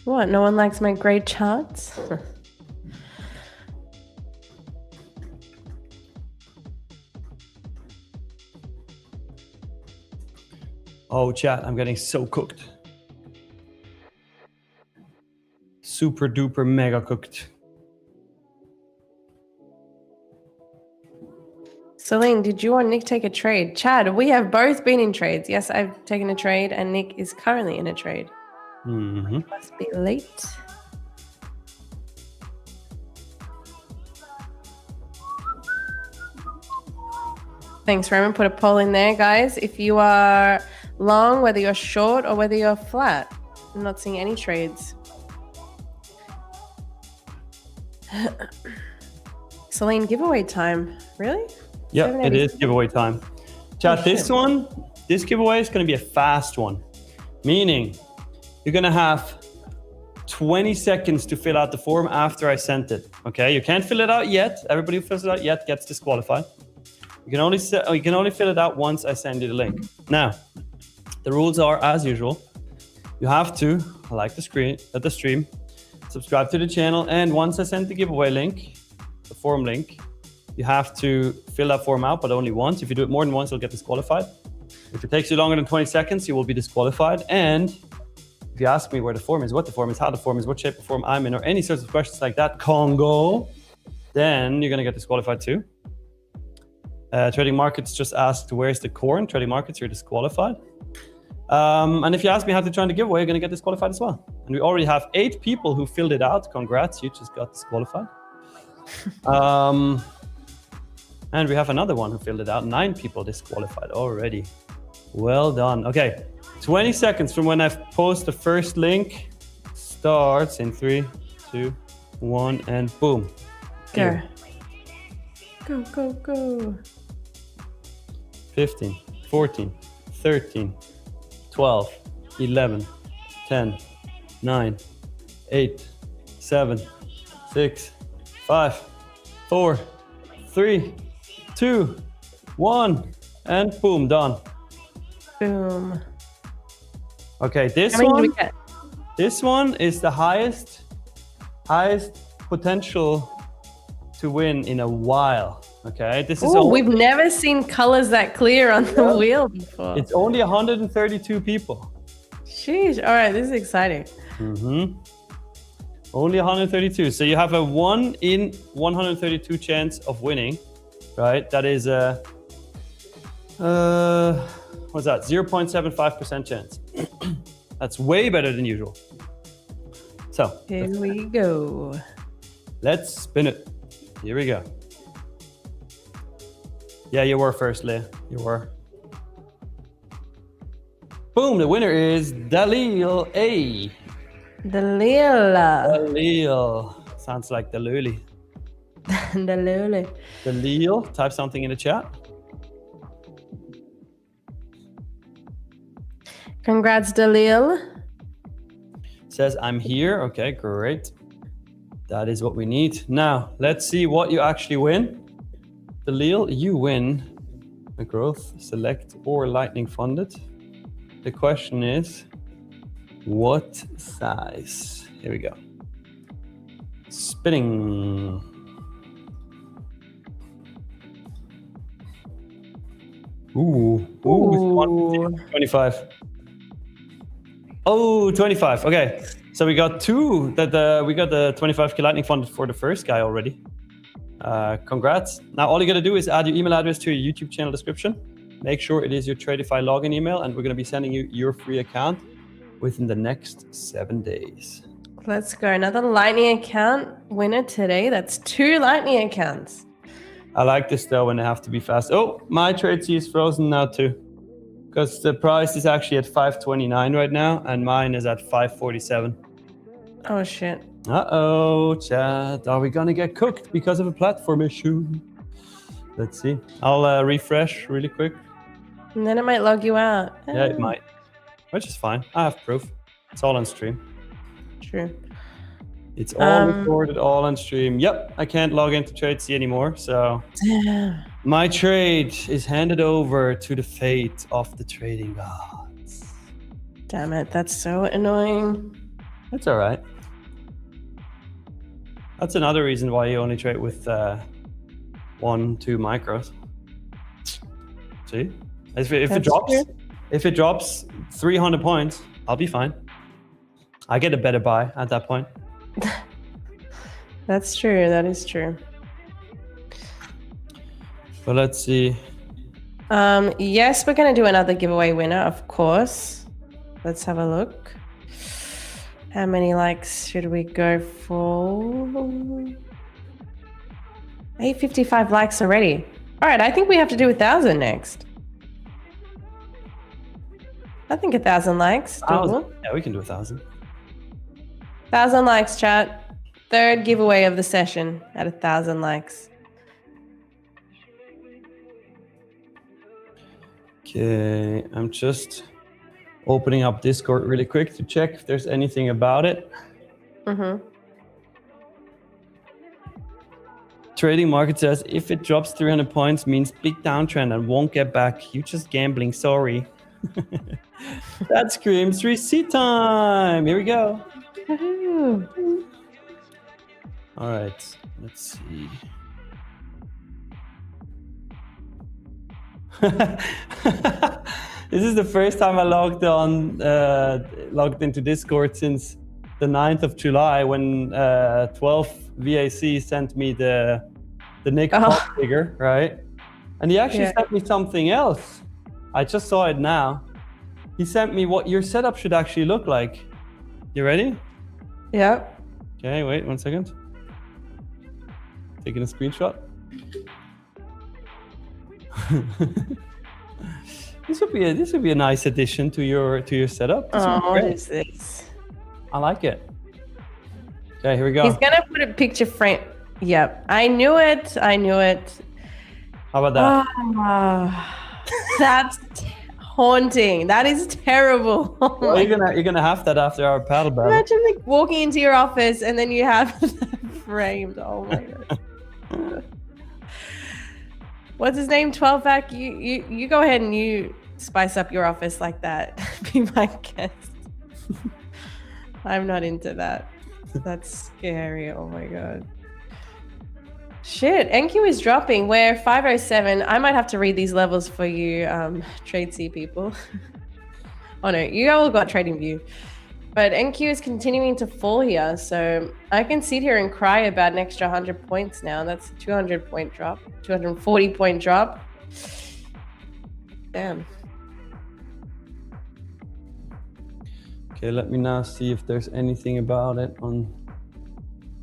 What? No one likes my great charts? Oh, chat, I'm getting so cooked. Super duper mega cooked. Celine, did you or Nick take a trade? Chad, we have both been in trades. Yes, I've taken a trade and Nick is currently in a trade. Must be late. Thanks, Roman. Put a poll in there, guys. If you are long, whether you're short or whether you're flat. I'm not seeing any trades. Celine, giveaway time. Really? Yeah, it is giveaway time. Chat, this giveaway is going to be a fast one. Meaning, you're going to have 20 seconds to fill out the form after I sent it. Okay, you can't fill it out yet. Everybody who fills it out yet gets disqualified. You can only fill it out once I send you the link. Now, the rules are as usual. You have to like the stream, subscribe to the channel, and once I send the giveaway link, the form link, you have to fill that form out, but only once. If you do it more than once, you'll get disqualified. If it takes you longer than 20 seconds, you will be disqualified. And if you ask me where the form is, what the form is, how the form is, what shape of form I'm in, or any sorts of questions like that, Congo, then you're going to get disqualified too. Trading Markets just asked, where's the corn? Trading Markets, you're disqualified. And if you ask me how to join the giveaway, you're going to get disqualified as well. And we already have 8 people who filled it out. Congrats, you just got disqualified. And we have another one who filled it out. 9 people disqualified already. Well done. Okay, 20 seconds from when I post the first link starts in 3, 2, 1, and boom. Go. Go, go, go. 15, 14, 13, 12, 11, 10, 9, 8, 7, 6, 5, 4, 3, 2, 1, and boom, done. Boom. Okay, this one is the highest potential to win in a while. Okay, this is. We've never seen colors that clear on the wheel before. It's only 132 people. Sheesh! All right, this is exciting. Only 132. So you have a 1 in 132 chance of winning, right? That is what's that? 0.75% chance. That's way better than usual. So here we go. Let's spin it. Here we go. Yeah, you were first, Leah. You were. Boom, the winner is Dalil A. Dalil. Sounds like Daluli. Dalil. Dalil, type something in the chat. Congrats, Dalil. Says, I'm here. Okay, great. That is what we need. Now, let's see what you actually win. Dalil, you win a growth, select, or lightning funded. The question is, what size? Here we go. Spinning. Ooh. 25. Oh, 25. Okay. So we got two we got the 25k lightning funded for the first guy already. Congrats. Now all you gotta do is add your email address to your YouTube channel description. Make sure it is your Tradeify login email, and we're gonna be sending you your free account within the next 7 days. Let's go. Another lightning account winner today. That's 2 lightning accounts. I like this though when they have to be fast. Oh, my trade is frozen now too, because the price is actually at 529 right now, and mine is at 547. Oh shit. Uh-oh, chat. Are we gonna get cooked because of a platform issue? Let's see. I'll refresh really quick. And then it might log you out. Yeah, it might. Which is fine. I have proof. It's all on stream. True. It's all recorded, all on stream. Yep, I can't log into TradeC anymore, so my trade is handed over to the fate of the trading gods. Damn it, that's so annoying. That's all right. That's another reason why you only trade with 1-2 micros. See, if it drops 300 points, I'll be fine. I get a better buy at that point. That's true. That is true. But let's see. Yes, we're going to do another giveaway winner, of course. Let's have a look. How many likes should we go for? 855 likes already. All right, I think we have to do 1,000 next. I think 1,000 likes. Doable. Yeah, we can do 1,000. 1,000 likes, chat. 3rd giveaway of the session at 1,000 likes. Okay, I'm just opening up Discord really quick to check if there's anything about it. Trading Market says, if it drops 300 points, means big downtrend and won't get back. You just gambling, sorry. That screams receipt time. Here we go. All right, let's see. This is the first time I logged into Discord since the 9th of July when 12 VAC sent me the Nick Pop figure, right? And he actually sent me something else. I just saw it now. He sent me what your setup should actually look like. You ready? Yeah. Okay, wait 1 second. Taking a screenshot. This would be a nice addition to your setup. What is this? I like it. Okay, here we go. He's gonna put a picture frame. Yep, I knew it. How about that? That's haunting. That is terrible. Well, you're gonna have that after our paddle battle. Imagine like walking into your office and then you have that framed. Oh my god. What's his name? 12-pack. You go ahead and you spice up your office like that. Be my guest. I'm not into that. That's scary. Oh my god. Shit, NQ is dropping. We're 507. I might have to read these levels for you, Trade C people. Oh no, you all got Trading View. But NQ is continuing to fall here, so I can sit here and cry about an extra 100 points now. That's a 200 point drop, 240 point drop. Damn. Okay, let me now see if there's anything about it on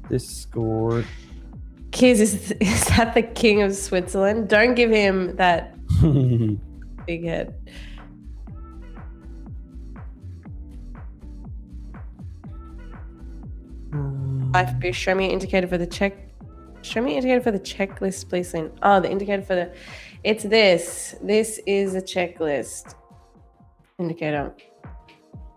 Discord. Kiz, is that the king of Switzerland? Don't give him that big head. Show me an indicator for the check. Show me an indicator for the checklist, please. Oh, the indicator for the. It's this. This is a checklist indicator.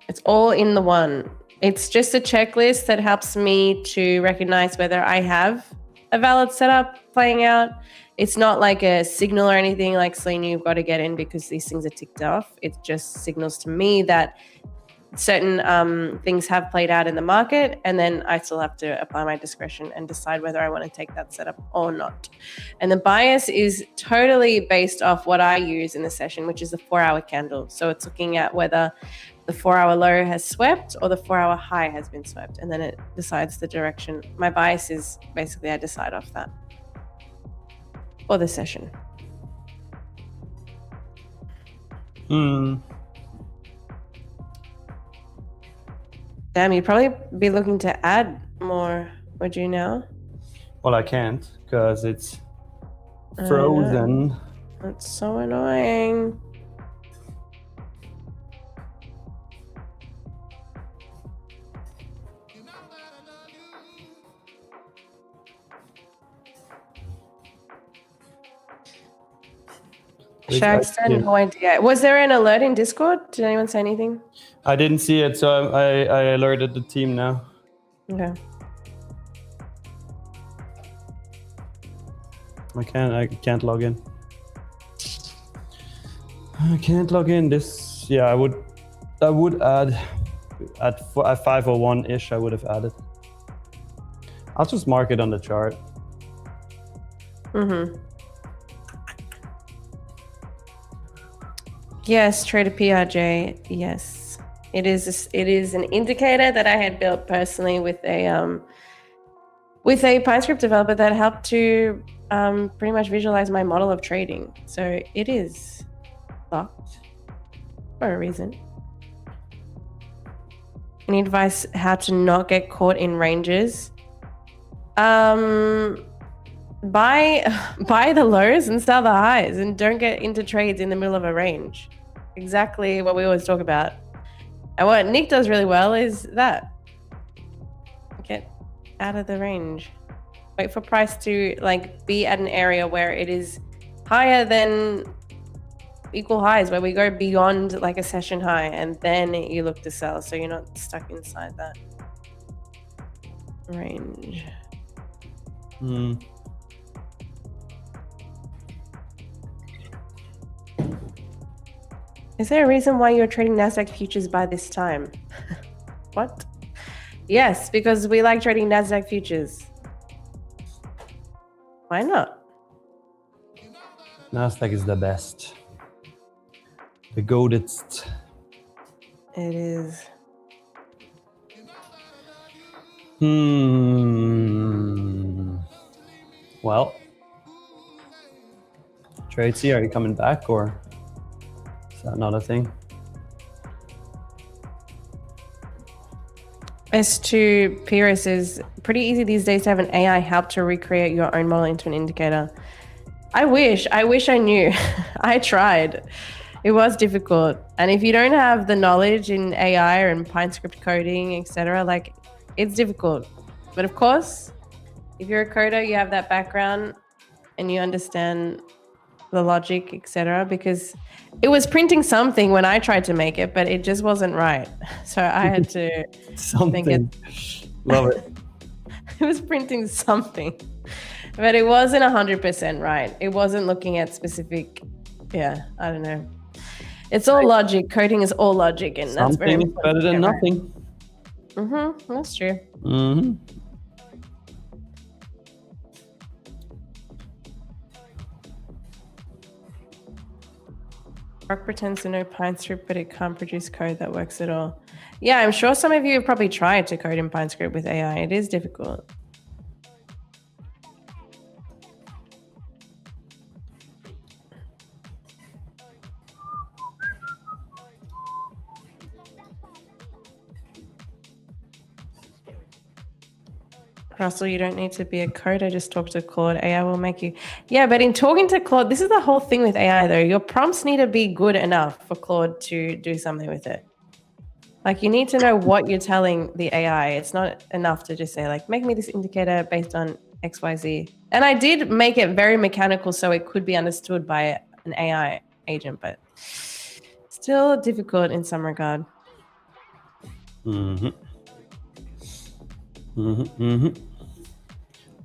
It's all in the one. It's just a checklist that helps me to recognize whether I have a valid setup playing out. It's not like a signal or anything like Selena, you've got to get in because these things are ticked off. It just signals to me that certain things have played out in the market, and then I still have to apply my discretion and decide whether I want to take that setup or not. And the bias is totally based off what I use in the session, which is the 4-hour candle. So it's looking at whether the 4-hour low has swept or the 4-hour high has been swept, and then it decides the direction. My bias is basically I decide off that for the session. Damn, you'd probably be looking to add more, would you now? Well, I can't because it's frozen. That's so annoying. Shaxton, no idea. Was there an alert in Discord? Did anyone say anything? I didn't see it, so I alerted the team now. Okay. I can't log in. I can't log in. This, yeah, I would add at 501-ish. I would have added. I'll just mark it on the chart. Yes, Trader PRJ. Yes, it is an indicator that I had built personally with a PineScript developer that helped to pretty much visualize my model of trading. So it is locked for a reason. Any advice how to not get caught in ranges? Buy the lows and sell the highs, and don't get into trades in the middle of a range. Exactly what we always talk about. And what Nick does really well is that. Get out of the range. Wait for price to like be at an area where it is higher than equal highs, where we go beyond like a session high, and then you look to sell, so you're not stuck inside that range. Is there a reason why you're trading NASDAQ futures by this time? What? Yes, because we like trading NASDAQ futures. Why not? NASDAQ is the best. The goated. It is. Well, Tracy, are you coming back, or is that not a thing? S2 Pyrrhus is pretty easy these days to have an AI help to recreate your own model into an indicator. I wish I knew. I tried. It was difficult. And if you don't have the knowledge in AI or in PineScript coding, etc., like, it's difficult. But of course, if you're a coder, you have that background and you understand the logic, etc., because it was printing something when I tried to make it, but it just wasn't right. So I had to something. Love it. It was printing something, but it wasn't 100% right. It wasn't looking at specific. Yeah, I don't know. It's all logic. Coding is all logic, and that's very something is better than nothing. That's true. Rock pretends to know PineScript, but it can't produce code that works at all. Yeah, I'm sure some of you have probably tried to code in PineScript with AI. It is difficult. Russell, you don't need to be a coder, just talk to Claude. AI will make you. Yeah, but in talking to Claude, this is the whole thing with AI though. Your prompts need to be good enough for Claude to do something with it. Like, you need to know what you're telling the AI. It's not enough to just say, like, make me this indicator based on XYZ. And I did make it very mechanical so it could be understood by an AI agent, but still difficult in some regard.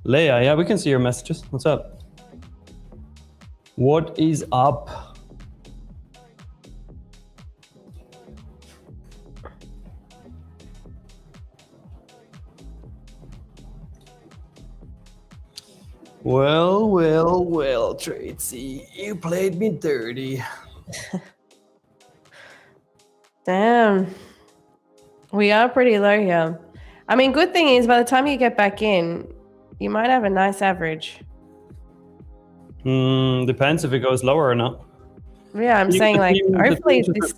Leia, yeah, we can see your messages. What's up? What is up? Well, Tracy, you played me dirty. Damn. We are pretty low here. I mean, good thing is by the time you get back in, you might have a nice average. Depends if it goes lower or not. Yeah, I'm saying, like, hopefully this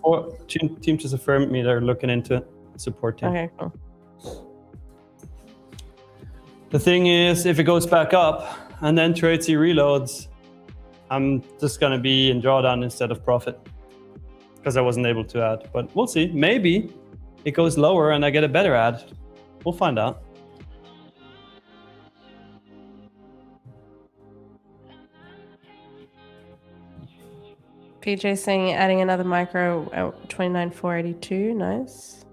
team just affirmed me they're looking into it. Support team. Okay, cool. The thing is, if it goes back up and then Tracy reloads, I'm just gonna be in drawdown instead of profit because I wasn't able to add. But we'll see. Maybe it goes lower and I get a better ad. We'll find out. PJ saying adding another micro at 29,482. Nice.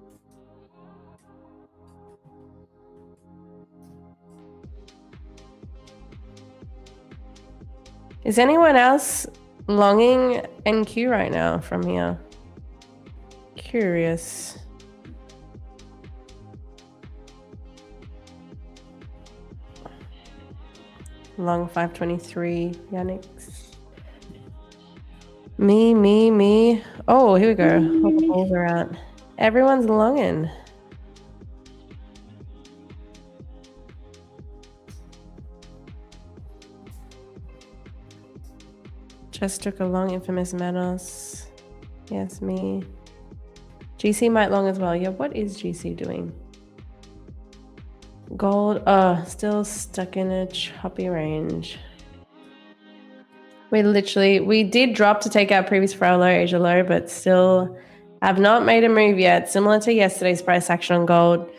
Is anyone else longing NQ right now from here? Curious. Long 523, Yannick. Me. Oh, here we go. All the balls are out. Everyone's longing. Just took a long infamous Manos. Yes, me. GC might long as well. Yeah, what is GC doing? Gold, still stuck in a choppy range. We did drop to take out previous Frau low, Asia low, but still have not made a move yet. Similar to yesterday's price action on gold.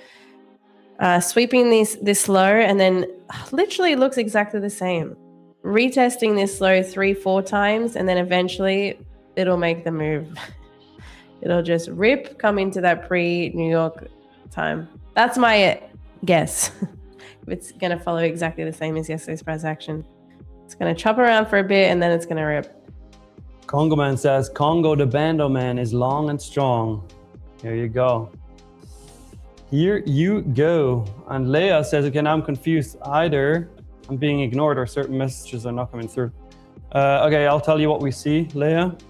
Sweeping this low, and then literally it looks exactly the same. Retesting this low 3-4 times, and then eventually it'll make the move. It'll just rip, come into that pre-New York time. That's my guess. If it's going to follow exactly the same as yesterday's price action. It's going to chop around for a bit and then it's going to rip. Congo Man says, Congo the Bando Man is long and strong. Here you go. Here you go. And Leia says, okay, now I'm confused. Either I'm being ignored or certain messages are not coming through. Okay, I'll tell you what we see, Leia.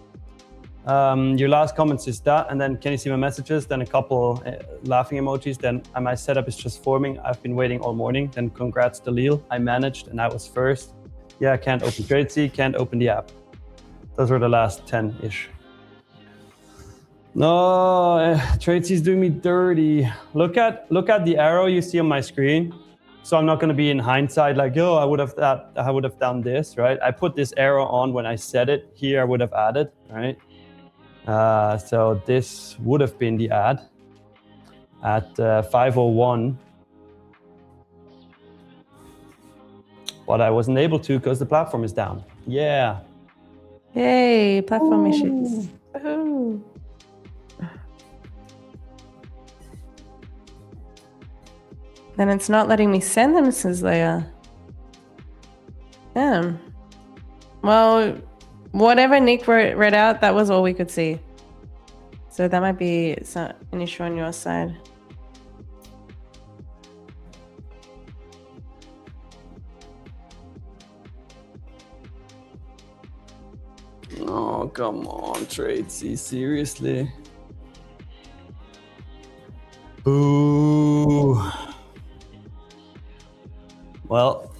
Your last comments is that, and then can you see my messages? Then a couple laughing emojis. Then my setup is just forming. I've been waiting all morning. Then congrats, Dalil. I managed and I was first. Yeah, can't open TradeC, can't open the app. Those were the last 10-ish. No, TradeC is doing me dirty. Look at the arrow you see on my screen. So I'm not going to be in hindsight like, oh, I would have done this, right? I put this arrow on when I said it. Here I would have added, right? So this would have been the ad at 5:01, but I wasn't able to because the platform is down. Yeah. Yay, platform issues. Ooh. Then it's not letting me send them, says Leia. Damn. Well, whatever Nick read out, that was all we could see. So that might be an issue on your side. Oh, come on, TradeC, seriously. Boo. Well.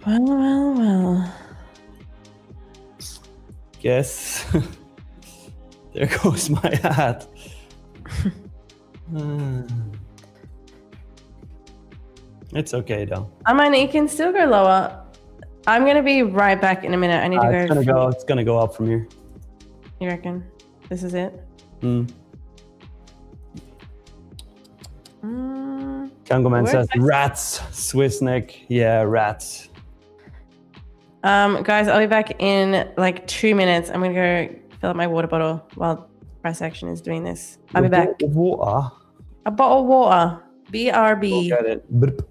Well. Guess there goes my hat. It's okay though. I mean, it can still go lower. I'm gonna be right back in a minute. I need to go. It's gonna go up from here. You reckon? This is it? Kangoman says rats. Swiss Nick. Yeah, rats. Guys, I'll be back in like 2 minutes. I'm gonna go fill up my water bottle while price action is doing this. I'll be back. Water? A bottle of water. BRB. Got it. Burp.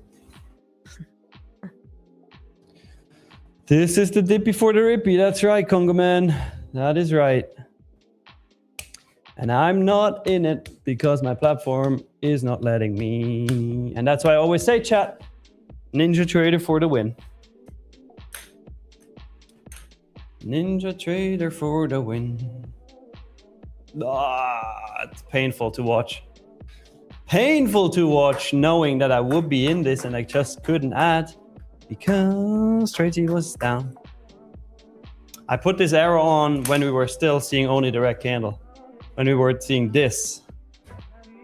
This is the dip before the rippy. That's right, Congoman. That is right. And I'm not in it because my platform is not letting me. And that's why I always say, chat, Ninja Trader for the win. Ninja Trader for the win. It's painful to watch. Painful to watch knowing that I would be in this and I just couldn't add because TradeC was down. I put this arrow on when we were still seeing only the red candle. When we were seeing this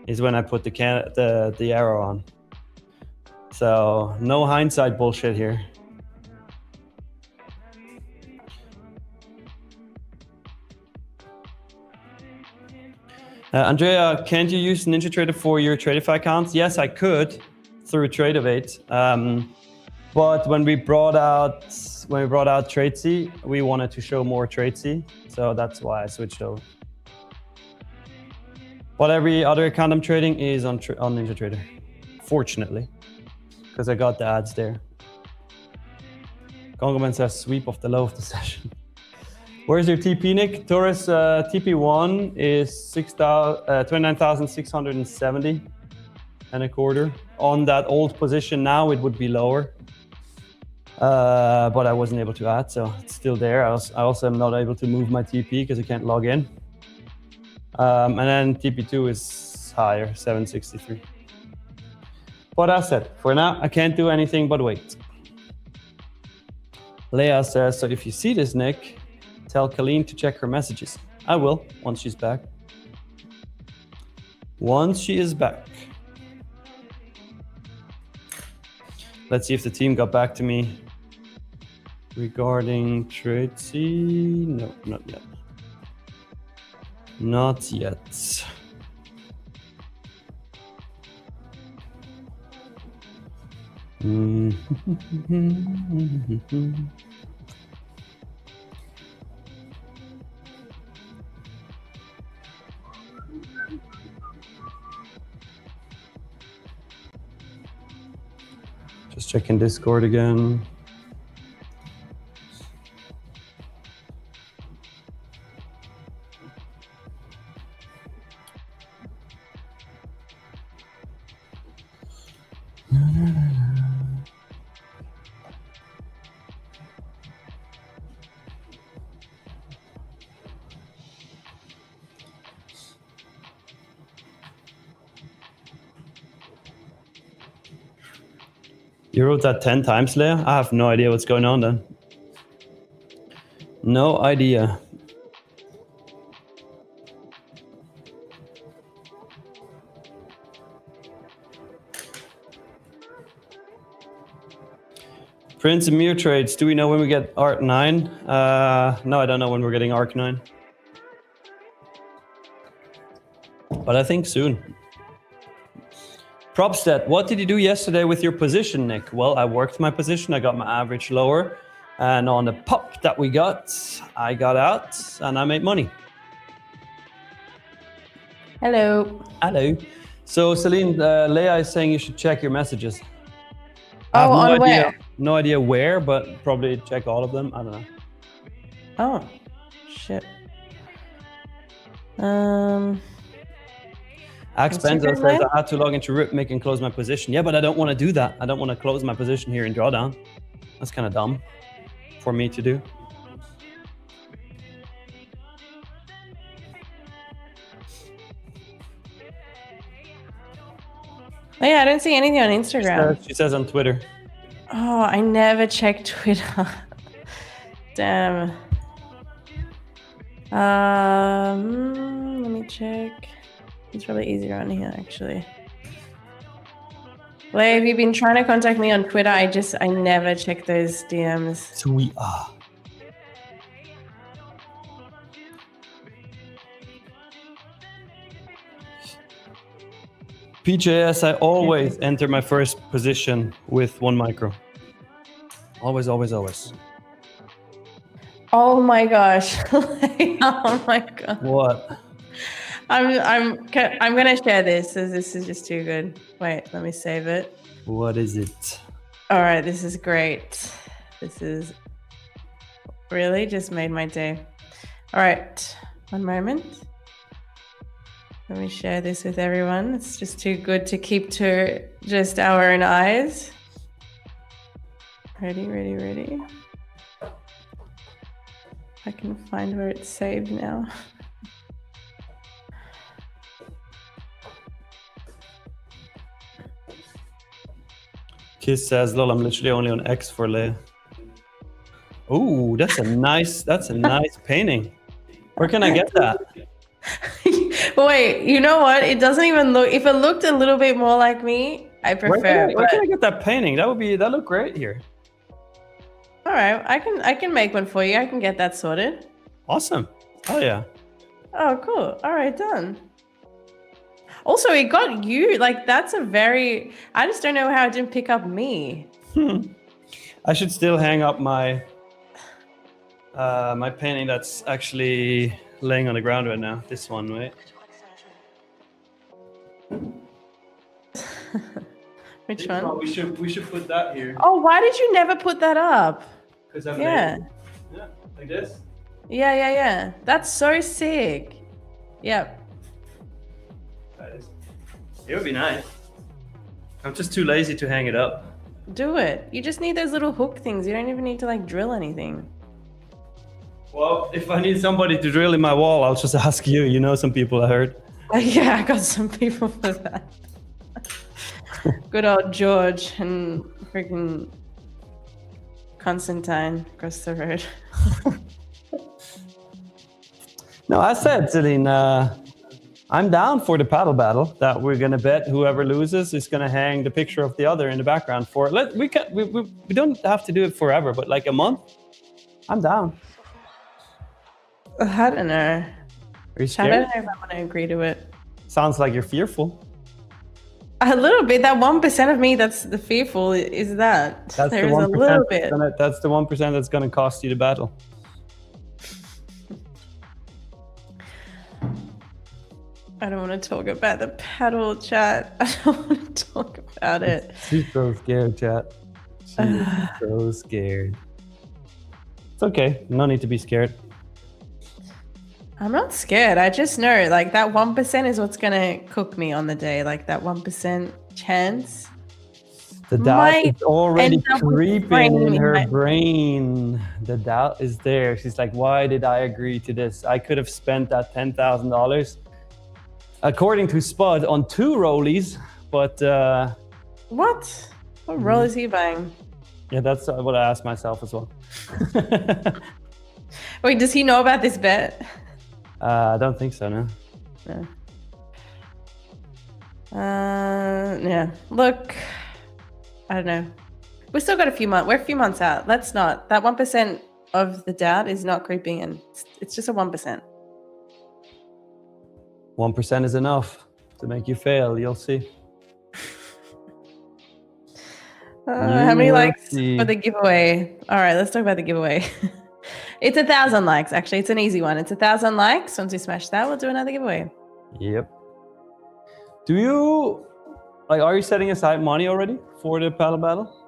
is when I put the arrow on. So no hindsight bullshit here. Andrea, can't you use Ninja Trader for your Tradeify accounts? Yes, I could through Tradeify. But when we brought out TradeC, we wanted to show more TradeC, so that's why I switched over. But every other account I'm trading is on Ninja Trader, fortunately, because I got the ads there. Congoman says sweep of the low of the session. Where's your TP, Nick? Taurus TP1 is 29,670 and a quarter. On that old position now, it would be lower. But I wasn't able to add, so it's still there. I also am not able to move my TP because I can't log in. And then TP2 is higher, 763. But as said, for now, I can't do anything but wait. Leia says, so if you see this, Nick, tell Colleen to check her messages. I will, once she's back. Once she is back. Let's see if the team got back to me regarding TradeC. No, not yet. Not yet. Just checking Discord again. You wrote that 10 times, Leah? I have no idea what's going on then. No idea. Prince Amir trades. Do we know when we get Arc 9? No, I don't know when we're getting Arc 9. But I think soon. Propstat, what did you do yesterday with your position, Nick? Well, I worked my position. I got my average lower. And on the pop that we got, I got out and I made money. Hello. Hello. So, Celine, Leah is saying you should check your messages. Oh, on where? No idea where, but probably check all of them. I don't know. Oh, shit. Axpenzo says I had to log into Ripmic and close my position. Yeah, but I don't want to do that. I don't want to close my position here in drawdown. That's kind of dumb for me to do. Oh, yeah, I don't see anything on Instagram. She says on Twitter. Oh, I never check Twitter. Damn. Let me check. It's probably easier on here, actually. Leigh, have you been trying to contact me on Twitter? I never check those DMs. So we are. PJS, I always enter my first position with 1 micro. Always, always, always. Oh my gosh. Oh my god. What? I'm gonna share this as this is just too good. Wait, let me save it. What is it? All right, this is great. This is really just made my day. All right, one moment. Let me share this with everyone. It's just too good to keep to just our own eyes. Ready, ready, ready. I can find where it's saved now. Kiss says, lol, I'm literally only on X for Leia. Oh, that's a nice painting. Where can I get that? Wait, you know what? It doesn't even look, if it looked a little bit more like me, I prefer. Where can I get that painting? That look great here. All right, I can make one for you. I can get that sorted. Awesome. Oh yeah. Oh, cool. All right, done. Also, it got you. Like, that's a very, I just don't know how it didn't pick up me. I should still hang up my my painting that's actually laying on the ground right now. This one, wait. Which one? We should put that here. Oh, why did you never put that up? Because I'm yeah, like this. Yeah. That's so sick. Yep. It would be nice. I'm just too lazy to hang it up. Do it. You just need those little hook things. You don't even need to like drill anything. Well, if I need somebody to drill in my wall, I'll just ask you. You know some people, I heard. Yeah, I got some people for that. Good old George and freaking Constantine across the road. No, I said, Celine, I'm down for the paddle battle that we're gonna bet whoever loses is gonna hang the picture of the other in the background for it. We don't have to do it forever, but like a month. I'm down. I don't know. Are you scared? I don't know if I'm gonna agree to it. Sounds like you're fearful. A little bit. That 1% of me that's the fearful is that. That's There's the 1% a little bit. That's the 1% that's gonna cost you the battle. I don't want to talk about the paddle, chat. I don't want to talk about it. She's so scared, chat. She's so scared. It's okay. No need to be scared. I'm not scared. I just know like that 1% is what's going to cook me on the day. Like that 1% chance. The doubt is already creeping in her brain. The doubt is there. She's like, why did I agree to this? I could have spent that $10,000 according to Spud on 2 rollies, but what? What role is he buying? Yeah, that's what I asked myself as well. Wait, does he know about this bet? I don't think so, no. No. Yeah. Look, I don't know. We still got a few months. We're a few months out. Let's not. That 1% of the doubt is not creeping in. It's just a 1%. 1% is enough to make you fail. You'll see. How many likes for the giveaway? All right, let's talk about the giveaway. It's 1,000 likes, actually. It's an easy one. It's 1,000 likes. Once we smash that, we'll do another giveaway. Yep. Do you, are you setting aside money already for the paddle battle?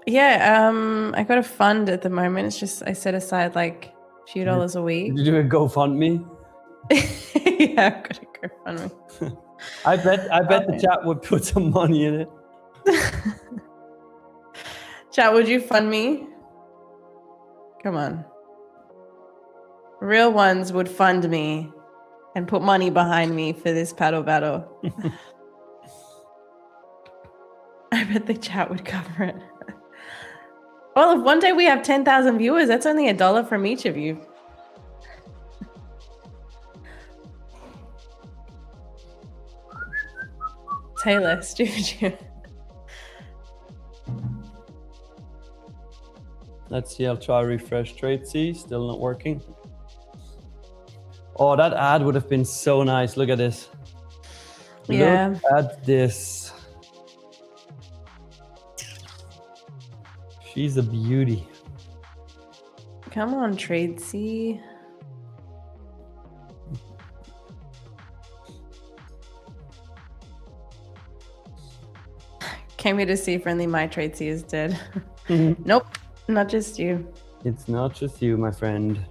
Yeah, I got a fund at the moment. It's just I set aside like a few dollars a week. Did you do a GoFundMe? Yeah, I've got a GoFundMe. I bet the chat would put some money in it. Chat, would you fund me? Come on. Real ones would fund me and put money behind me for this paddle battle. I bet the chat would cover it. Well, if one day we have 10,000 viewers, that's only $1 from each of you. Taylor, stupid. Let's see, I'll try refresh trade C, still not working. Oh, that ad would have been so nice. Look at this. Yeah. Look at this. She's a beauty. Come on, Trade C. Came here to see friendly. My Trade C is dead. Nope, not just you. It's not just you, my friend.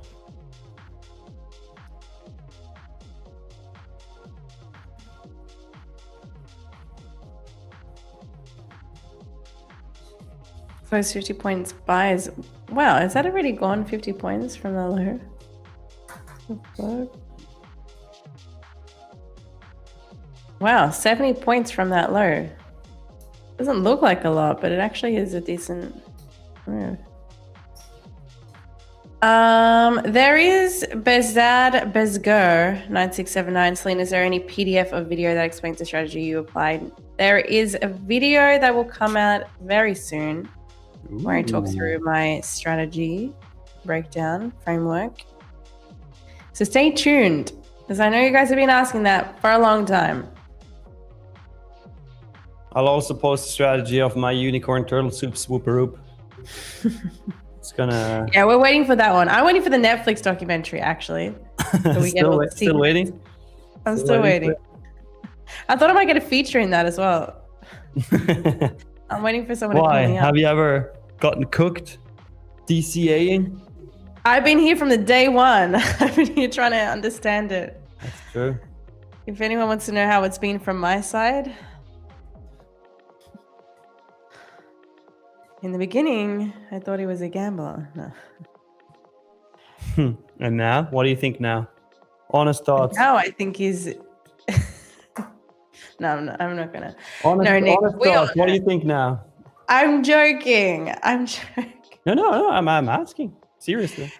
Close 50 points buys. Wow, is that already gone 50 points from the low? Wow, 70 points from that low. Doesn't look like a lot, but it actually is a decent move. There is Bezad Bezgur 9679. Celine, is there any PDF or video that explains the strategy you applied? There is a video that will come out very soon where I talk through my strategy breakdown framework. So stay tuned, because I know you guys have been asking that for a long time. I'll also post a strategy of my unicorn turtle soup swooperoop. It's gonna... Yeah, we're waiting for that one. I'm waiting for the Netflix documentary, actually. So we still waiting? I'm still waiting. I thought I might get a feature in that as well. I'm waiting for someone to call me up. Have you ever gotten cooked DCAing? I've been here from the day one. I've been here trying to understand it. That's true. If anyone wants to know how it's been from my side. In the beginning, I thought he was a gambler. No. And now? What do you think now? Honest thoughts. Now I think he's... No, I'm not gonna. Honest thoughts. What do you think now? I'm joking. I'm joking. No, I'm asking. Seriously.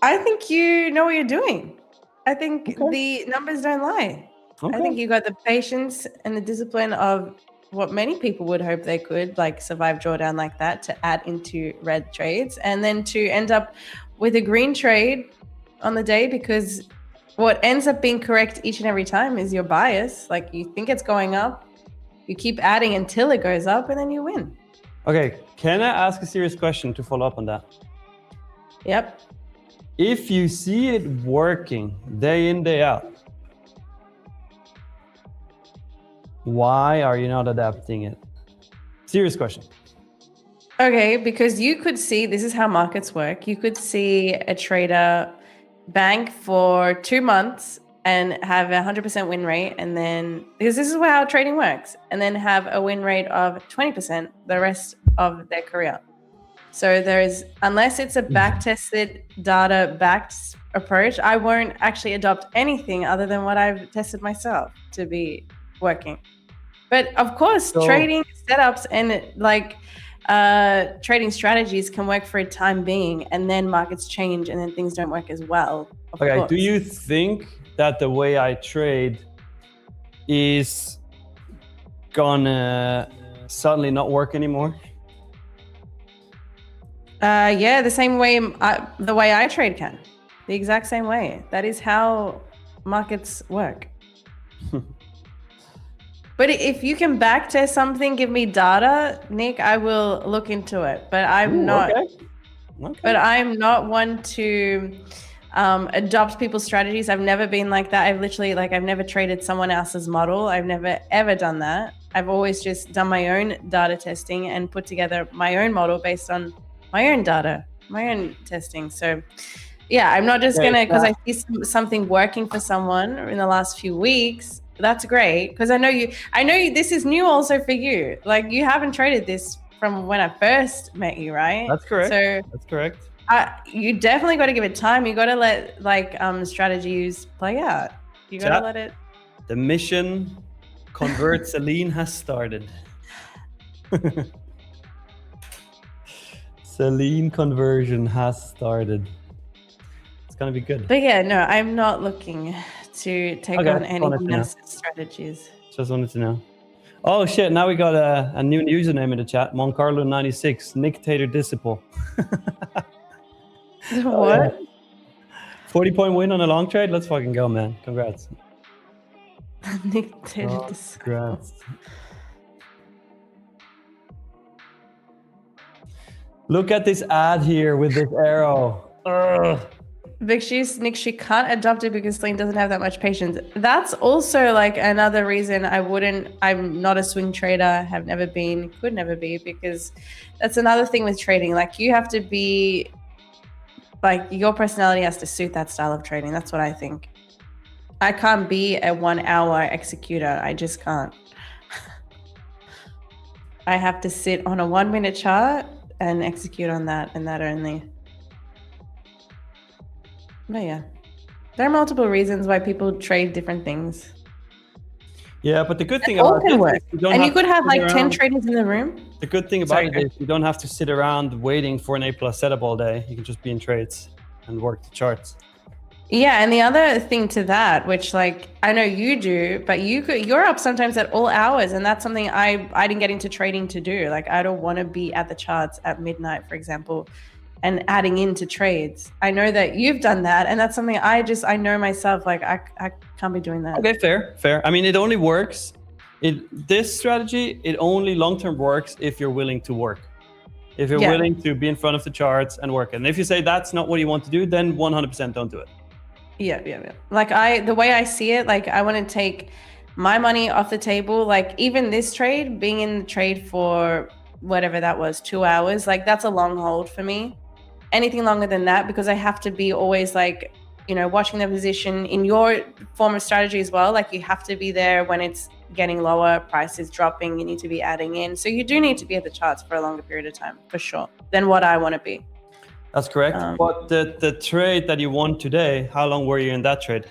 I think you know what you're doing. I think the numbers don't lie. I think you got the patience and the discipline of what many people would hope they could, like survive drawdown like that, to add into red trades and then to end up with a green trade on the day, because what ends up being correct each and every time is your bias. Like, you think it's going up, you keep adding until it goes up, and then you win. Okay, can I ask a serious question to follow up on that? Yep. If you see it working day in, day out, why are you not adapting it? Serious question. Okay, because you could see, this is how markets work. You could see a trader bank for 2 months and have a 100% win rate, and then, because this is how trading works, and then have a win rate of 20% the rest of their career. So there's, unless it's a back-tested, data-backed approach, I won't actually adopt anything other than what I've tested myself to be working. But of course, trading setups and like trading strategies can work for a time being, and then markets change, and then things don't work as well. Okay, do you think that the way I trade is gonna suddenly not work anymore? Yeah, the same way the way I trade can. The exact same way. That is how markets work. But if you can backtest something, give me data, Nick, I will look into it. But I'm not. Okay. But I'm not one to adopt people's strategies. I've never been like that. I've never traded someone else's model. I've never ever done that. I've always just done my own data testing and put together my own model based on my own data, my own testing. So yeah, I'm not just gonna, because I see something working for someone in the last few weeks. That's great, because I know this is new also for you. Like, you haven't traded this from when I first met you, right? That's correct. So that's correct. You definitely got to give it time. You got to let strategies play out. You got to let it. The mission convert Celine has started. Celine conversion has started. It's gonna be good. But yeah, no, I'm not looking to take on anyone else's strategies. Just wanted to know. Oh shit, now we got a new username in the chat. Moncarlo96, Nick Tater Disciple. What? 40-point win on a long trade? Let's fucking go, man. Congrats. Nick Tater Disciple. Congrats. Look at this ad here with this arrow. Ugh. Nick, she can't adopt it because Celine doesn't have that much patience. That's also like another reason I'm not a swing trader, have never been, could never be, because that's another thing with trading. Like, you have to be, like, your personality has to suit that style of trading. That's what I think. I can't be a 1 hour executor. I just can't. I have to sit on a 1 minute chart and execute on that and that only. But yeah, there are multiple reasons why people trade different things. Yeah, but the good thing about it is you could have like 10 traders in the room. The good thing about it is you don't have to sit around waiting for an A+ setup all day. You can just be in trades and work the charts. Yeah, and the other thing to that, which like I know you do, but you're up sometimes at all hours, and that's something I didn't get into trading to do. Like, I don't want to be at the charts at midnight, for example, and adding into trades. I know that you've done that, and that's something I know myself, like I can't be doing that. Okay, fair. I mean, it only works. This strategy, it only long-term works if you're willing to work. If you're willing to be in front of the charts and work. And if you say that's not what you want to do, then 100% don't do it. Yeah. Like, the way I see it, like, I want to take my money off the table. Like, even this trade, being in the trade for whatever that was, 2 hours, like, that's a long hold for me. Anything longer than that, because I have to be always like, watching the position in your form of strategy as well. Like, you have to be there when it's getting lower, price is dropping, you need to be adding in. So you do need to be at the charts for a longer period of time, for sure, than what I want to be. That's correct. But the trade that you won today, how long were you in that trade?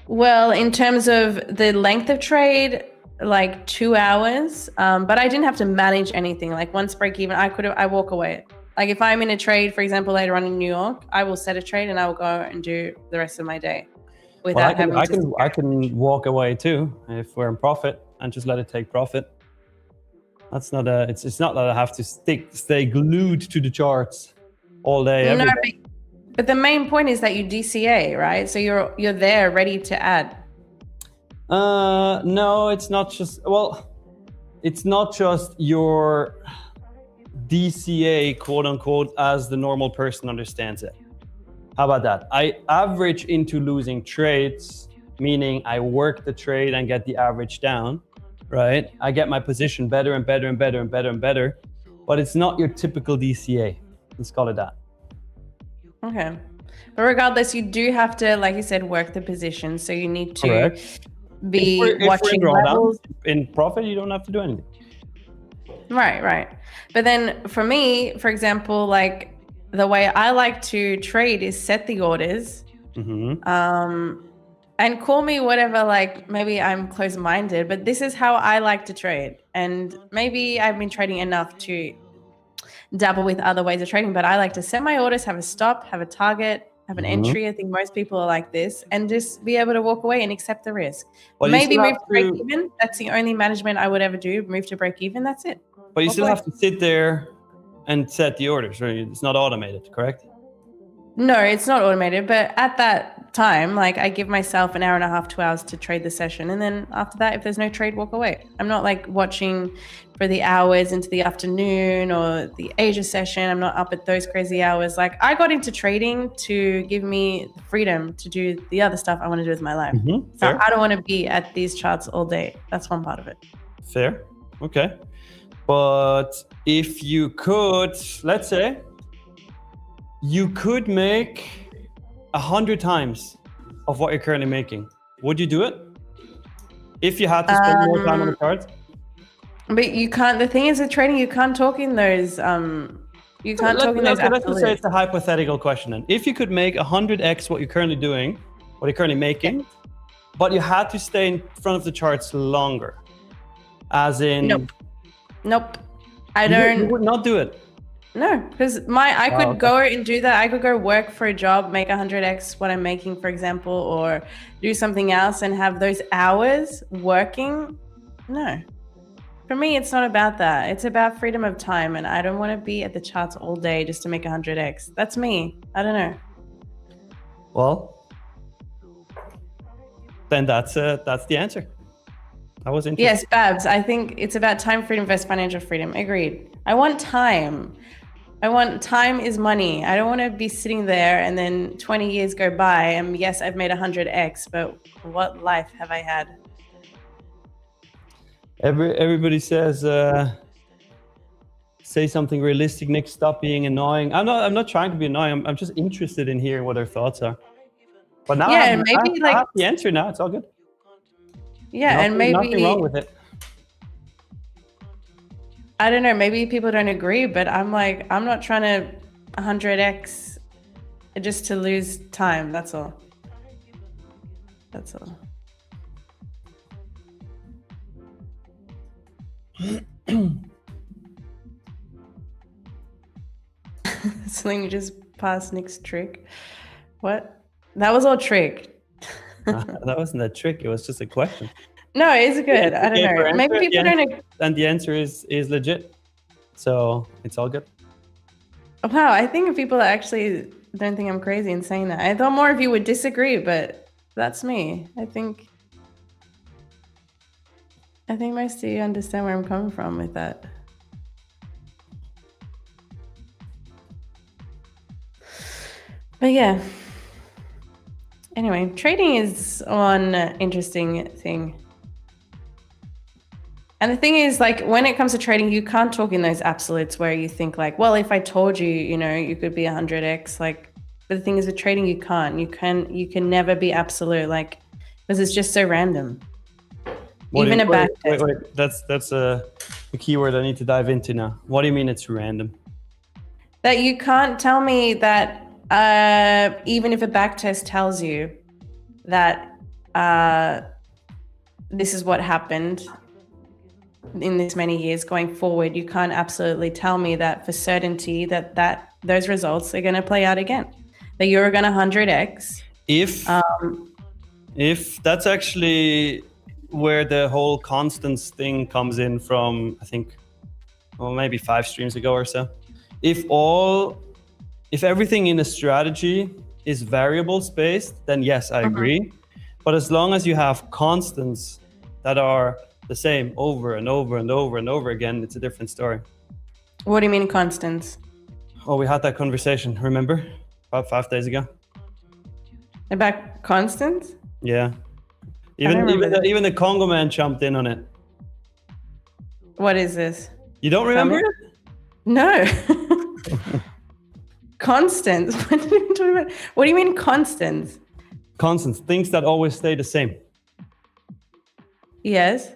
Well, in terms of the length of trade, like 2 hours, but I didn't have to manage anything. Like, once break even, I walk away. Like, if I'm in a trade, for example, later on in New York, I will set a trade and I will go and do the rest of my day without having to. I can walk away too if we're in profit and just let it take profit. That's not it's not that I have to stay glued to the charts all day. Every day. But the main point is that you DCA, right? So you're there ready to add. No, it's not just. Well, it's not just your DCA, quote unquote, as the normal person understands it. How about that? I average into losing trades, meaning I work the trade and get the average down, right? I get my position better and better and better and better and better, but it's not your typical DCA. Let's call it that. Okay. But regardless, you do have to, like you said, work the position. So you need to be watching levels. In profit, you don't have to do anything. Right. But then for me, for example, like, the way I like to trade is set the orders, and And call me whatever, like maybe I'm closed-minded, but this is how I like to trade. And maybe I've been trading enough to dabble with other ways of trading, but I like to set my orders, have a stop, have a target, have an entry. I think most people are like this, and just be able to walk away and accept the risk. But maybe move to break even. That's the only management I would ever do. Move to break even. That's it. But you still have to sit there and set the orders, right? It's not automated, correct? No, it's not automated, but at that time, like I give myself an hour and a half, 2 hours to trade the session. And then after that, if there's no trade, walk away. I'm not like watching for the hours into the afternoon or the Asia session. I'm not up at those crazy hours. Like I got into trading to give me the freedom to do the other stuff I want to do with my life. So I don't want to be at these charts all day. That's one part of it. Fair. Okay. But if you could, let's say, you could make 100 times of what you're currently making. Would you do it? If you had to spend more time on the cards? But you can't, the thing is with trading, you can't talk in those, you can't talk in those Let's just say it's a hypothetical question then. If you could make 100x what you're currently doing, what you're currently making, but you had to stay in front of the charts longer, as in... Nope. I don't... You would not do it? No, because I could go and do that. I could go work for a job, make 100x what I'm making, for example, or do something else and have those hours working. No. For me, it's not about that. It's about freedom of time, and I don't want to be at the charts all day just to make 100x. That's me. I don't know. Well, then that's the answer. That was interesting. Yes, Babs. I think it's about time freedom versus financial freedom. Agreed. I want time. Time is money. I don't want to be sitting there and then 20 years go by and yes, I've made 100x, but what life have I had? Everybody says, say something realistic, Nick, stop being annoying. I'm not trying to be annoying. I'm just interested in hearing what their thoughts are. But now I have the answer now. It's all good. Yeah, and maybe nothing wrong with it. I don't know, maybe people don't agree, but I'm like, I'm not trying to 100x just to lose time. That's all. That's all. Celine, you just passed Nick's trick. What? That was all trick. That wasn't a trick. It was just a question. No, it's good. I don't know. Maybe people don't. And the answer is legit. So it's all good. Wow, I think people actually don't think I'm crazy in saying that. I thought more of you would disagree, but that's me. I think most of you understand where I'm coming from with that. But yeah. Anyway, trading is one interesting thing. And the thing is, like, when it comes to trading, you can't talk in those absolutes where you think like, well, if I told you, you know, you could be 100x, like, but the thing is with trading, you can't. You can never be absolute, like, because it's just so random. Even a back test. Wait. That's a keyword I need to dive into now. What do you mean it's random? That you can't tell me that even if a back test tells you that this is what happened in this many years going forward, you can't absolutely tell me that for certainty that those results are going to play out again, that you're going to 100x. If that's actually where the whole constants thing comes in from, I think, well, maybe 5 streams ago or so. If everything in a strategy is variables based, then yes, I agree. But as long as you have constants that are the same over and over and over and over again, it's a different story. What do you mean constants? Oh, we had that conversation, remember? About 5 days ago. About constants? Yeah. Even the Congo man jumped in on it. What is this? You don't remember it? No. Constants? What do you mean constants? Constants, things that always stay the same. Yes.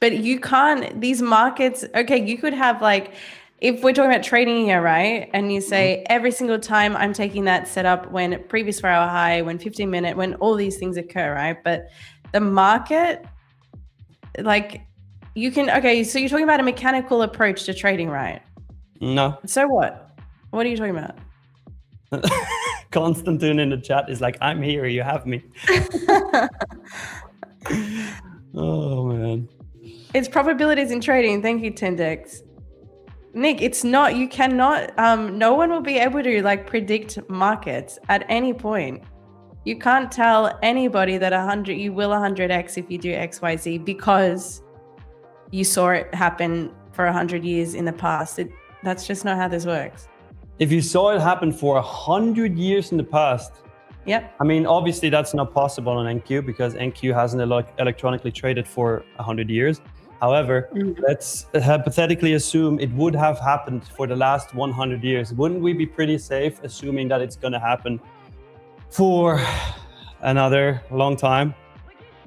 But you can't, these markets, okay, you could have like if we're talking about trading here, right? And you say every single time I'm taking that setup when previous 4-hour high, when 15-minute, when all these things occur, right? But the market, like you can, okay, so you're talking about a mechanical approach to trading, right? No. So what? What are you talking about? Constantine in the chat is like, I'm here, you have me. Oh man. It's probabilities in trading. Thank you, Tendex. Nick, it's not, you cannot, no one will be able to like predict markets at any point. You can't tell anybody that you will 100x if you do XYZ because you saw it happen for 100 years in the past. That's just not how this works. If you saw it happen for 100 years in the past, yep. I mean, obviously that's not possible on NQ because NQ hasn't electronically traded for 100 years. However, let's hypothetically assume it would have happened for the last 100 years. Wouldn't we be pretty safe assuming that it's going to happen for another long time?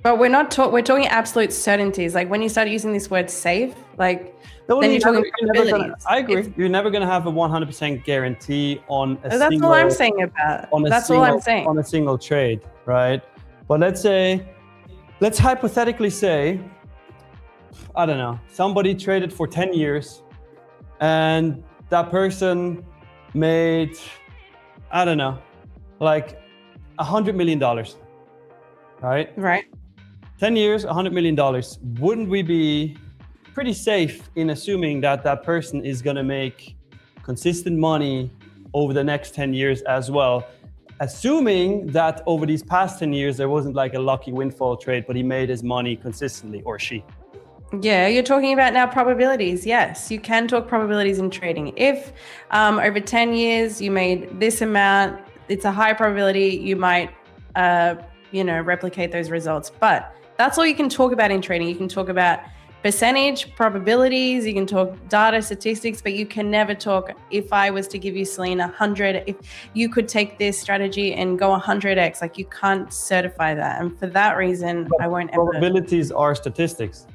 But we're not we're talking absolute certainties. Like when you start using this word safe, like then you're talking probabilities. I agree. You're never going to have a 100% guarantee on a that's all I'm saying about. That's all I'm saying. On a single trade, right? But let's hypothetically say, I don't know, somebody traded for 10 years and that person made, I don't know, like $100 million, right? Right. 10 years, $100 million. Wouldn't we be pretty safe in assuming that that person is going to make consistent money over the next 10 years as well? Assuming that over these past 10 years, there wasn't like a lucky windfall trade, but he made his money consistently, or she. Yeah, you're talking about now probabilities. Yes, you can talk probabilities in trading. If over 10 years you made this amount, it's a high probability you might, replicate those results. But that's all you can talk about in trading. You can talk about percentage, probabilities, you can talk data, statistics, but you can never talk, if I was to give you, Celine, 100, if you could take this strategy and go 100x, like you can't certify that. And for that reason, I won't ever. Probabilities are statistics.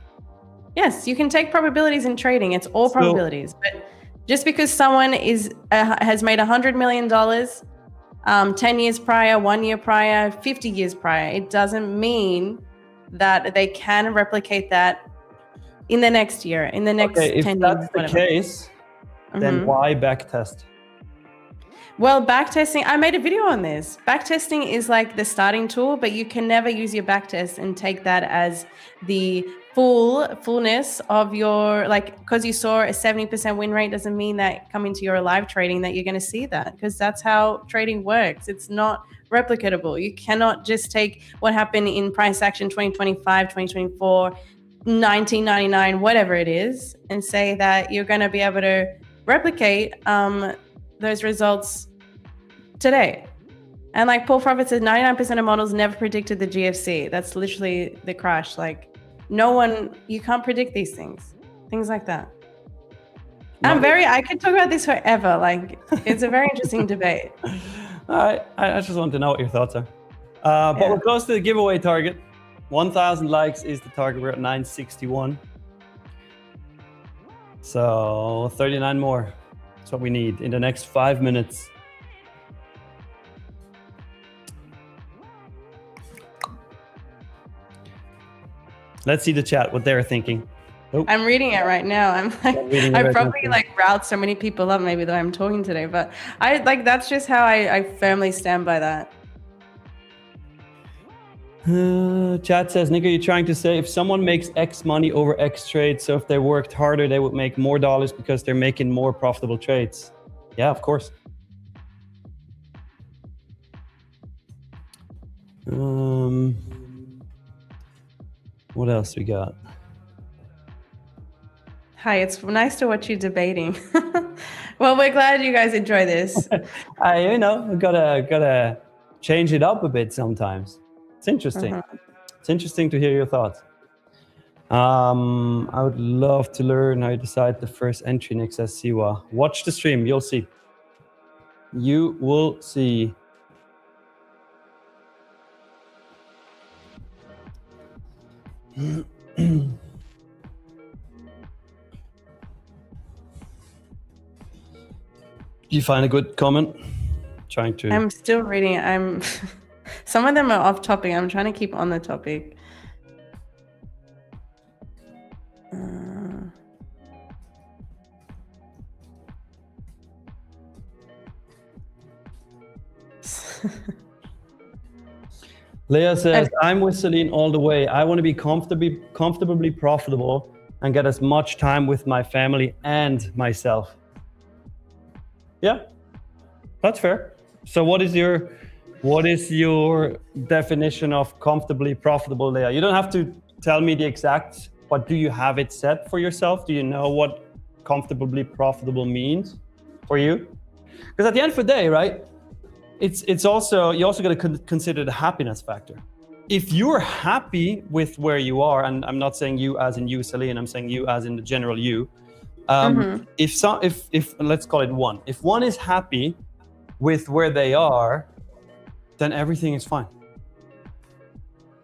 Yes, you can take probabilities in trading. It's all probabilities. But just because someone has made $100 million 10 years prior, 1 year prior, 50 years prior, it doesn't mean that they can replicate that in the next year, in the next 10 years. If that's the case, then why backtest? Well, backtesting, I made a video on this. Backtesting is like the starting tool, but you can never use your backtest and take that as the fullness of your, like, because you saw a 70% win rate doesn't mean that coming to your live trading that you're going to see that, because that's how trading works. It's not replicatable. You cannot just take what happened in price action 2025, 2024, 1999, whatever it is, and say that you're going to be able to replicate those results today. And like Paul Profit said, 99% of models never predicted the GFC. That's literally the crash. Like you can't predict these things like that. I could talk about this forever. Like it's a very interesting debate. I just want to know what your thoughts are. But we're close to the giveaway target. 1,000 likes is the target. We're at 961. So 39 more. That's what we need in the next 5 minutes. Let's see the chat, what they're thinking. Oh. I'm reading it right now. I'm like, I probably like riled so many people up maybe that I'm talking today, but that's just how I firmly stand by that. Chat says, Nick, are you trying to say if someone makes X money over X trades, so if they worked harder, they would make more dollars because they're making more profitable trades? Yeah, of course. What else we got? Hi, it's nice to watch you debating. Well, we're glad you guys enjoy this. Gotta change it up a bit sometimes. It's interesting. It's interesting to hear your thoughts. I would love to learn how you decide the first entry next as Siwa. Watch the stream, you'll see. You will see. You find a good comment? Trying to. I'm still reading. Some of them are off topic. I'm trying to keep on the topic. Leah says, I'm with Celine all the way. I want to be comfortably profitable and get as much time with my family and myself. Yeah, that's fair. So what is your definition of comfortably profitable, Leah? You don't have to tell me the exact, but do you have it set for yourself? Do you know what comfortably profitable means for you? Because at the end of the day, right, it's also, you also got to consider the happiness factor. If you're happy with where you are, and I'm not saying you as in you, Celine, I'm saying you as in the general you. If let's call it one. If one is happy with where they are, then everything is fine.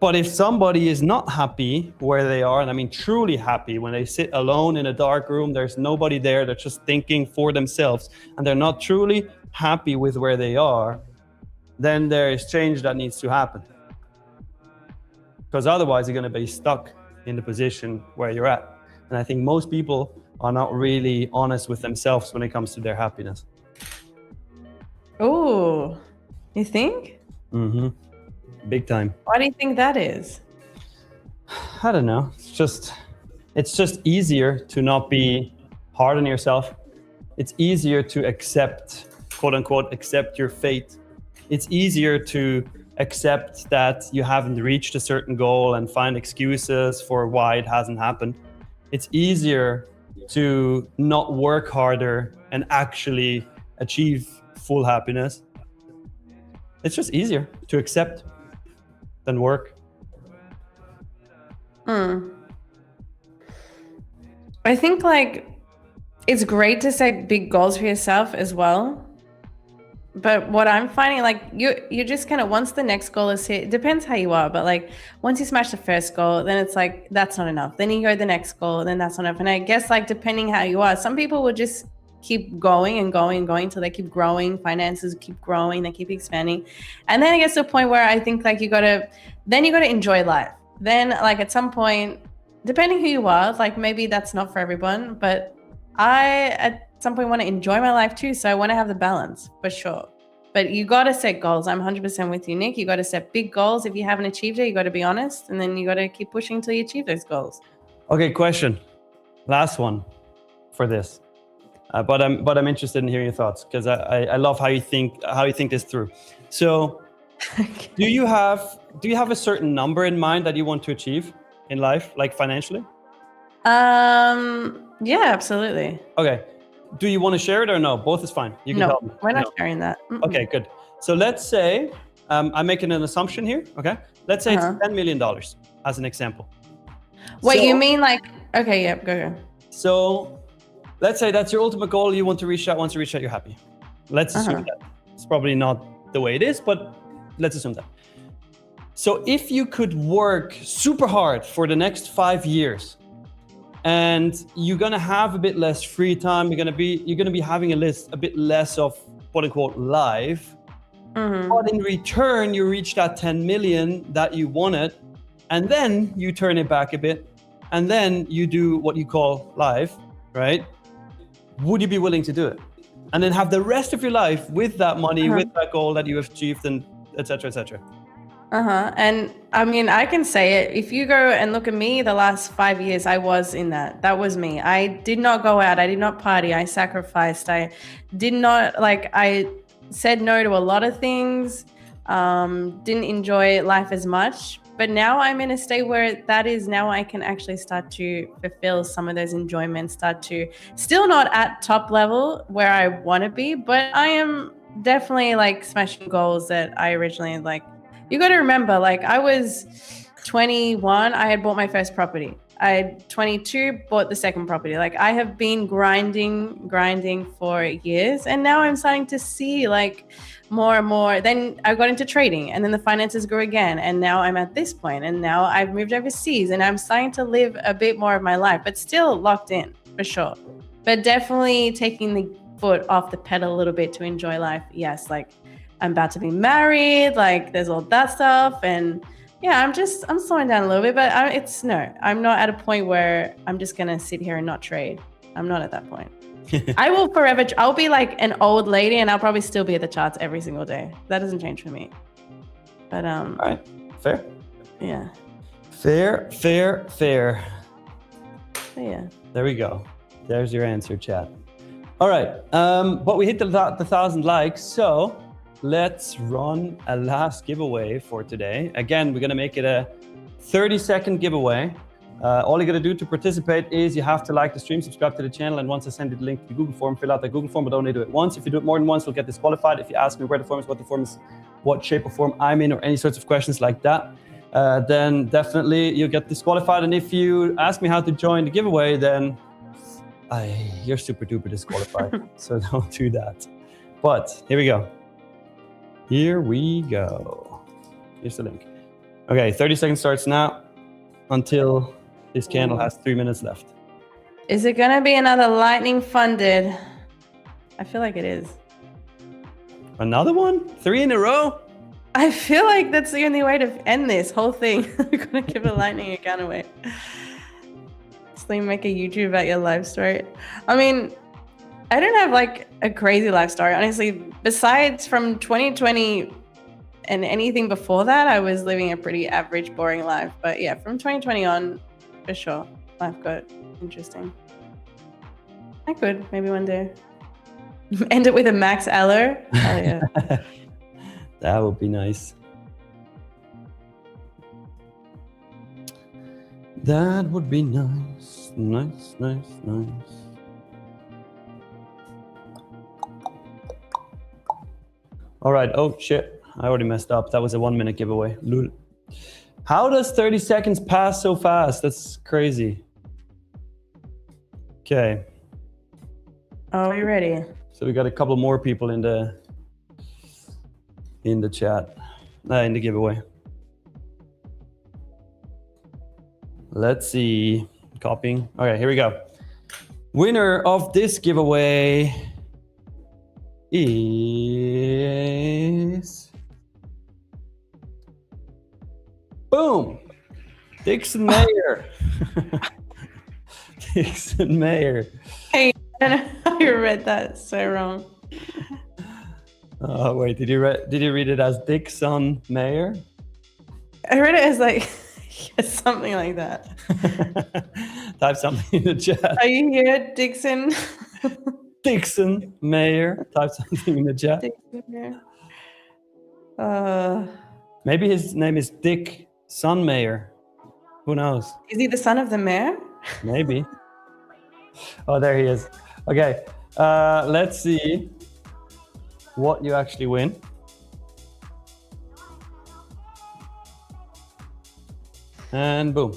But if somebody is not happy where they are, and I mean truly happy, when they sit alone in a dark room, there's nobody there, they're just thinking for themselves, and they're not truly happy with where they are, then there is change that needs to happen. Because otherwise you're going to be stuck in the position where you're at. And I think most people are not really honest with themselves when it comes to their happiness. Oh, you think? Mm-hmm. Big time. Why do you think that is? I don't know. It's just easier to not be hard on yourself. It's easier to accept, quote unquote, accept your fate. It's easier to accept that you haven't reached a certain goal and find excuses for why it hasn't happened. It's easier to not work harder and actually achieve full happiness. It's just easier to accept than work. I think like it's great to set big goals for yourself as well. But what I'm finding, like you just kind of, once the next goal is hit, it depends how you are, but like once you smash the first goal, then it's like, that's not enough. Then you go to the next goal, then that's not enough. And I guess like depending how you are, some people will just keep going and going and going till they keep growing, finances keep growing, they keep expanding. And then it gets to a point where I think like you gotta enjoy life. Then like at some point, depending who you are, like maybe that's not for everyone, but I at some point want to enjoy my life too. So I want to have the balance for sure. But you got to set goals. I'm 100% with you, Nick. You got to set big goals. If you haven't achieved it, you got to be honest. And then you got to keep pushing until you achieve those goals. Okay, question. Last one for this. But I'm interested in hearing your thoughts because I love how you think this through. So Okay. do you have a certain number in mind that you want to achieve in life, like financially? Yeah, absolutely. Okay. Do you want to share it or no? Both is fine. You can No, tell me. we're not sharing that. Okay, good. So let's say, I'm making an assumption here, okay? Let's say it's $10 million as an example. Wait, you mean like, okay, yep, go. So let's say that's your ultimate goal. You want to reach that. Once you reach that, you're happy. Let's assume that. It's probably not the way it is, but let's assume that. So if you could work super hard for the next 5 years, and you're gonna have a bit less free time, you're gonna be having a bit less of quote unquote life. But in return, you reach that 10 million that you wanted, and then you turn it back a bit, and then you do what you call life, right? Would you be willing to do it? And then have the rest of your life with that money, with that goal that you have achieved, and et cetera, et cetera. And I mean, I can say it. If you go and look at me, the last 5 years, I was in that. That was me. I did not go out. I did not party. I sacrificed. I did not, like, I said no to a lot of things. Didn't enjoy life as much. But now I'm in a state where that is, now I can actually start to fulfill some of those enjoyments, start to, still not at top level where I want to be, but I am definitely like smashing goals that I originally like. You got to remember, like I was 21, I had bought my first property. I had 22, bought the second property. Like I have been grinding for years. And now I'm starting to see like more and more. Then I got into trading and then the finances grew again. And now I'm at this point and now I've moved overseas and I'm starting to live a bit more of my life, but still locked in for sure. But definitely taking the foot off the pedal a little bit to enjoy life. Yes, like I'm about to be married, like there's all that stuff. And yeah, I'm slowing down a little bit, but I'm not at a point where I'm just going to sit here and not trade. I'm not at that point. I will forever, I'll be like an old lady and I'll probably still be at the charts every single day. That doesn't change for me. But, all right, fair. Yeah. Fair. Yeah. There we go. There's your answer, chat. All right, but we hit the 1,000 likes, so let's run a last giveaway for today. Again, we're gonna make it a 30-second giveaway. All you gotta do to participate is you have to like the stream, subscribe to the channel, and once I send you the link to the Google form, fill out the Google form, but only do it once. If you do it more than once, you'll get disqualified. If you ask me where the form is, what the form is, what shape or form I'm in, or any sorts of questions like that, then definitely you'll get disqualified. And if you ask me how to join the giveaway, then you're super duper disqualified. So don't do that. But here we go. Here's the link. Okay, 30 seconds starts now until this candle has 3 minutes left. Is it gonna be another lightning funded? I feel like it is. Another one? 3 in a row? I feel like that's the only way to end this whole thing. We're gonna give a lightning account away. So you make a YouTube about your life story. I mean, I don't have like a crazy life story, honestly. Besides from 2020 and anything before that, I was living a pretty average, boring life. But yeah, from 2020 on, for sure, life got interesting. I could maybe one day end it with a max Eller. Oh yeah. That would be nice. That would be nice. Nice. All right. Oh, shit. I already messed up. That was a 1 minute giveaway. Lul. How does 30 seconds pass so fast? That's crazy. Okay. Are we ready? So we got a couple more people in the chat, in the giveaway. Let's see. Copying. Okay, here we go. Winner of this giveaway is... Boom! Dixon Mayer. Dixon Mayer. Hey, I read that so wrong. Oh wait, did you read it as Dixon Mayer? I read it as like something like that. Type something in the chat. Are you here, Dixon? Dixon Mayer. Type something in the chat. Dixon Mayer. Maybe his name is Dick Son Mayer. Who knows? Is he the son of the mayor? Maybe. Oh, there he is. Okay, let's see what you actually win. And boom.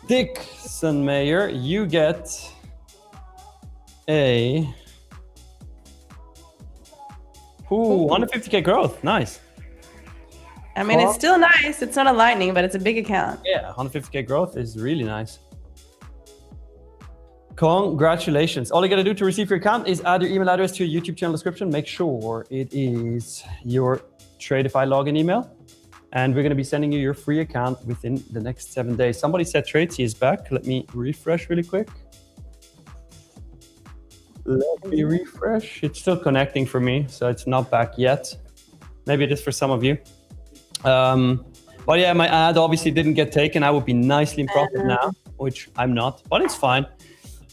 Dixon Mayer, you get a 150k growth. Nice. I mean, it's still nice. It's not a lightning, but it's a big account. Yeah, 150k growth is really nice. Congratulations. All you got to do to receive your account is add your email address to your YouTube channel description. Make sure it is your Tradeify login email. And we're going to be sending you your free account within the next 7 days. Somebody said Tradeify is back. Let me refresh really quick. Let me refresh. It's still connecting for me, so it's not back yet. Maybe it is for some of you. But yeah, my ad obviously didn't get taken. I would be nicely in profit now, which I'm not, but it's fine.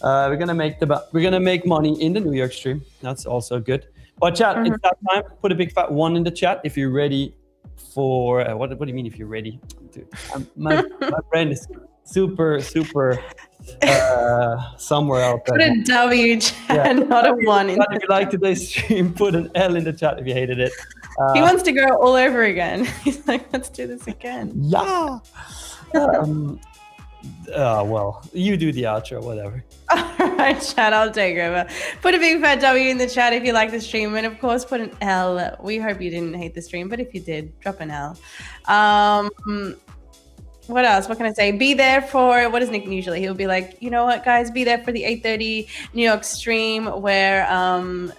We're gonna make money in the New York stream. That's also good. But chat, it's that time. Put a big fat 1 in the chat if you're ready for what do you mean if you're ready? Dude, my brain is super somewhere out there. Put a W chat, not a 1 in If you like today's stream, put an L in the chat if you hated it. He wants to go all over again. He's like, let's do this again. Yeah. Well, you do the outro, whatever. All right, chat, I'll take over. Put a big fat W in the chat if you like the stream, and of course, put an L. We hope you didn't hate the stream, but if you did, drop an L. What else? What can I say? Be there for, what is Nick usually? He'll be like, you know what, guys, be there for the 8:30 New York stream where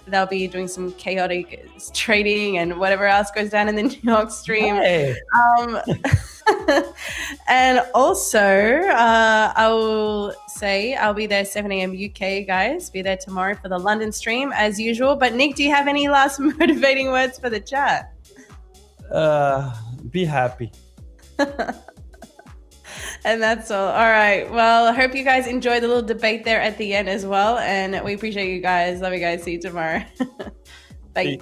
they'll be doing some chaotic trading and whatever else goes down in the New York stream. Hey. And also, I will say I'll be there 7 a.m. UK, guys. Be there tomorrow for the London stream as usual. But Nick, do you have any last motivating words for the chat? Be happy. And that's all. All right. Well, I hope you guys enjoyed the little debate there at the end as well. And we appreciate you guys. Love you guys. See you tomorrow. Bye.